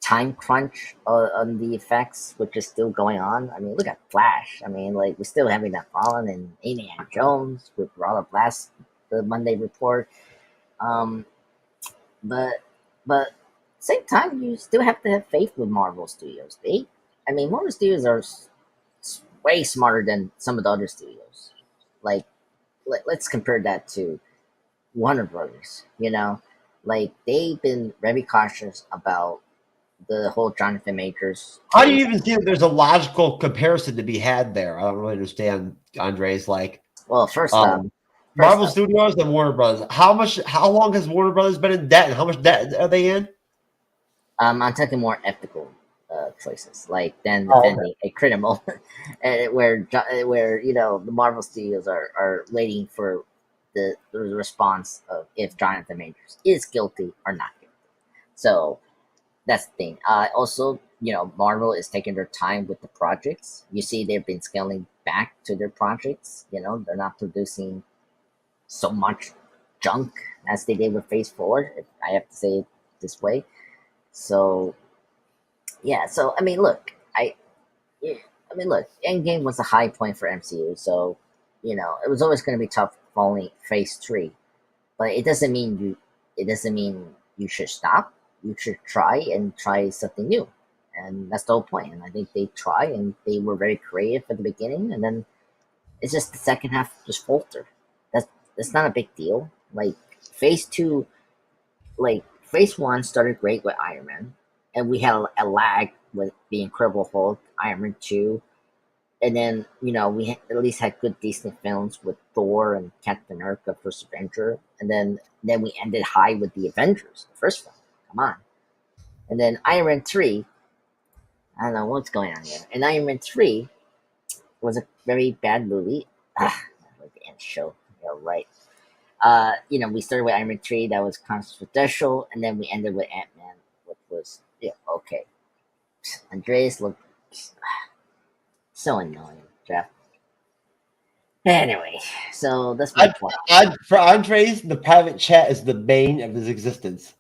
time crunch on the effects, which is still going on. I mean, look at Flash. I mean, like we're still having that problem in Indiana Jones with Robert Blast, the Monday Report. But same time, you still have to have faith with Marvel Studios. Marvel Studios are way smarter than some of the other studios. Like, let's compare that to Warner Brothers. Like they've been very cautious about the whole Jonathan Majors. How do you even see that there's a logical comparison to be had there? I don't really understand, Andre's like. Well, first Marvel Studios and Warner Brothers. How long has Warner Brothers been in debt, and how much debt are they in? I'm talking more ethical choices, like then defending a criminal, where the Marvel Studios are waiting for the response of if Jonathan Majors is guilty or not guilty. So that's the thing. Also, Marvel is taking their time with the projects. You see, they've been scaling back to their projects. They're not producing so much junk as they did with Phase 4, if I have to say it this way. So, yeah. So, look, Endgame was a high point for MCU. So, it was always going to be tough following Phase 3. But it doesn't mean you should stop. You should try something new. And that's the whole point. And I think they try, and they were very creative at the beginning. And then it's just the second half just faltered. That's not a big deal. Like Phase 2, Phase 1 started great with Iron Man, and we had a lag with the Incredible Hulk, Iron Man 2, and then we at least had good decent films with Thor and Captain America: First Avenger, and then we ended high with the Avengers, the first film. Come on, and then Iron Man 3. I don't know what's going on here. And Iron Man 3 was a very bad movie. Like the end show. You're right. We started with Iron Man 3, that was controversial, and then we ended with Ant-Man, which was okay. Andreas looked so annoying, Jeff. Anyway, so that's my point. For Andres, the private chat is the bane of his existence.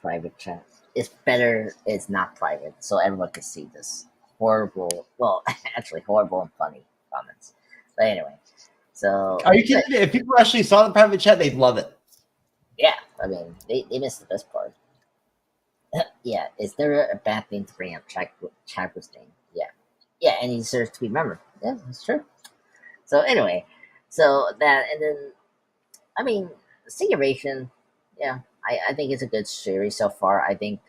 Private chat. It's better it's not private, so everyone can see this horrible, actually horrible and funny comments. But anyway. So, are you kidding me? If people actually saw the private chat, they'd love it. Yeah, they missed the best part. Yeah, is there a bad thing to bring up Chadwick's name? Yeah, and he deserves to be remembered. Yeah, that's true. So anyway, that, and then, Secret Invasion, yeah, I think it's a good series so far. I think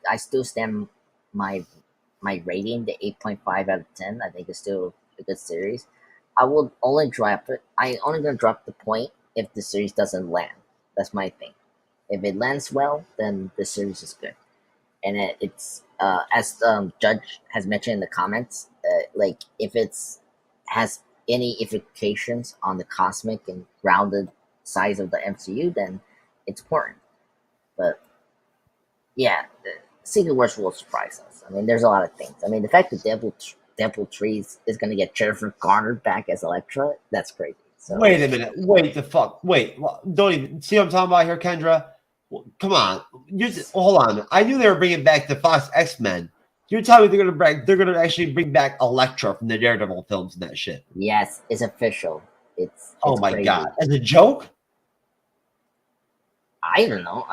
I still stand my rating, the 8.5 out of 10. I think it's still a good series. I will only drop it. I'm only going to drop the point if the series doesn't land. That's my thing. If it lands well, then the series is good. And it's as Judge has mentioned in the comments, if it's has any implications on the cosmic and grounded size of the MCU, then it's important. But yeah, the Secret Wars will surprise us. There's a lot of things. The fact that Deadpool 3 is going to get Jennifer Garner back as Elektra, that's crazy. So, wait a minute. Wait the fuck. Wait. Don't even see what I'm talking about here, Kendra. Come on. Hold on. I knew they were bringing back the Fox X-Men. You're telling me they're going to actually bring back Elektra from the Daredevil films and that shit? Yes, it's official. It's oh my crazy. God. As a joke? I don't know.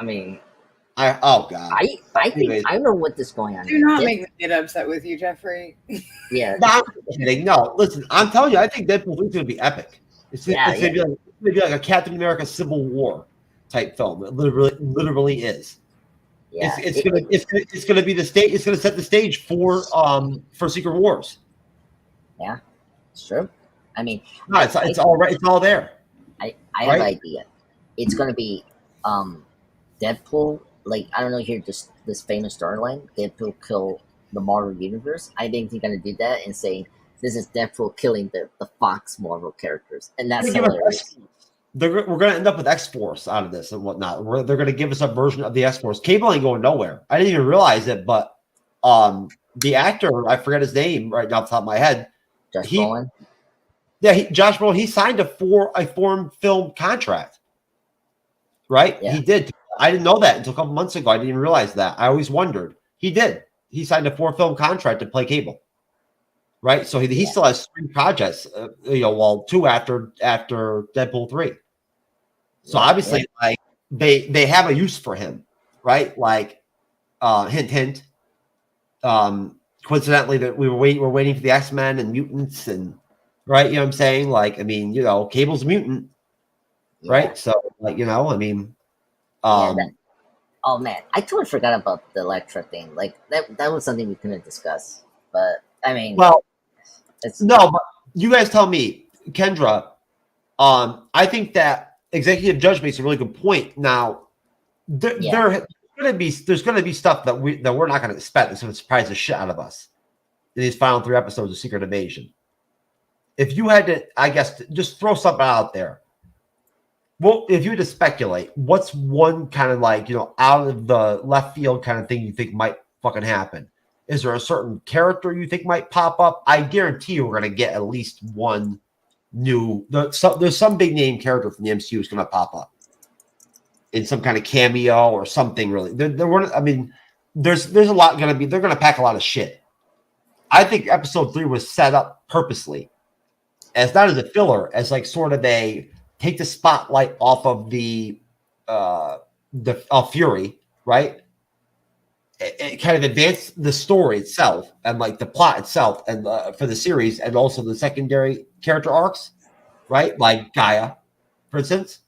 Oh God! I think I know what is going on. Do not make me get upset with you, Jeffrey. Yeah. No, no, listen. I'm telling you, I think Deadpool 3 is going to be epic. It's going to be like a Captain America Civil War type film. It literally is. Yeah. It's going to be the stage. It's going to set the stage for Secret Wars. Yeah, it's true. No, it's all right. It's all there. I have an idea. It's going to be Deadpool. I don't know, here this famous storyline, Deadpool kill the Marvel Universe. I think they're gonna do that and say this is Deadpool killing the Fox Marvel characters, and that's hilarious. We're gonna end up with X-Force out of this and whatnot. They're gonna give us a version of the X-Force. Cable ain't going nowhere. I didn't even realize it, but the actor, I forget his name right now off the top of my head. Josh Brolin. Yeah, Josh Brolin, he signed a foreign film contract, right? Yeah. He did. I didn't know that until a couple months ago. I didn't even realize that. I always wondered. He did. He signed a 4-film contract to play Cable, right? So he still has 3 projects, 2 after Deadpool 3. So obviously, like they have a use for him, right? Like, hint, hint. Coincidentally, that we're waiting for the X-Men and mutants, and right, you know what I'm saying? Like, I mean, Cable's a mutant, right? So, like, I mean, oh man, I totally forgot about the Elektra thing. Like that was something we couldn't discuss. But I mean, well, but you guys tell me, Kendra. I think that Executive Judge makes a really good point. Now, there's going to be stuff that we're not going to expect that's going to surprise the shit out of us in these final 3 episodes of Secret Invasion. If you had to, I guess, just throw something out there. Well, if you had to speculate, what's one kind of like, out of the left field kind of thing you think might fucking happen? Is there a certain character you think might pop up? I guarantee you we're going to get at least one new. There's some big name character from the MCU is going to pop up in some kind of cameo or something. Really, I mean, there's a lot going to be. They're going to pack a lot of shit. I think episode 3 was set up purposely as not as a filler, as like sort of a take the spotlight off of the Fury, right? It kind of advanced the story itself and like the plot itself and for the series, and also the secondary character arcs, right? Like Gaia, for instance.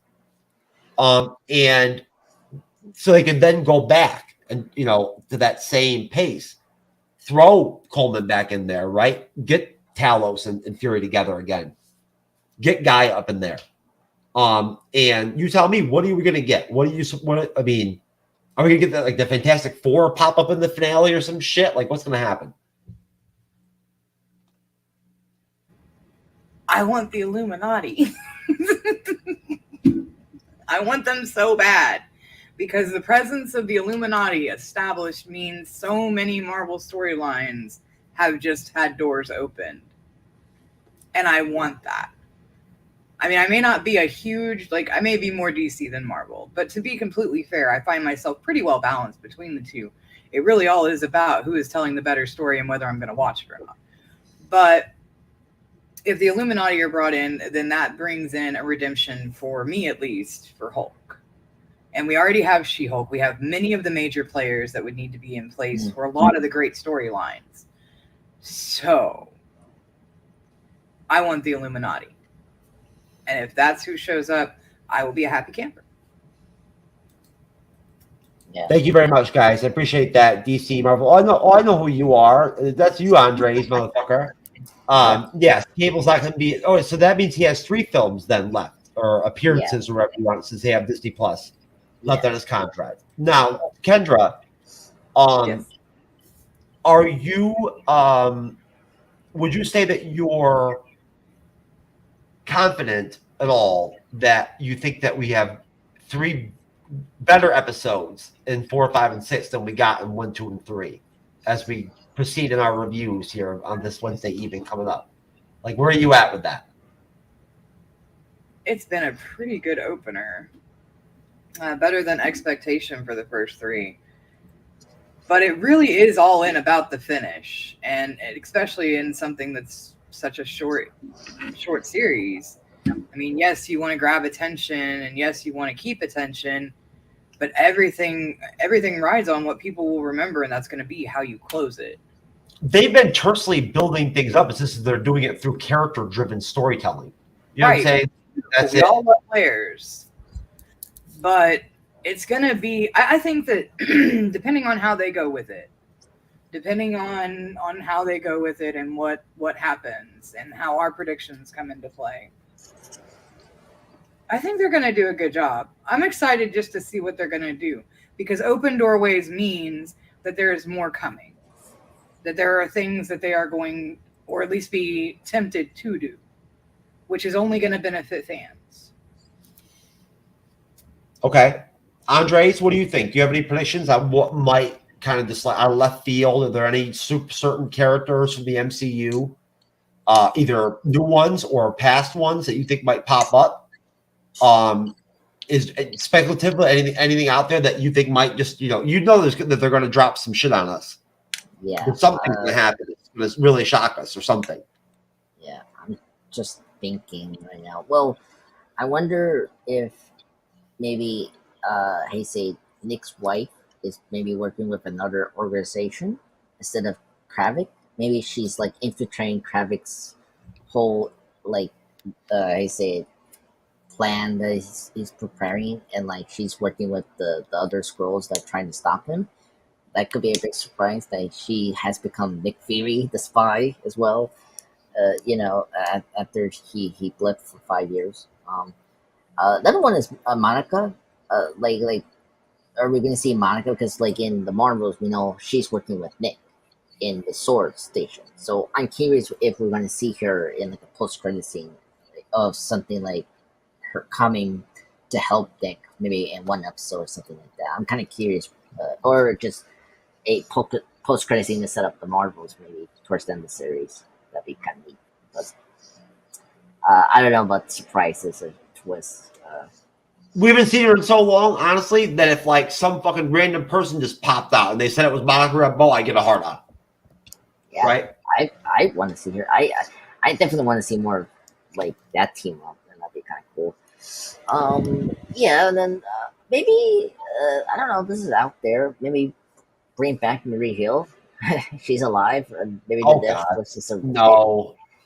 And so they can then go back and to that same pace, throw Coleman back in there, right? Get Talos and Fury together again, get Gaia up in there. And you tell me, what are we going to get? I mean, are we going to get the Fantastic Four pop up in the finale or some shit? Like, what's going to happen? I want the Illuminati. I want them so bad because the presence of the Illuminati established means so many Marvel storylines have just had doors opened. And I want that. I mean, I may not be I may be more DC than Marvel, but to be completely fair, I find myself pretty well balanced between the two. It really all is about who is telling the better story and whether I'm going to watch it or not. But if the Illuminati are brought in, then that brings in a redemption for me, at least, for Hulk. And we already have She-Hulk. We have many of the major players that would need to be in place for a lot of the great storylines. So, I want the Illuminati. And if that's who shows up, I will be a happy camper. Yeah. Thank you very much, guys. I appreciate that, DC, Marvel. I know who you are. That's you, Andres, motherfucker. Yes, Cable's not going to be. Oh, so that means he has 3 films then left, or appearances, or whatever you want, since they have Disney Plus left on his contract. Now, Kendra, Yes. are you? Would you say that you're confident at all that you think that we have 3 better episodes in 4, 5, and 6 than we got in 1, 2, and 3 as we proceed in our reviews here on this Wednesday evening coming up? Like, where are you at with that? It's been a pretty good opener. Better than expectation for the first 3. But it really is all in about the finish. And especially in something that's such a short series. I mean, yes, you want to grab attention, and yes, you want to keep attention, but everything rides on what people will remember, and that's going to be how you close it. They've been tersely building things up. It's just they're doing it through character-driven storytelling. You know what I'm saying? That's we it. all love players, but it's going to be. I think that depending on how they go with it, depending on how they go with it and what happens and how our predictions come into play, I think they're going to do a good job. I'm excited just to see what they're going to do, because open doorways means that there is more coming, that there are things that they are going, or at least be tempted to do, which is only going to benefit fans. Okay. Andres, what do you think? Do you have any predictions on what might kind of just like out of left field? Are there any certain characters from the MCU either new ones or past ones that you think might pop up. Is speculative? Anything out there that you think might just that they're going to drop some shit on us? Yeah, That something's going to happen. It's going to really shock us or something. Yeah, I'm just thinking right now. Well, I wonder if maybe Nick's wife is maybe working with another organization instead of Kravik. Maybe she's like infiltrating Kravik's whole plan that he's preparing, and like she's working with the other scrolls that are trying to stop him. That could be a big surprise that she has become Nick Fury, the spy, as well. After he blipped for 5 years. The other one is Monica. Are we going to see Monica? Because like in the Marvels, we know she's working with Nick in the Sword Station. So I'm curious if we're going to see her in like a post-credit scene of something like her coming to help Nick, maybe in one episode or something like that. I'm kind of curious, or just a post-credit scene to set up the Marvels, maybe towards the end of the series. That'd be kind of neat. But I don't know about surprises or twists. We haven't seen her in so long, honestly, that if like some fucking random person just popped out and they said it was Monica Rambeau, I get a hard on. Yeah, right? I want to see her. I definitely want to see more of, like, that team up, and that'd be kind of cool. Yeah, and then maybe I don't know. This is out there. Maybe bring back Marie Hill. She's alive, and maybe the death was just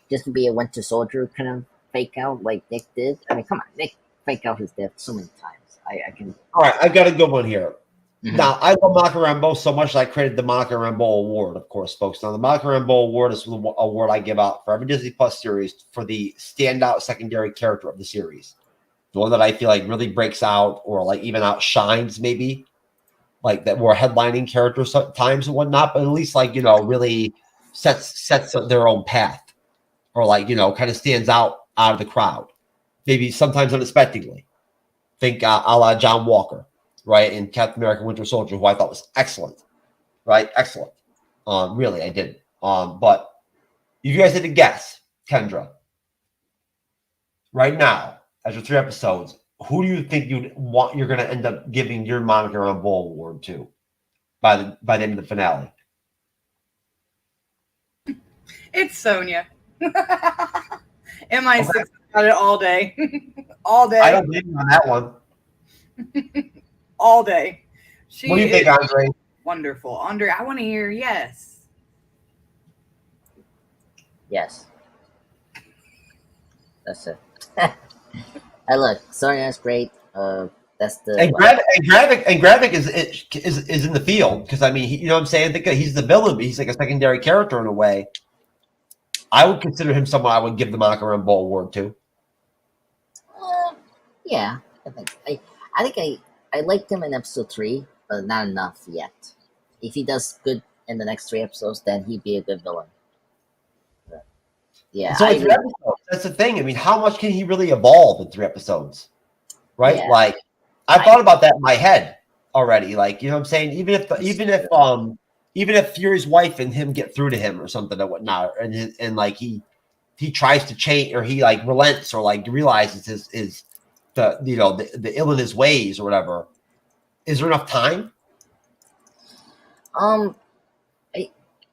just to be a Winter Soldier kind of fake out like Nick did. I mean, come on, Nick fake out his death so many times. I can. All right, I got a good one here. Mm-hmm. Now, I love Monica Rambeau so much that I created the Monica Rambeau Award, of course, folks. Now, the Monica Rambeau Award is an award I give out for every Disney Plus series for the standout secondary character of the series. The one that I feel like really breaks out or like even outshines maybe. Like that more headlining characters sometimes and whatnot, but at least like, really sets their own path or like, kind of stands out of the crowd. Maybe sometimes unexpectedly. Think a la John Walker, right? In Captain America Winter Soldier, who I thought was excellent, right? Excellent. Really, I did. But if you guys had to guess, Kendra, right now, after 3 episodes, who do you think you're going to end up giving your Monica Rambeau Award to by the end of the finale? It's Sonya. MI6 got it all day. All day. I don't believe you on that one. All day. What do you think, Audrey? Wonderful. Audrey, I want to hear yes. Yes. That's it. Hey, look, Sonya's great. That's the and Gravik is in the field because I mean, you know what I'm saying? I think he's the villain, but he's like a secondary character in a way. I would consider him someone I would give the Monica Rambeau Award to. Yeah, I think I liked him in episode 3, but not enough yet. If he does good in the next 3 episodes, then he'd be a good villain. But, yeah, it's only 3 episodes. That's the thing. I mean, how much can he really evolve in 3 episodes? Right? Yeah. Like, I thought about that in my head already. Like, you know what I'm saying? Even if Fury's wife and him get through to him or something or whatnot, and like he tries to change or he like relents or like realizes the ill in his ways or whatever, is there enough time? I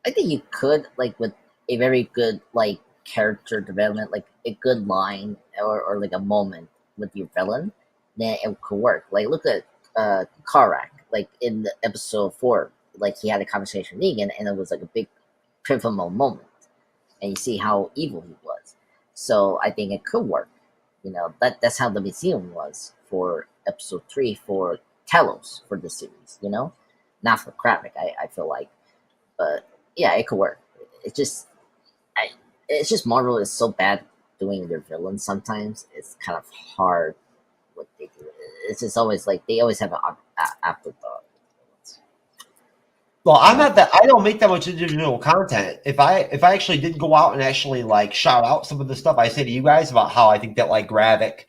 think you could, like, with a very good like character development, like a good line or like a moment with your villain, then it could work. Like, look at Karak, like in the episode 4, like he had a conversation with Negan, and it was like a big pivotal moment, and you see how evil he was. So I think it could work. That's how the museum was for episode 3 for Telos for the series. Not for Kravik. I feel like, but yeah, it could work. It's just Marvel is so bad doing their villains. Sometimes it's kind of hard what they do. It's just always like they always have an afterthought. Well, I'm not that. I don't make that much individual content. If I actually did go out and actually like shout out some of the stuff I say to you guys about how I think that like Gravik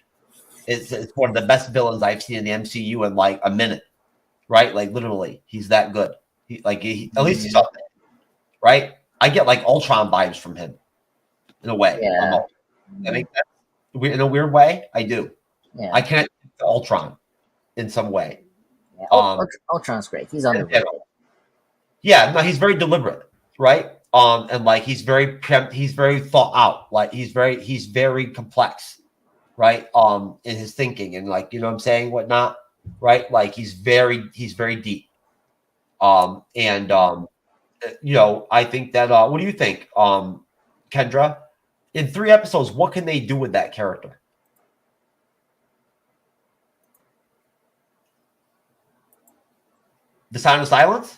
is one of the best villains I've seen in the MCU in like a minute, right? Like literally, he's that good. At least he's up there, right? I get like Ultron vibes from him in a way. Yeah. Almost. I think that's in a weird way. I do. Yeah. I connect to Ultron in some way. Yeah. Ultron's great. He's underrated. Yeah, no, he's very deliberate, right? And like he's very thought out. Like he's very complex, right? In his thinking and like you know what I'm saying, whatnot, right? Like he's very deep. You know, I think that what do you think, Kendra? In 3 episodes, what can they do with that character? The Sound of Silence?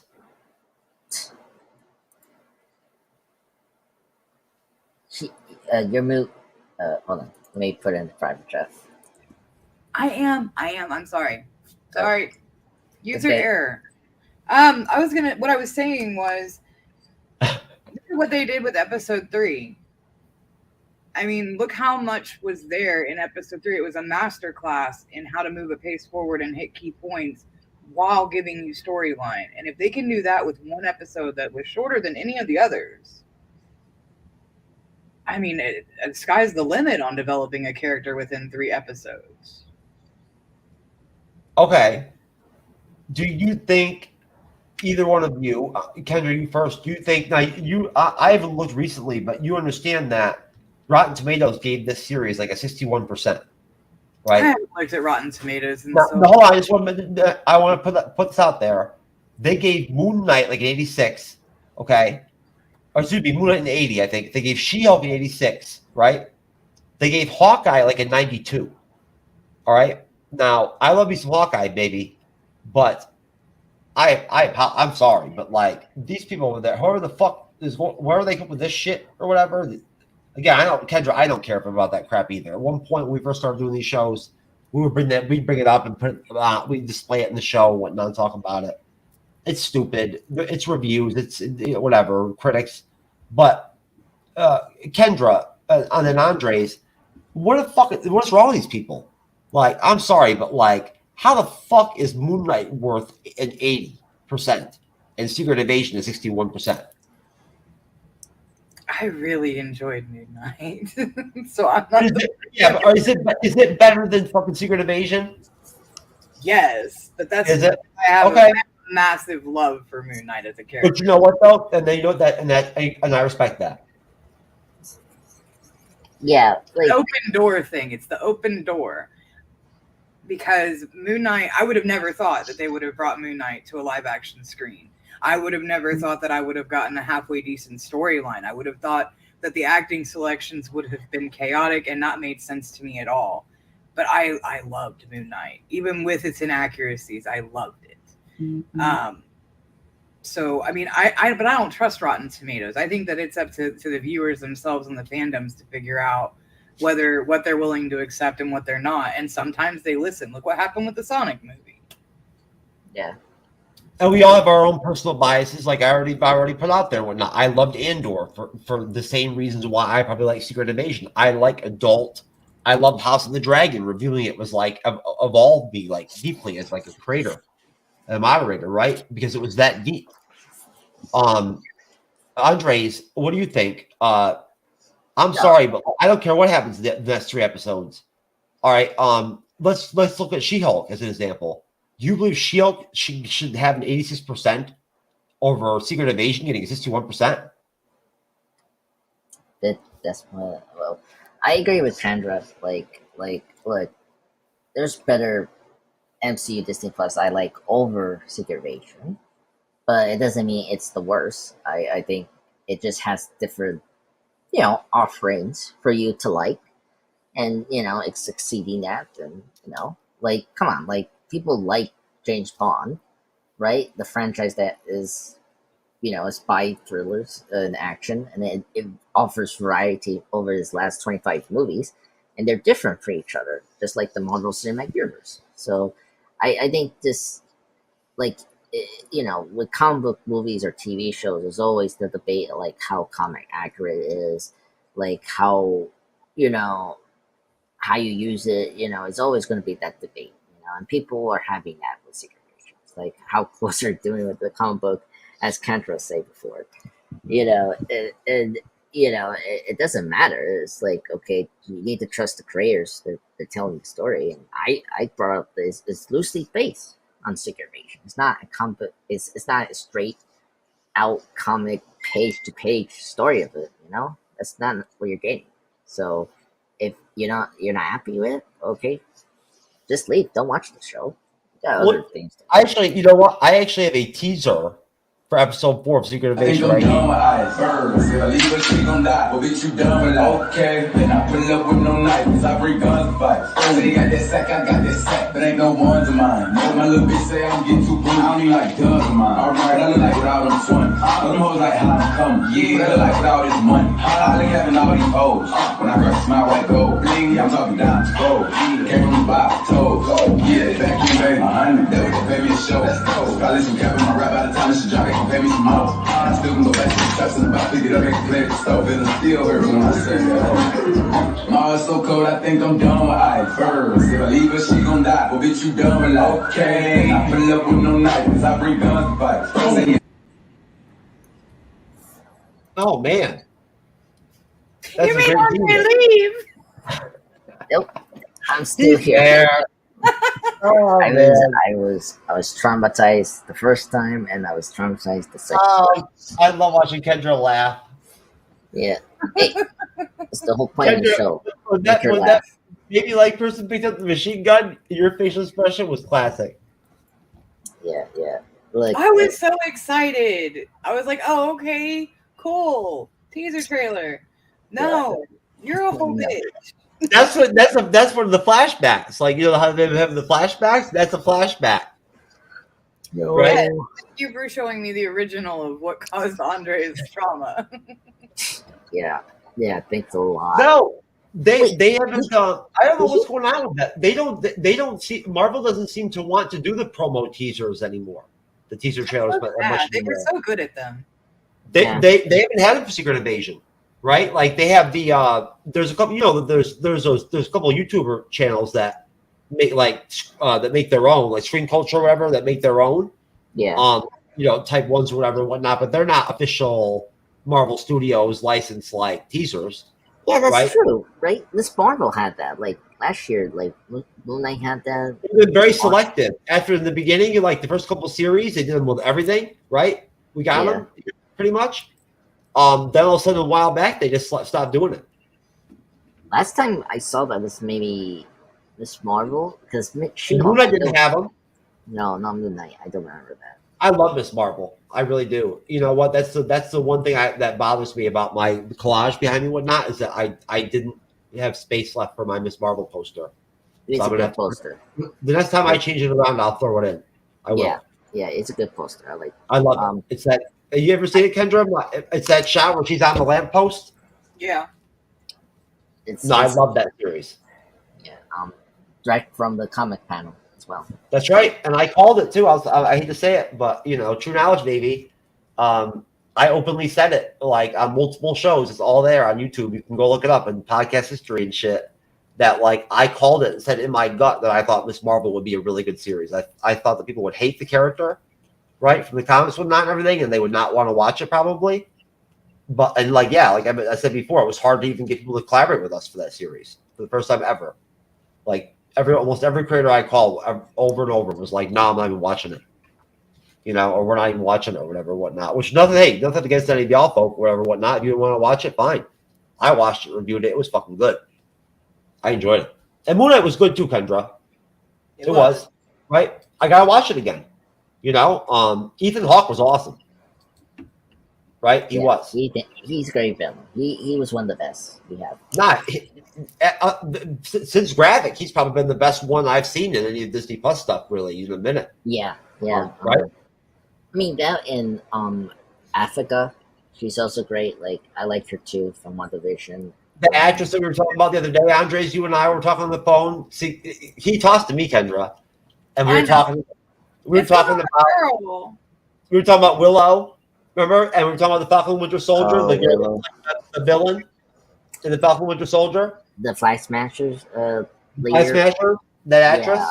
Your move. Hold on. Let me put in the private chat. I am. I'm sorry. Sorry. User Okay. error. What I was saying was what they did with episode 3. I mean, look how much was there in episode 3. It was a masterclass in how to move a pace forward and hit key points while giving you storyline. And if they can do that with one episode that was shorter than any of the others, I mean, the sky's the limit on developing a character within 3 episodes. Okay. Do you think either one of you, Kendra, you first, do you think, now I haven't looked recently, but you understand that Rotten Tomatoes gave this series like a 61%, right? I haven't looked at Rotten Tomatoes. And no, hold on, I want to put this out there. They gave Moon Knight like an 86, okay? Or excuse me, Moon Knight an 80, I think. They gave She-Hulk an 86, right? They gave Hawkeye like a 92, all right? Now, I love me some Hawkeye, baby, but I'm sorry, but like these people over there, whoever the fuck where are they coming with this shit or whatever? Again, Kendra, I don't care about that crap either. At one point, when we first started doing these shows, we'd bring it up and put it, we display it in the show and whatnot, and talk about it. It's stupid. It's reviews. It's whatever critics. But Kendra and then Andres, what's wrong with these people? Like, I'm sorry, but like, how the fuck is Moon Knight worth an 80% and Secret Invasion is 61%? I really enjoyed Moon Knight, so I'm not. Is it better than fucking Secret Invasion? Yes, but that's is it? I have a massive love for Moon Knight as a character. But you know what though, and you know that, and I respect that. Yeah, like, the open door thing. It's the open door. Because Moon Knight, I would have never thought that they would have brought Moon Knight to a live action screen. I would have never thought that I would have gotten a halfway decent storyline. I would have thought that the acting selections would have been chaotic and not made sense to me at all. But I loved Moon Knight. Even with its inaccuracies, I loved it. Mm-hmm. So, I mean, but I don't trust Rotten Tomatoes. I think that it's up to the viewers themselves and the fandoms to figure out what they're willing to accept and what they're not. And sometimes they listen. Look what happened with the Sonic movie. Yeah. And we all have our own personal biases, like I already put out there and whatnot. I loved Andor for the same reasons why I probably like Secret Invasion. I like adult. I loved House of the Dragon. Reviewing it was like evolved me like deeply as like a creator, a moderator, right? Because it was that deep. Andres, what do you think? I'm sorry, but I don't care what happens in the next 3 episodes. All right, let's look at She-Hulk as an example. Do you believe She-Hulk should have an 86% over Secret Invasion getting a 61%? That's well, I agree with Kendra. Like, look, there's better MCU Disney Plus I like over Secret Invasion, but it doesn't mean it's the worst. I think it just has different, offerings for you to like, and it's succeeding that, and like, come on, like, people like James Bond, right? The franchise that is, spy thrillers and action, and it offers variety over his last 25 movies, and they're different for each other, just like the Marvel Cinematic Universe. So I think this, like, with comic book movies or TV shows, there's always the debate, like, how comic accurate it is, like, how you use it, it's always going to be that debate, and people are having that with Secret Invasion. It's like how close they're doing with the comic book, as Kendra said before, and you know, it doesn't matter. It's like, okay, you need to trust the creators. They're telling the story, and I brought up this loosely based on Secret Invasion. It's not it's not a straight out comic page to page story of it. You know, that's not what you're getting. So if you're not happy with it, okay, just leave. Don't watch the show. You got other things. Actually, you know what? I actually have a teaser for episode 4 of Secret Invasion right here. If I leave her, she gon' die. Well, bitch, you done with life. Okay, then I pull up with no knife, cause I bring guns to fight. So they got that sack, I got that sack, but ain't no ones of mine. Know my little bitch say I'm getting too brutal, I don't even like dubs of mine. Alright, I look like without them swimming. Them hoes like how I'm coming. Yeah, but I look like without this money. I look having all these hoes. When I brush my white gold, bling, yeah, I'm talking down to gold. Came from the bottom, toes. Yeah, back in, baby, 100. That was the baby show. Let's go. Probably some cap in my rap by the time this shit drop. Pay me some more. I still can go back to the traps and about pick it up and play the stove. It'll still hurt when I say that. My heart's so cold, I think I'm done with ice. First, if I leave her, she gon' die. Well, bitch, you done with life. Okay, I pull up with no knife, cause I bring guns to fight. Oh man, You made Audrey leave. Nope, I'm still here. Oh, I was traumatized the first time, and I was traumatized the second time. I love watching Kendra laugh. Yeah, hey, it's the whole point of the show. When that maybe like person picked up the machine gun, your facial expression was classic. Yeah. Like, I was so excited. I was like, "Oh, okay, cool, teaser trailer." No, you're a whole bitch. That's one of the flashbacks. Like, you know how they have the flashbacks? That's a flashback. Right? You were showing me the original of what caused Andre's trauma. Yeah, thanks a lot. No, they haven't. I don't know what's going on with that. They don't see. Marvel doesn't seem to want to do the promo teasers anymore. The teaser trailers, but they were so good at them. They haven't had it for Secret Invasion, right? Like they have the there's a couple. You know, there's a couple of YouTuber channels that make that make their own, like Stream Culture or whatever, that make their own. Yeah. You know, type ones or whatever and whatnot, but they're not official Marvel Studios licensed like teasers. Yeah, that's right? true, right? Miss Marvel had that, like last year, like Moon Knight had that. They've been very selective. After in the beginning, you like the first couple series, they did them with everything, right? We got them pretty much. Then all of a sudden, a while back, they just stopped doing it. Last time I saw that was maybe Miss Marvel, because Moon Knight didn't have them. No, not Moon Knight. I don't remember that. I love Miss Marvel. I really do. You know what? That's the one thing that bothers me about my collage behind me and whatnot is that I didn't have space left for my Miss Marvel poster. It's a good poster. The next time I change it around, I'll throw it in. I will. Yeah, it's a good poster. I love it. It's that. Have you ever seen it, Kendra? It's that shot where she's on the lamppost. Yeah. I love that series. Yeah. Direct from the comic panel as well. That's right, and I called it too. I hate to say it, but you know, true knowledge, baby. I openly said it, like on multiple shows. It's all there on YouTube. You can go look it up in podcast history and shit. That like I called it and said in my gut that I thought Miss Marvel would be a really good series. I thought that people would hate the character, right, from the comics, whatnot, and everything, and they would not want to watch it probably. But and like I said before, it was hard to even get people to collaborate with us for that series for the first time ever. Like almost every creator I called over and over was like, "No, I'm not even watching it," you know, or "We're not even watching it," or whatever, whatnot. Which nothing against any of y'all folk, whatever, whatnot. If you didn't want to watch it, fine. I watched it, reviewed it. It was fucking good. I enjoyed it, and Moon Knight was good too, Kendra. It was right. I gotta watch it again. You know, Ethan Hawke was awesome. Right, he was. He's a great villain. He was one of the best we have. Since Gravik, he's probably been the best one I've seen in any of Disney Plus stuff. Really, in a minute. Yeah. Right. I mean, that in Africa, she's also great. Like I liked her too from WandaVision. The actress that we were talking about the other day, Andres, you and I were talking on the phone. See, he tossed to me, Kendra, and we were talking. We were talking about Willow. Remember? And we were talking about the Falcon and Winter Soldier, the villain in the Falcon and Winter Soldier. The Flag Smashers Flag Smasher, that actress.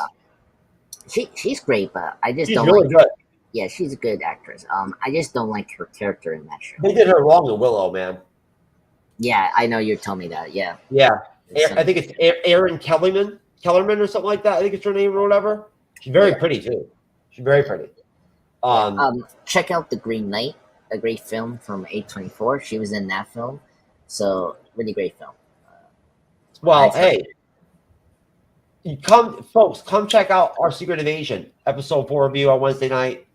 Yeah. She's great, but I just she's don't really good. Yeah, she's a good actress. I just don't like her character in that show. They did her wrong in Willow, man. Yeah, I know you told me that. Yeah. Yeah. I think it's Erin Kellerman or something like that. I think it's her name or whatever. She's very pretty too. She's very pretty. Check out The Green Knight, a great film from A24. She was in that film, so really great film. Well, hey, come check out our Secret Invasion episode 4 review on Wednesday night,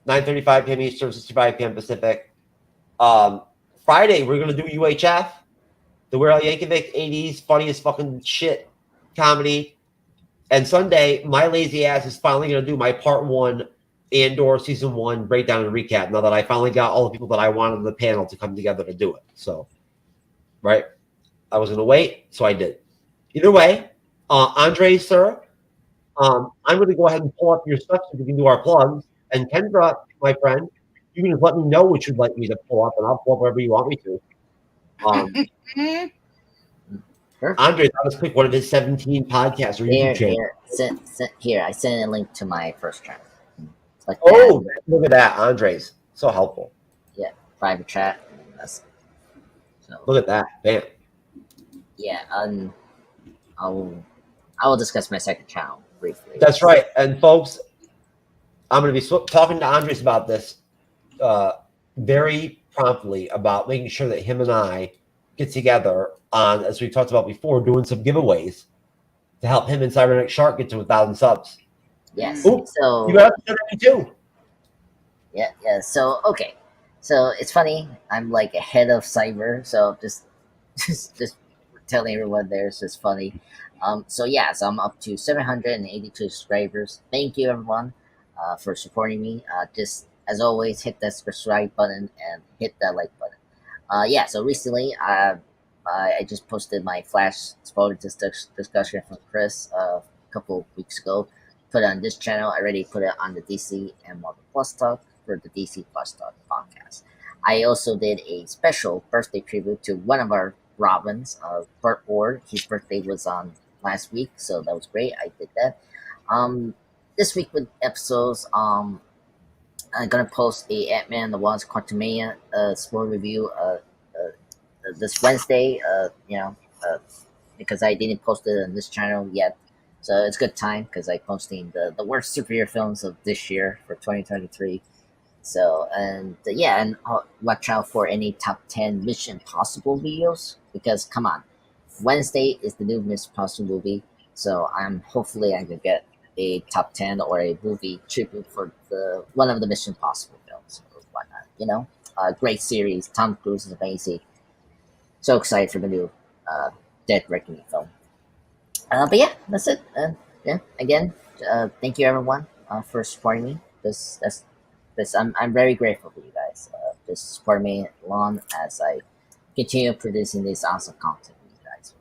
9:35 p.m. Eastern, 6:35 p.m. Pacific. Friday we're gonna do UHF, the Weird Al Yankovic 80s funniest fucking shit comedy, and Sunday my lazy ass is finally gonna do my part 1 Andor season 1 breakdown and recap. Now that I finally got all the people that I wanted on the panel to come together to do it, so right, I was gonna wait, so I did. Either way, Andre, sir, I'm going to go ahead and pull up your stuff so we can do our plugs. And Kendra, my friend, you can just let me know what you'd like me to pull up, and I'll pull up whatever you want me to. Andre, let's pick one of his 17 podcasts or YouTube channels. Here, I sent a link to my first channel. Like look at that. Andre's so helpful. Yeah, private chat. Look at that. Bam. Yeah, I will discuss my second channel briefly. That's right. And folks, I'm going to be talking to Andres about this very promptly, about making sure that him and I get together on, as we talked about before, doing some giveaways to help him and Cyberneticshark get to 1,000 subs. Yes. Ooh, so you got to too. Yeah. So okay. So it's funny. I'm like ahead of Cyber. So just telling everyone there is just funny. So I'm up to 782 subscribers. Thank you everyone for supporting me. Just as always, hit that subscribe button and hit that like button. So recently I just posted my Flash spoiler discussion from Chris a couple of weeks ago. Put it on this channel. I already put it on the DC and Marvel Plus Talk for the DC Plus Talk podcast. I also did a special birthday tribute to one of our Robins, Burt Ward. His birthday was on last week, so that was great. I did that. This week with episodes, I'm gonna post a Ant-Man and the Wasp Quantumania spoiler review this Wednesday. Because I didn't post it on this channel yet, so it's a good time because I'm posting the worst superhero films of this year for 2023. So, and watch out for any top 10 Mission Impossible videos, because come on, Wednesday is the new Mission Impossible movie, so hopefully I can get a top 10 or a movie tribute for one of the Mission Impossible films or whatnot. Great series. Tom Cruise is amazing. So excited for the new Dead Reckoning film. But yeah, that's it. Again, thank you everyone for supporting me. I'm very grateful for you guys. Just support me along as I continue producing this awesome content for you guys.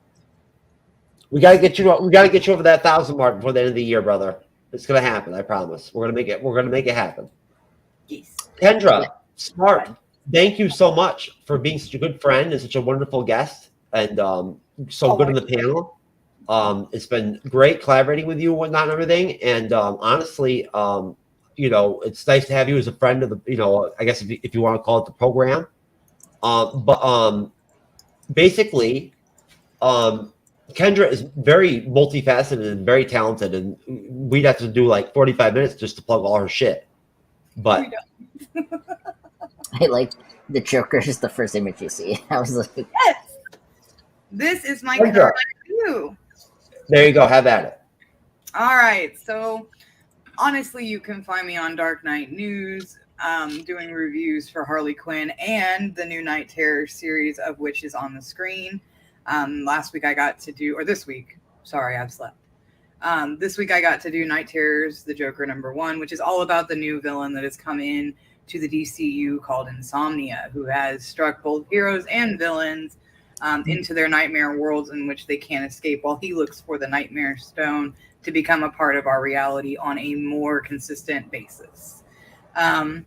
We gotta get you over that 1,000 mark before the end of the year, brother. It's gonna happen. I promise. We're gonna make it happen. Yes. Kendra, smart. Thank you so much for being such a good friend and such a wonderful guest, and good on the panel. It's been great collaborating with you and whatnot and everything. And honestly, it's nice to have you as a friend of the, I guess if you want to call it the program. Basically, Kendra is very multifaceted and very talented, and we'd have to do like 45 minutes just to plug all her shit. But I like the Joker is the first image you see. I was like, yes, this is my card too. There you go. Have at it. All right. So honestly, you can find me on Dark Knight News, doing reviews for Harley Quinn and the new Night Terror series, of which is on the screen. This week, sorry, I've slept. This week I got to do Night Terrors, the Joker #1, which is all about the new villain that has come in to the DCU called Insomnia, who has struck both heroes and villains into their nightmare worlds in which they can't escape, while he looks for the Nightmare Stone to become a part of our reality on a more consistent basis. I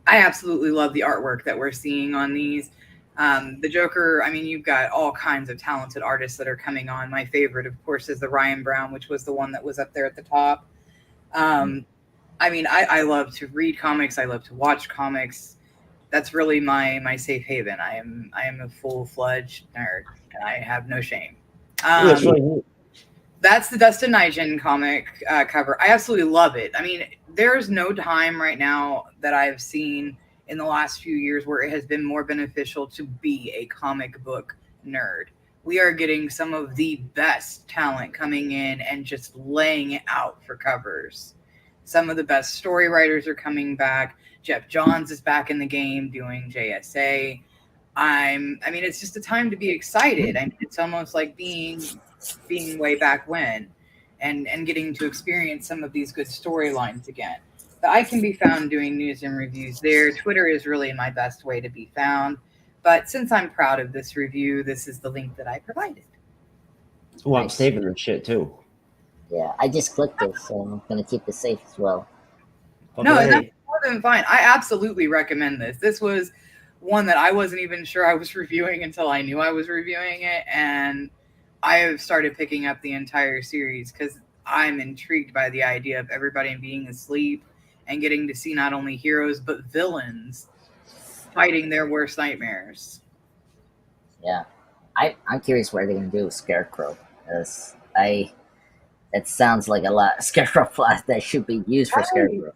absolutely love the artwork that we're seeing on these. The Joker, you've got all kinds of talented artists that are coming on. My favorite, of course, is the Ryan Brown, which was the one that was up there at the top. I love to read comics. I love to watch comics. that's really my safe haven. I am a full-fledged nerd, and I have no shame. That's really neat. That's the Dustin Nigel comic cover. I absolutely love it. I mean, there's no time right now that I've seen in the last few years where it has been more beneficial to be a comic book nerd. We are getting some of the best talent coming in and just laying it out for covers. Some of the best story writers are coming back. Jeff Johns is back in the game doing JSA. I mean, it's just a time to be excited. I mean, it's almost like being way back when and getting to experience some of these good storylines again. But I can be found doing news and reviews there. Twitter is really my best way to be found. But since I'm proud of this review, this is the link that I provided. Oh, I'm saving this shit too. Yeah, I just clicked it, so I'm going to keep it safe as well. Okay. No, that's more than fine. I absolutely recommend this. This was one that I wasn't even sure I was reviewing until I knew I was reviewing it. And I have started picking up the entire series because I'm intrigued by the idea of everybody being asleep and getting to see not only heroes but villains fighting their worst nightmares. Yeah, I'm curious what they're gonna do with Scarecrow. It sounds like a lot of Scarecrow plot that should be used for Scarecrow.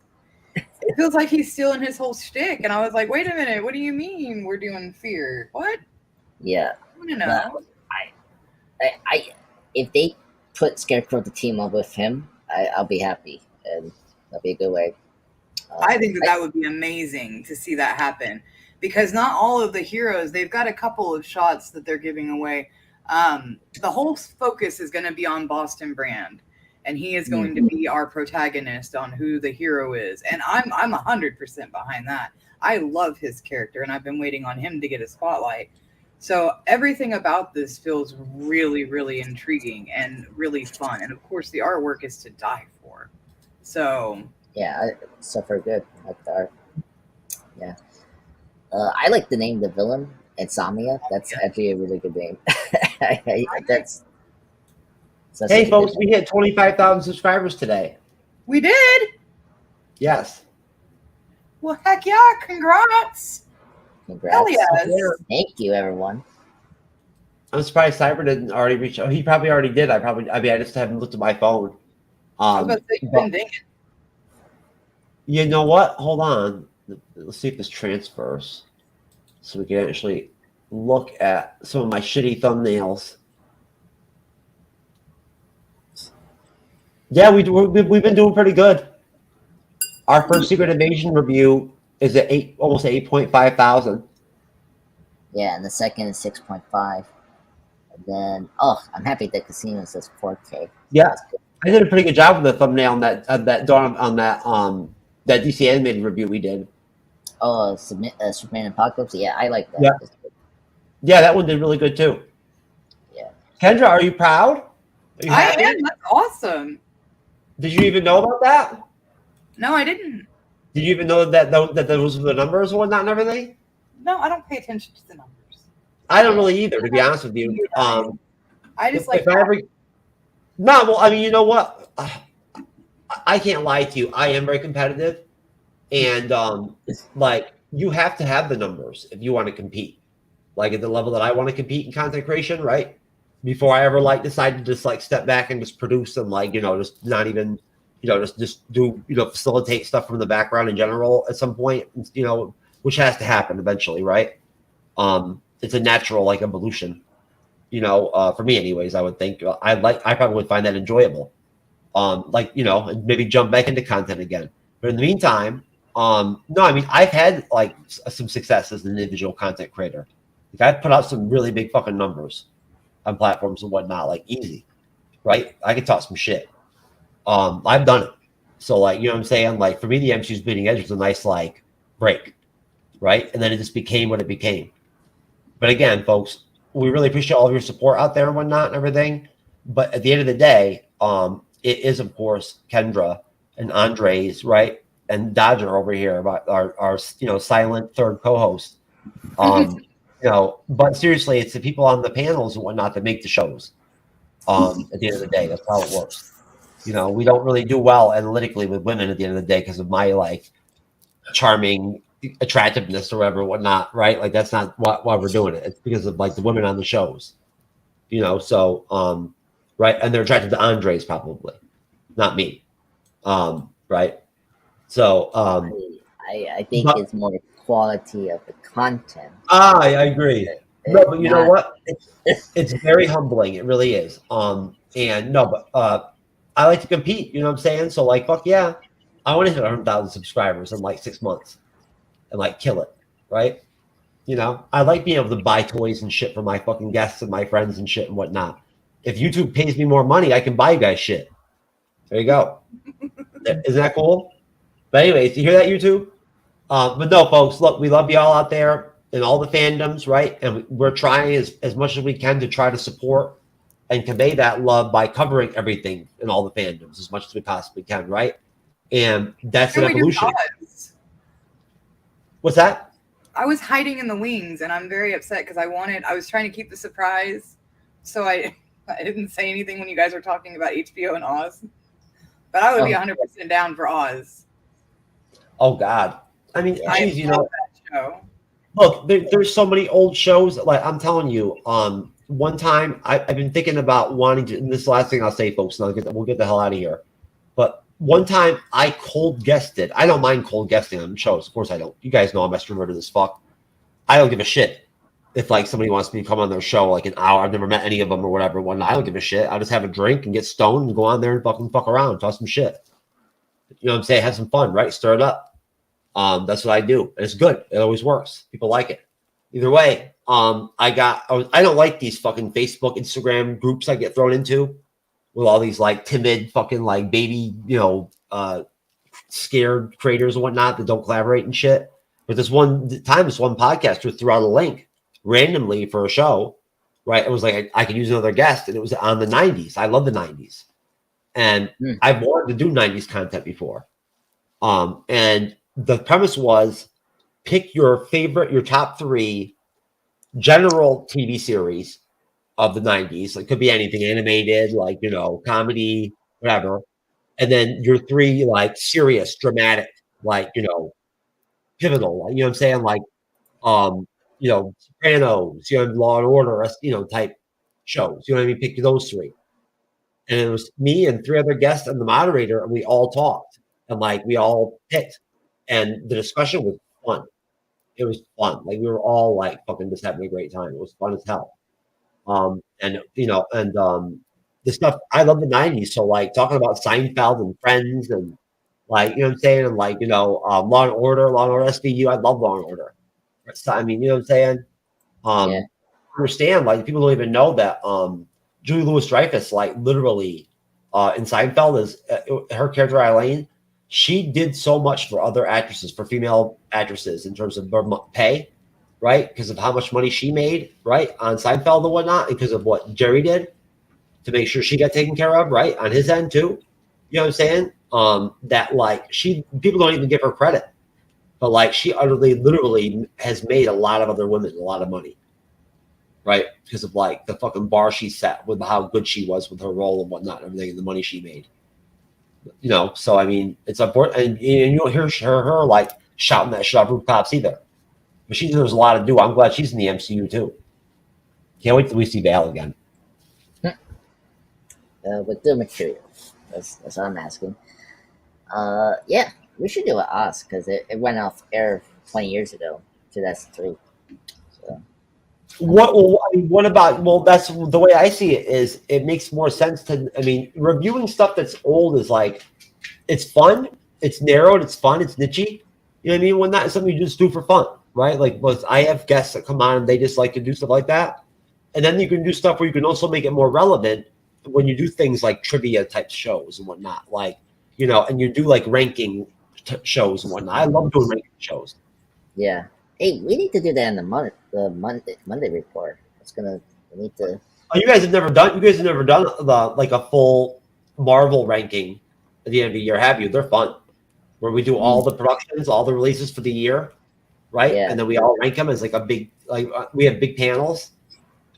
It feels like he's stealing his whole shtick, and I was like, "Wait a minute, what do you mean we're doing fear? What?" Yeah, I want to know. I if they put Scarecrow to team up with him, I'll be happy, and that'll be a good way. I think that would be amazing to see that happen. Because not all of the heroes, they've got a couple of shots that they're giving away. The whole focus is going to be on Boston Brand, and he is going to be our protagonist on who the hero is. And I'm 100% behind that. I love his character, and I've been waiting on him to get a spotlight. So everything about this feels really, really intriguing and really fun. And of course, the artwork is to die for. So yeah, so far good. I like the art. Yeah. I like the name of the villain, Insomnia. That's actually a really good name. That's hey, folks, we hit 25,000 subscribers today. We did? Yes. Well, heck yeah. Congrats. Hell yes. Thank you, everyone. I'm surprised Cyber didn't already reach out. He probably already did. I just haven't looked at my phone. I was about to say, you've been dinging. You know what? Hold on. Let's see if this transfers so we can actually look at some of my shitty thumbnails. Yeah, we've been doing pretty good. Our first Secret Invasion review is at almost 8.5 thousand. Yeah, and the second is 6.5. And then, I'm happy that Casino says 4K. Yeah, I did a pretty good job with the thumbnail on that DC animated review we did. Oh, Superman Apocalypse? Yeah, I like that. Yeah. Yeah, that one did really good too. Yeah. Kendra, are you proud? Are you happy? I am. That's awesome. Did you even know about that? No, I didn't. Did you even know that those were the numbers and whatnot and everything? No, I don't pay attention to the numbers. I don't really either, to be honest with you. I just like. No, well, I mean, you know what? I can't lie to you. I am very competitive. And like you have to have the numbers if you want to compete, like at the level that I want to compete in content creation, right? Before I ever decide to just step back and just produce and just not even, just do, facilitate stuff from the background in general at some point, which has to happen eventually, right? It's a natural evolution, for me anyways. I would think I probably would find that enjoyable, and maybe jump back into content again. But in the meantime, no, I mean, I've had some success as an individual content creator. I've put out some really big fucking numbers on platforms and whatnot, easy, right? I could talk some shit. I've done it. So you know what I'm saying? For me, the MCU's Bleeding Edge was a nice break, right? And then it just became what it became. But again, folks, we really appreciate all of your support out there and whatnot and everything. But at the end of the day, it is, of course, Kendra and Andre's, right? And Dodger over here, about our silent third co-host. But seriously, it's the people on the panels and whatnot that make the shows. At the end of the day, that's how it works. We don't really do well analytically with women at the end of the day because of my charming attractiveness or whatever, whatnot, right? Like that's not why we're doing it. It's because of like the women on the shows, you know. So right, and they're attracted to Andres probably, not me, right? So I think it's more the quality of the content. I agree. No, but you know what? It's very humbling. It really is. And no, but I like to compete. You know what I'm saying? So like, fuck yeah, I want to hit 100,000 subscribers in like 6 months and like kill it, right? You know, I like being able to buy toys and shit for my fucking guests and my friends and shit and whatnot. If YouTube pays me more money, I can buy you guys shit. There you go. Isn't that cool? But anyways, you hear that, YouTube? But no, folks, look, we love you all out there in all the fandoms, right? And we're trying as much as we can to try to support and convey that love by covering everything in all the fandoms as much as we possibly can, right? And that's an evolution. What's that? I was hiding in the wings, and I'm very upset because I was trying to keep the surprise, so I didn't say anything when you guys were talking about HBO and Oz. But I would be 100% down for Oz. Oh God, I mean, geez, you know, that show. Look, there's so many old shows. Like I'm telling you, one time I've been thinking about wanting to. And this is the last thing I'll say, folks. And we'll get the hell out of here. But one time I cold guested. I don't mind cold guesting on shows. Of course I don't. You guys know I'm extroverted as fuck. I don't give a shit if like somebody wants me to come on their show like an hour. I've never met any of them or whatever. I don't give a shit. I'll just have a drink and get stoned and go on there and fuck around, talk some shit. You know what I'm saying? Have some fun, right? Stir it up. That's what I do. And it's good. It always works. People like it. Either way, I don't like these fucking Facebook, Instagram groups I get thrown into with all these like timid fucking like baby, you know, scared creators and whatnot that don't collaborate and shit. But this one podcaster threw out a link randomly for a show, right? It was like I could use another guest, and it was on the 90s. I love the 90s. And I've wanted to do 90s content before. And the premise was pick your top 3 general TV series of the 90s. It could be anything animated, like, you know, comedy, whatever. And then your 3 like serious, dramatic, like, you know, pivotal, like, you know what I'm saying? Like, you know, Sopranos, you know, Law and Order, you know, type shows. You know what I mean? Pick those 3. And it was me and 3 other guests and the moderator, and we all talked. And like we all picked. And the discussion was fun. It was fun. Like we were all like fucking just having a great time. It was fun as hell. And you know, and the stuff I love the 90s. So like talking about Seinfeld and Friends and like, you know what I'm saying? And like, you know, Law and Order SVU. I love Law and Order. So, I mean, you know what I'm saying? Understand, like people don't even know that Julie Louis-Dreyfus, like literally in Seinfeld is her character Eileen. She did so much for other actresses, for female actresses in terms of pay, right? Because of how much money she made, right? On Seinfeld and whatnot, because of what Jerry did to make sure she got taken care of, right? On his end too. You know what I'm saying? That like people don't even give her credit. But like she utterly, literally has made a lot of other women a lot of money. Right? Because of like the fucking bar she set with how good she was with her role and whatnot, and everything, and the money she made. You know, so I mean, it's important, and you don't hear her like shouting that shit off rooftops either. But she deserves a lot to do. I'm glad she's in the MCU too. Can't wait till we see Val again. With the material, that's what I'm asking. Yeah, we should do it Oz because it went off air 20 years ago, 2003. So. What about? Well, that's the way I see it. Is it makes more sense to? I mean, reviewing stuff that's old is like, it's fun, it's narrowed, it's fun, it's nichey. You know what I mean? When that's something you just do for fun, right? Like, I have guests that come on and they just like to do stuff like that, and then you can do stuff where you can also make it more relevant when you do things like trivia type shows and whatnot, like, you know, and you do like ranking shows and whatnot. I love doing ranking shows. Yeah. Hey, we need to do that in the Monday report. We need to. Oh, you guys have never done like a full Marvel ranking at the end of the year, have you? They're fun, where we do all the productions, all the releases for the year, right? Yeah. And then we all rank them as like a big, like we have big panels,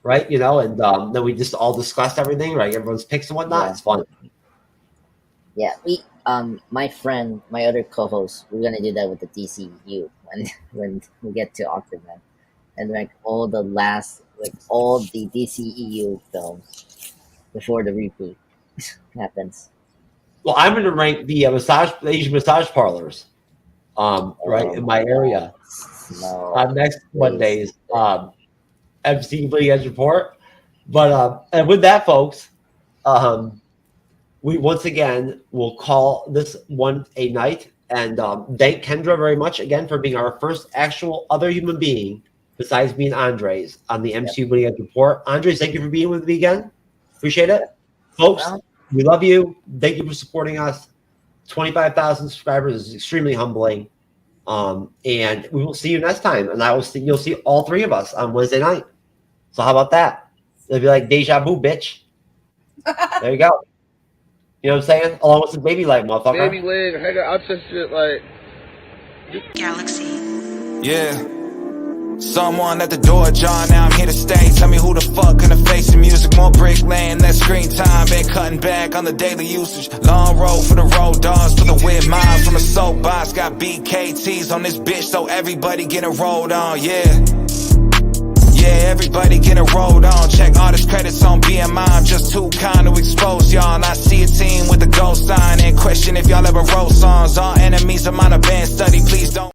right? You know, and then we just all discuss everything, right? Everyone's picks and whatnot. Yeah. It's fun. Yeah, my friend, my other co-host, we're gonna do that with the DCU when we get to Aquaman, and like all the DCEU films before the reboot happens. Well, I'm going to rank the Asian massage parlors, right in my area. No, next Monday's MC Bleeding report. But and with that, folks, we once again will call this one a night, and thank Kendra very much again for being our first actual other human being besides me and Andres on the MCU Bleeding Edge report. Andres, thank you for being with me again. Appreciate it, folks. We love you. Thank you for supporting us. 25,000 subscribers is extremely humbling. And we will see you next time. And you'll see all three of us on Wednesday night. So how about that? It'll be like deja vu, bitch. There you go. You know what I'm saying? Along with some baby leg, motherfucker. Baby leg, hang out to shit like Galaxy. Yeah. Someone at the door, John, now I'm here to stay. Tell me who the fuck gonna face the music. More brick laying, less screen time. Been cutting back on the daily usage. Long road for the road dogs, for the weird minds from the soapbox. Got BKTs on this bitch, so everybody getting rolled on, yeah. Yeah, everybody getting rolled on. Check artist credits on BMI. I'm just too kind to expose y'all. And I see a team with a ghost sign and question if y'all ever wrote songs. All enemies of mine, a band study, please don't.